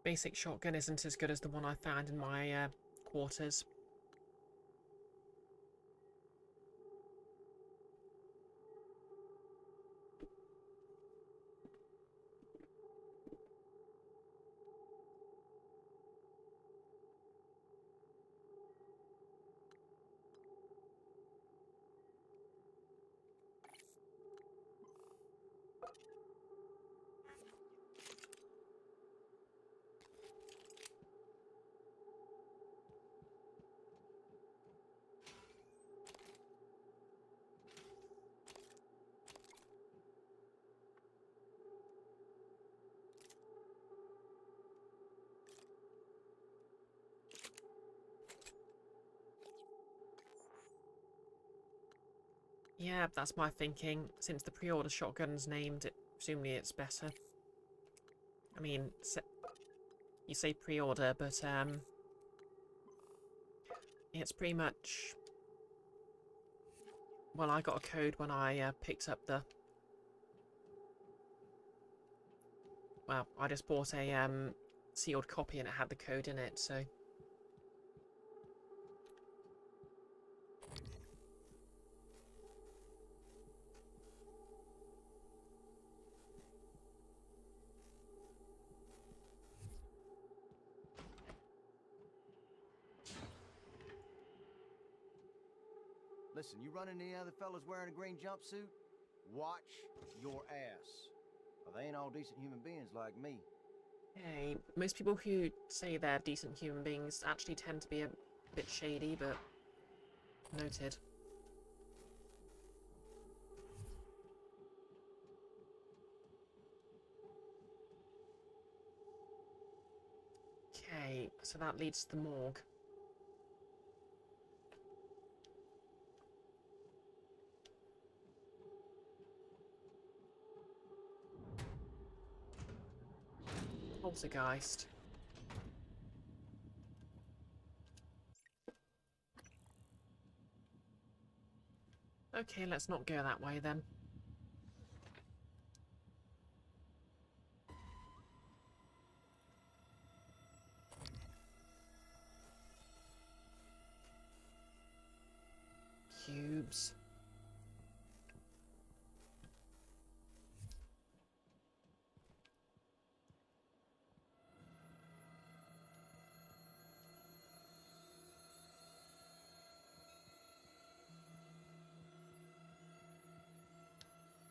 basic shotgun isn't as good as the one I found in my quarters. Yeah, that's my thinking. Since the pre-order shotgun's named, presumably it's better. I mean, you say pre-order, but it's pretty much... Well, I got a code when I picked up the... Well, I just bought a sealed copy and it had the code in it, so... Listen, you run into any other fellas wearing a green jumpsuit? Watch your ass. Well, they ain't all decent human beings like me. Okay, most people who say they're decent human beings actually tend to be a bit shady, but noted. Okay, so that leads to the morgue. Poltergeist. Okay, let's not go that way then. Cubes.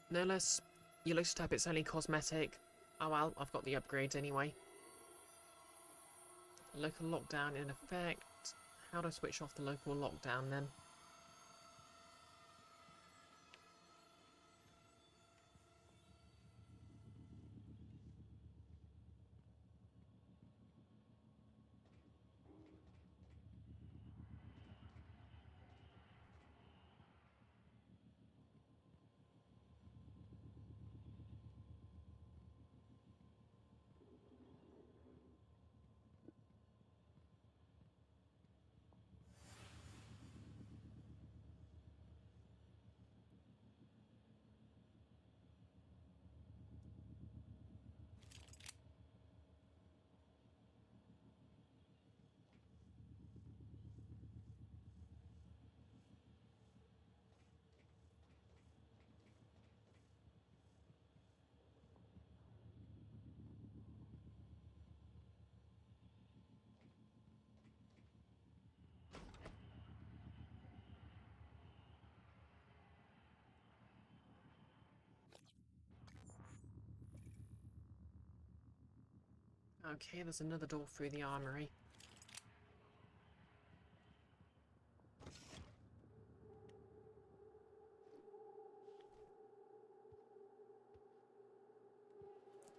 No less. Yellow step, it's only cosmetic. Oh well, I've got the upgrades anyway. Local lockdown in effect. How do I switch off the local lockdown then? Okay, there's another door through the armory.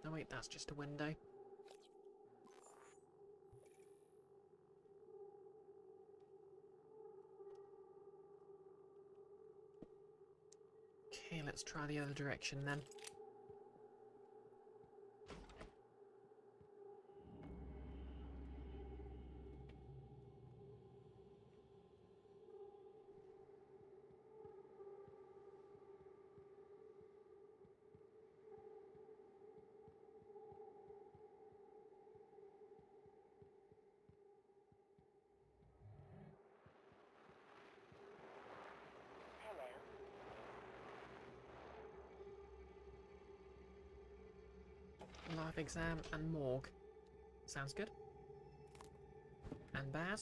Oh wait, that's just a window. Okay, let's try the other direction then. Live exam and morgue. Sounds good. And bad,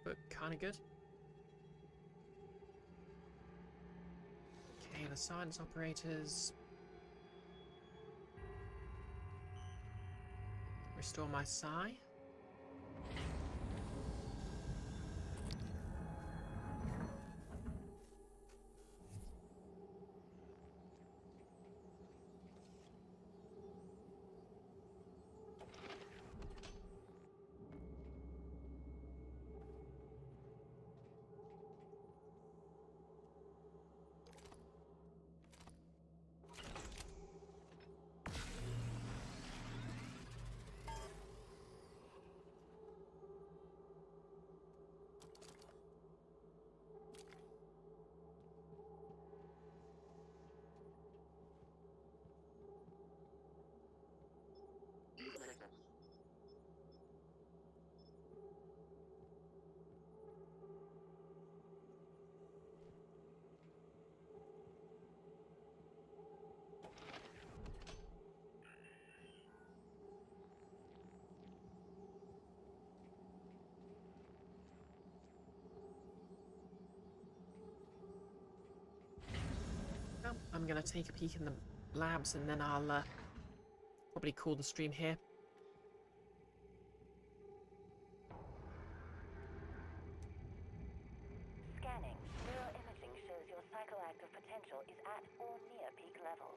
but kinda good. Okay, the science operators. Restore my psi. Well, I'm gonna take a peek in the labs and then I'll probably call the stream here. potential is at or near peak level.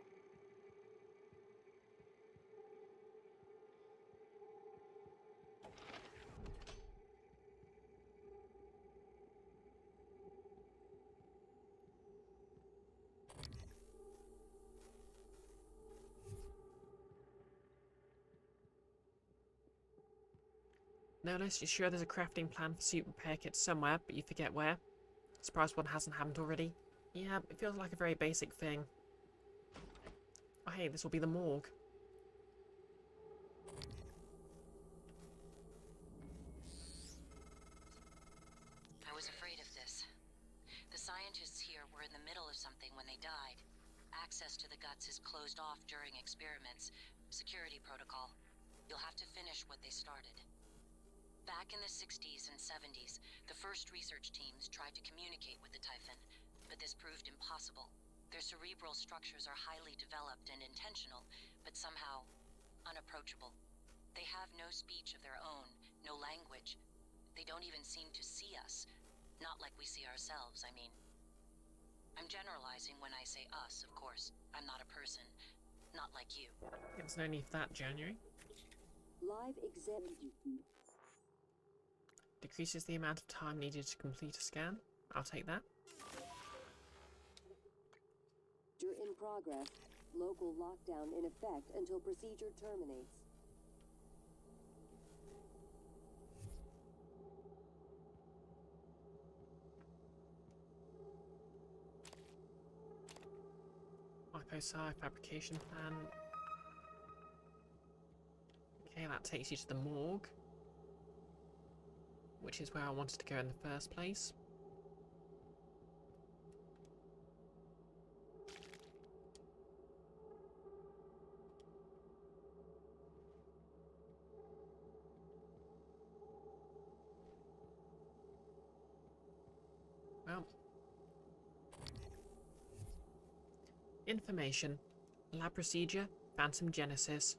Notice you're sure there's a crafting plan for suit repair kits somewhere, but you forget where. Surprised one hasn't happened already. Yeah, it feels like a very basic thing. Oh hey, this will be the morgue. I was afraid of this. The scientists here were in the middle of something when they died. Access to the guts is closed off during experiments. Security protocol. You'll have to finish what they started. Back in the 60s and 70s, the first research teams tried to communicate with the Typhon, but this proved impossible. Their cerebral structures are highly developed and intentional, but somehow unapproachable. They have no speech of their own, no language. They don't even seem to see us. Not like we see ourselves, I mean. I'm generalizing when I say us, of course. I'm not a person. Not like you. It's no need for that, January. Live examination. Decreases the amount of time needed to complete a scan. I'll take that. In progress. Local lockdown in effect until procedure terminates. Hyposci fabrication plan. Okay, that takes you to the morgue, which is where I wanted to go in the first place. Well, information. Lab procedure, Phantom Genesis.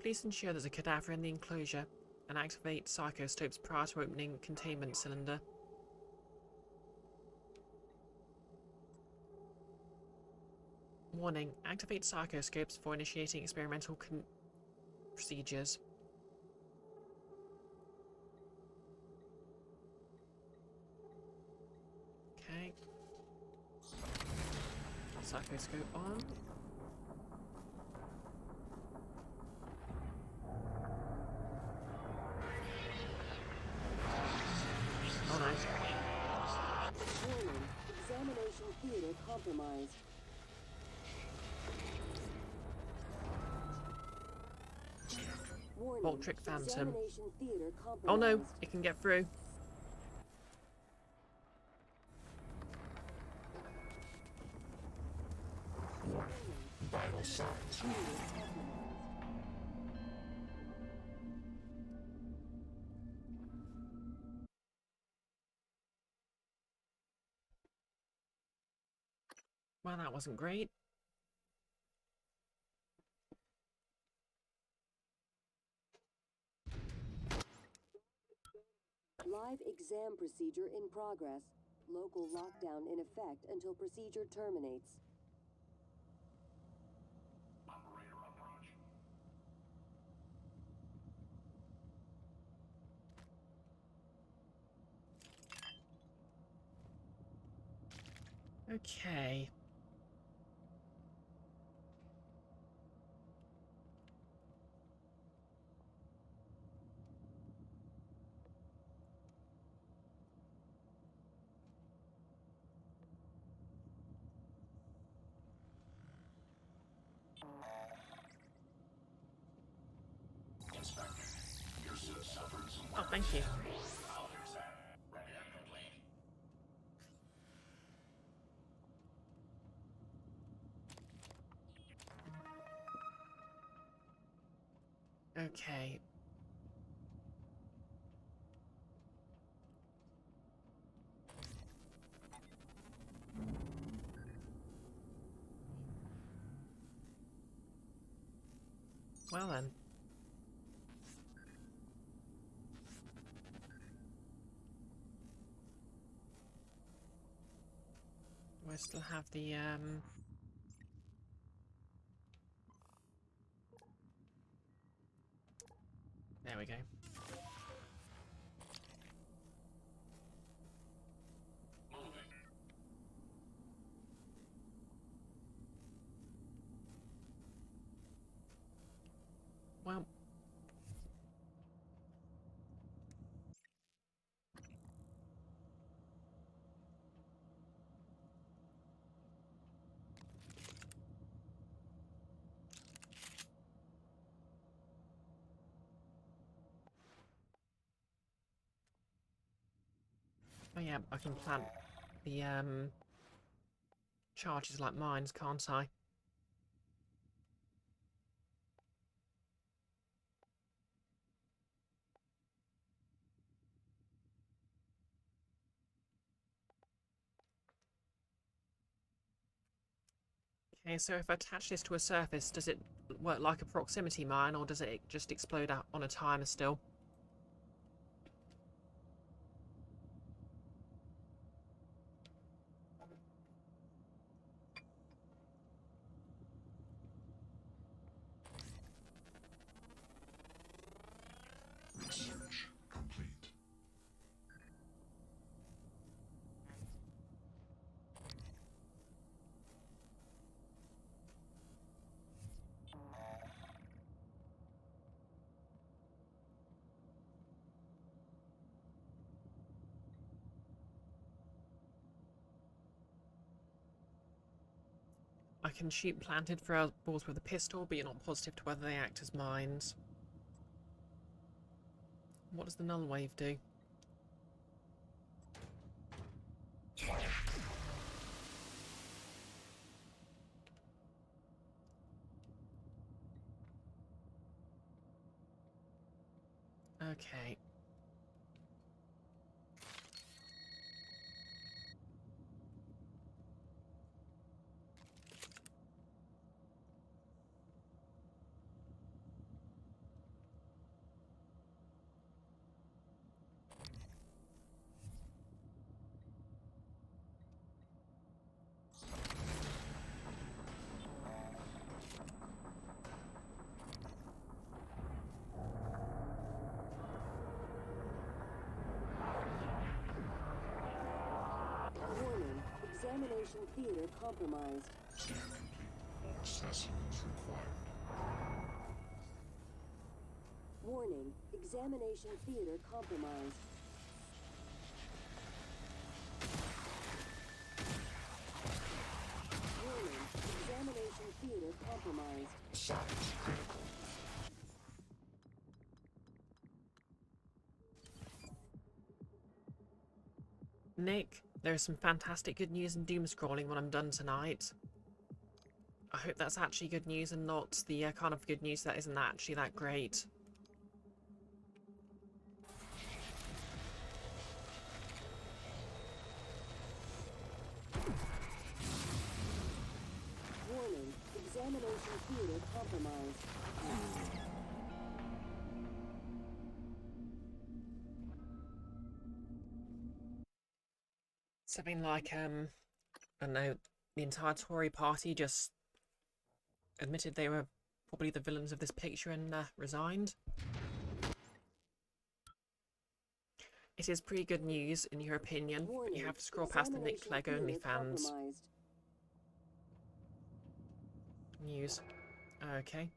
Please ensure there's a cadaver in the enclosure and activate psychoscopes prior to opening containment cylinder. Warning, activate psychoscopes for initiating experimental procedures. Okay. Psychoscope on. Oh no. Warning, examination theater compromised. Warning, Voltric Phantom. examination theater compromised. Oh no, it can get through. Vital signs. Well, that wasn't great. Live exam procedure in progress. Local lockdown in effect until procedure terminates. Operator approach. Okay. Inspector, your suit suffered some Oh, thank you. I'll fix that. Record complete. Okay. Well then. I still have the there we go. Well, oh yeah, I can plant the charges like mines, can't I? Okay, so if I attach this to a surface, does it work like a proximity mine, or does it just explode out on a timer still? Research complete. I can shoot planted balls with a pistol, but you're not positive to whether they act as mines. What does the null wave do? Okay. Warning, examination theater compromised. Scan complete. All specimens required. Warning, examination theater compromised. Warning, examination theater compromised. Science critical. Nick, there is some fantastic good news in doom scrolling when I'm done tonight. I hope that's actually good news and not the kind of good news that isn't actually that great. Warning, examination theater compromised. Something like, I don't know, the entire Tory party just admitted they were probably the villains of this picture and resigned. It is pretty good news, in your opinion, but you have to scroll past the Nick Clegg OnlyFans news. Okay.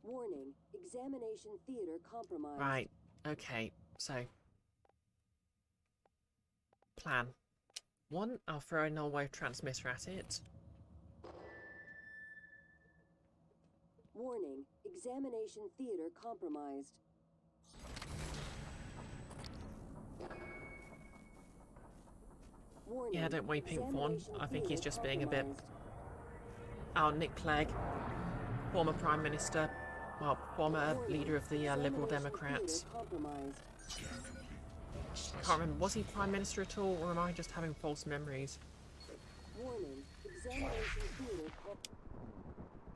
Warning, examination theater compromised. Right, okay, so. Plan. 1, I'll throw a null wave transmitter at it. Warning, examination theater compromised. Warning, Yeah, don't worry, Pink Fawn. examination I think he's theater just being a bit... compromised. Oh, Nick Clegg, former Prime Minister, well, former leader of the Liberal Democrats. I can't remember, was he Prime Minister at all, or am I just having false memories? Warning, examination theater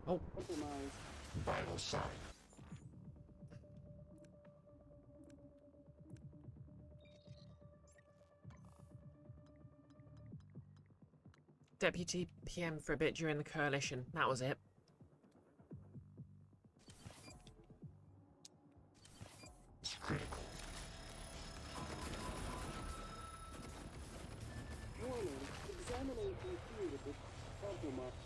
Oh. compromised. Vital sign. Deputy PM for a bit during the coalition. That was it. Warning, examining computer compromised.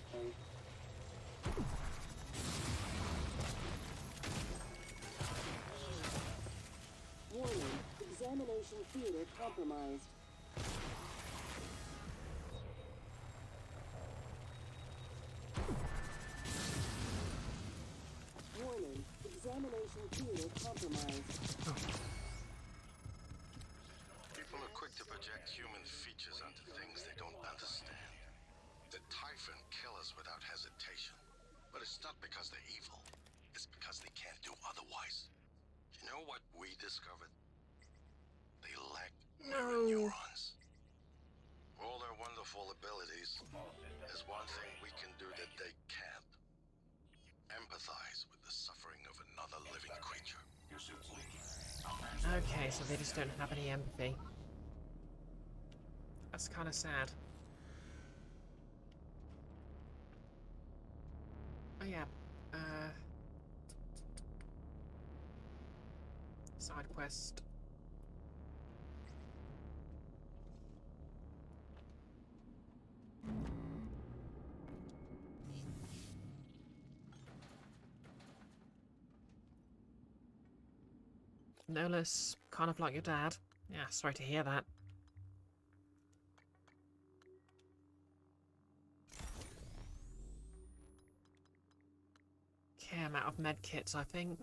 Warning, examination theater compromised. Warning, examination theater compromised. People are quick to project human features onto things they don't understand. The Typhon kill us without hesitation. But it's not because they're evil. It's because they can't do otherwise. You know what we discovered? They lack mirror neurons. All their wonderful abilities, there's one thing we can do that they can't. Empathize with the suffering of another living creature. Okay, so they just don't have any empathy. That's kind of sad. Oh yeah, side quest. Nola's kind of like your dad. Yeah, sorry to hear that. Okay, I'm out of medkits, I think.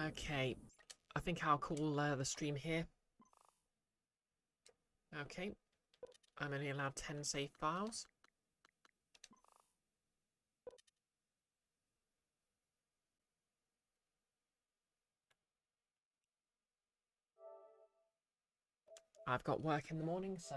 Okay, I think I'll call the stream here. Okay, I'm only allowed 10 save files. I've got work in the morning, so...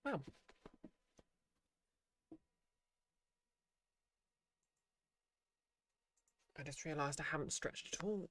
Well... I just realised I haven't stretched at all.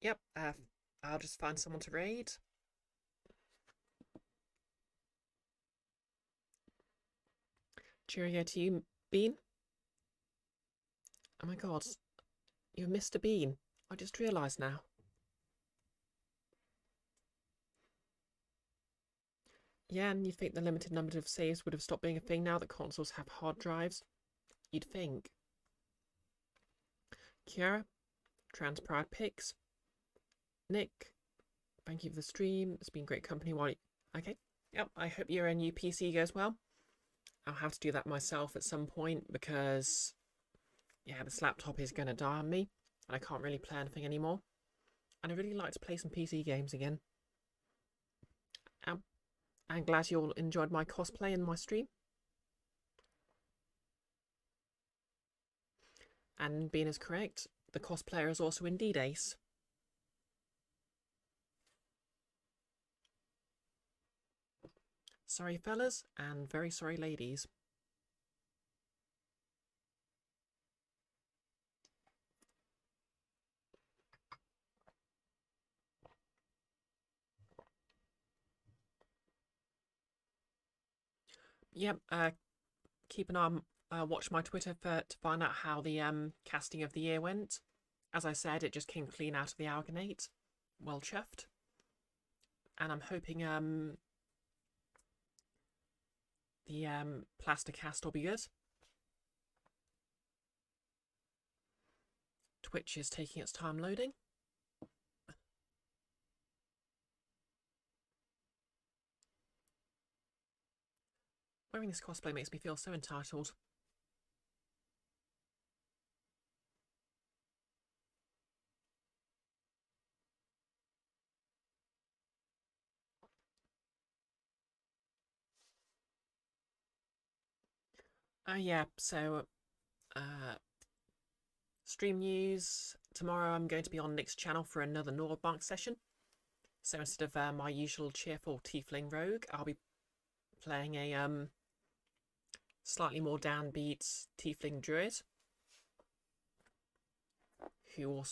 Yep, I'll just find someone to raid. Cheerio to you, Bean. Oh my god, you're Mr. Bean. I just realised now. Yeah, and you'd think the limited number of saves would have stopped being a thing now that consoles have hard drives. You'd think. Kiara, Transpride Pics. Nick, thank you for the stream. It's been great company while you... Okay, yep, I hope your new PC goes well. I'll have to do that myself at some point because, yeah, this laptop is going to die on me and I can't really play anything anymore. And I really like to play some PC games again. I'm glad you all enjoyed my cosplay in my stream. And Bean is correct, the cosplayer is also indeed Ace. Sorry fellas, and very sorry ladies. Yep, keep an eye on watch my Twitter to find out how the casting of the year went. As I said, it just came clean out of the Alginate. Well chuffed. And I'm hoping the plaster cast will be good. Twitch is taking its time loading. Wearing this cosplay makes me feel so entitled. Yeah, so stream news. Tomorrow I'm going to be on Nick's channel for another Nordmark session. So instead of my usual cheerful tiefling rogue, I'll be playing a slightly more downbeat tiefling druid, who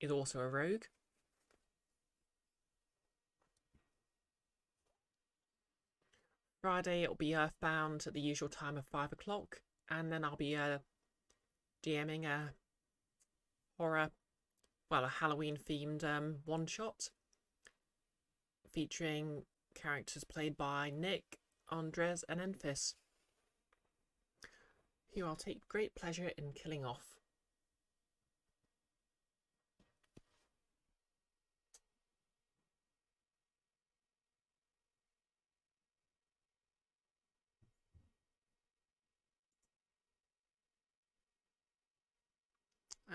is also a rogue. Friday it'll be Earthbound at the usual time of 5 o'clock, and then I'll be DMing a horror, well, a Halloween themed one-shot featuring characters played by Nick, Andres and Enfys, who I'll take great pleasure in killing off.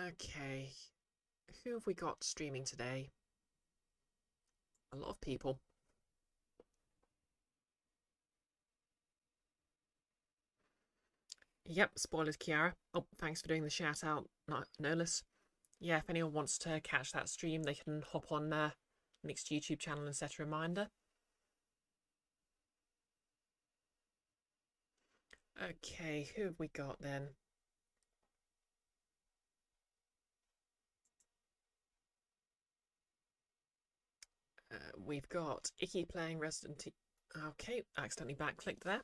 Okay, who have we got streaming today? A lot of people. Yep, spoilers, Kiara. Oh, thanks for doing the shout out, Nolis. Yeah, if anyone wants to catch that stream, they can hop on Nick's YouTube channel and set a reminder. Okay, who have we got then? We've got Icky playing Resident Evil. Okay, I accidentally backclicked there.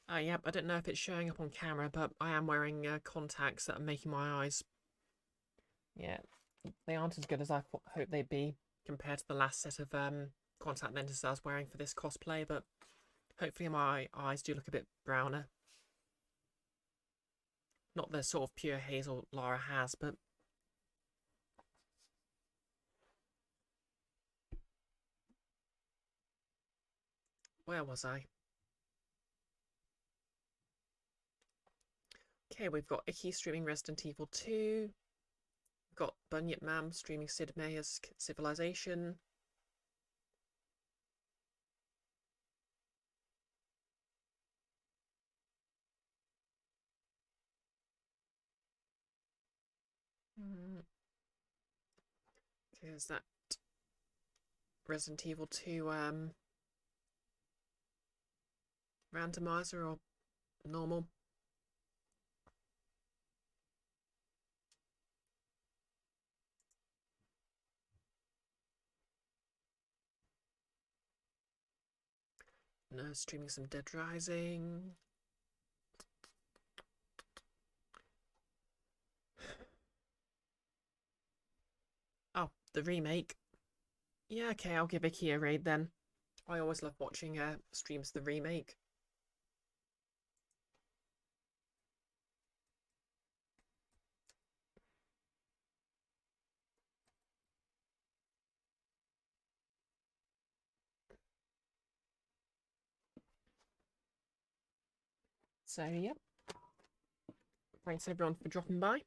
Yep, I don't know if it's showing up on camera, but I am wearing contacts that are making my eyes... Yeah, they aren't as good as I hoped they'd be compared to the last set of contact lenses I was wearing for this cosplay, but hopefully my eyes do look a bit browner. Not the sort of pure hazel Lara has, but... Where was I? Okay, we've got Icky streaming Resident Evil 2. We've got Bunyip Mam streaming Sid Meier's Civilization. Is that Resident Evil 2 randomizer or normal? No, streaming some Dead Rising. Oh, the remake. Yeah, okay, I'll give Icky a raid then. I always love watching streams of the remake. So, yep. Thanks everyone for dropping by.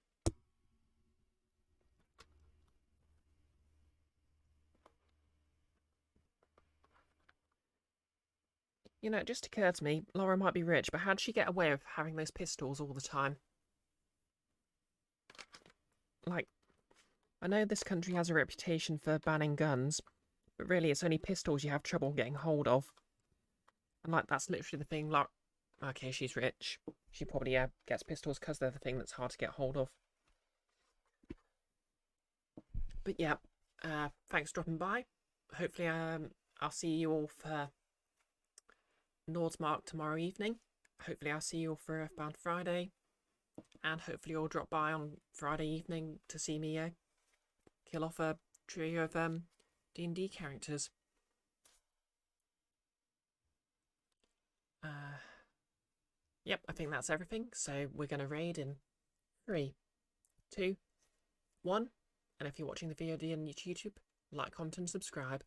You know, it just occurred to me, Laura might be rich, but how'd she get away with having those pistols all the time? Like, I know this country has a reputation for banning guns, but really it's only pistols you have trouble getting hold of. And like, that's literally the thing, like, okay, she's rich. She probably gets pistols because they're the thing that's hard to get hold of. But yeah, thanks for dropping by. Hopefully I'll see you all for Nordsmark tomorrow evening. Hopefully I'll see you all for Earthbound Friday. And hopefully you'll drop by on Friday evening to see me kill off a trio of D&D characters. Yep, I think that's everything. So we're going to raid in 3, 2, 1. And if you're watching the VOD on YouTube, like, comment and subscribe.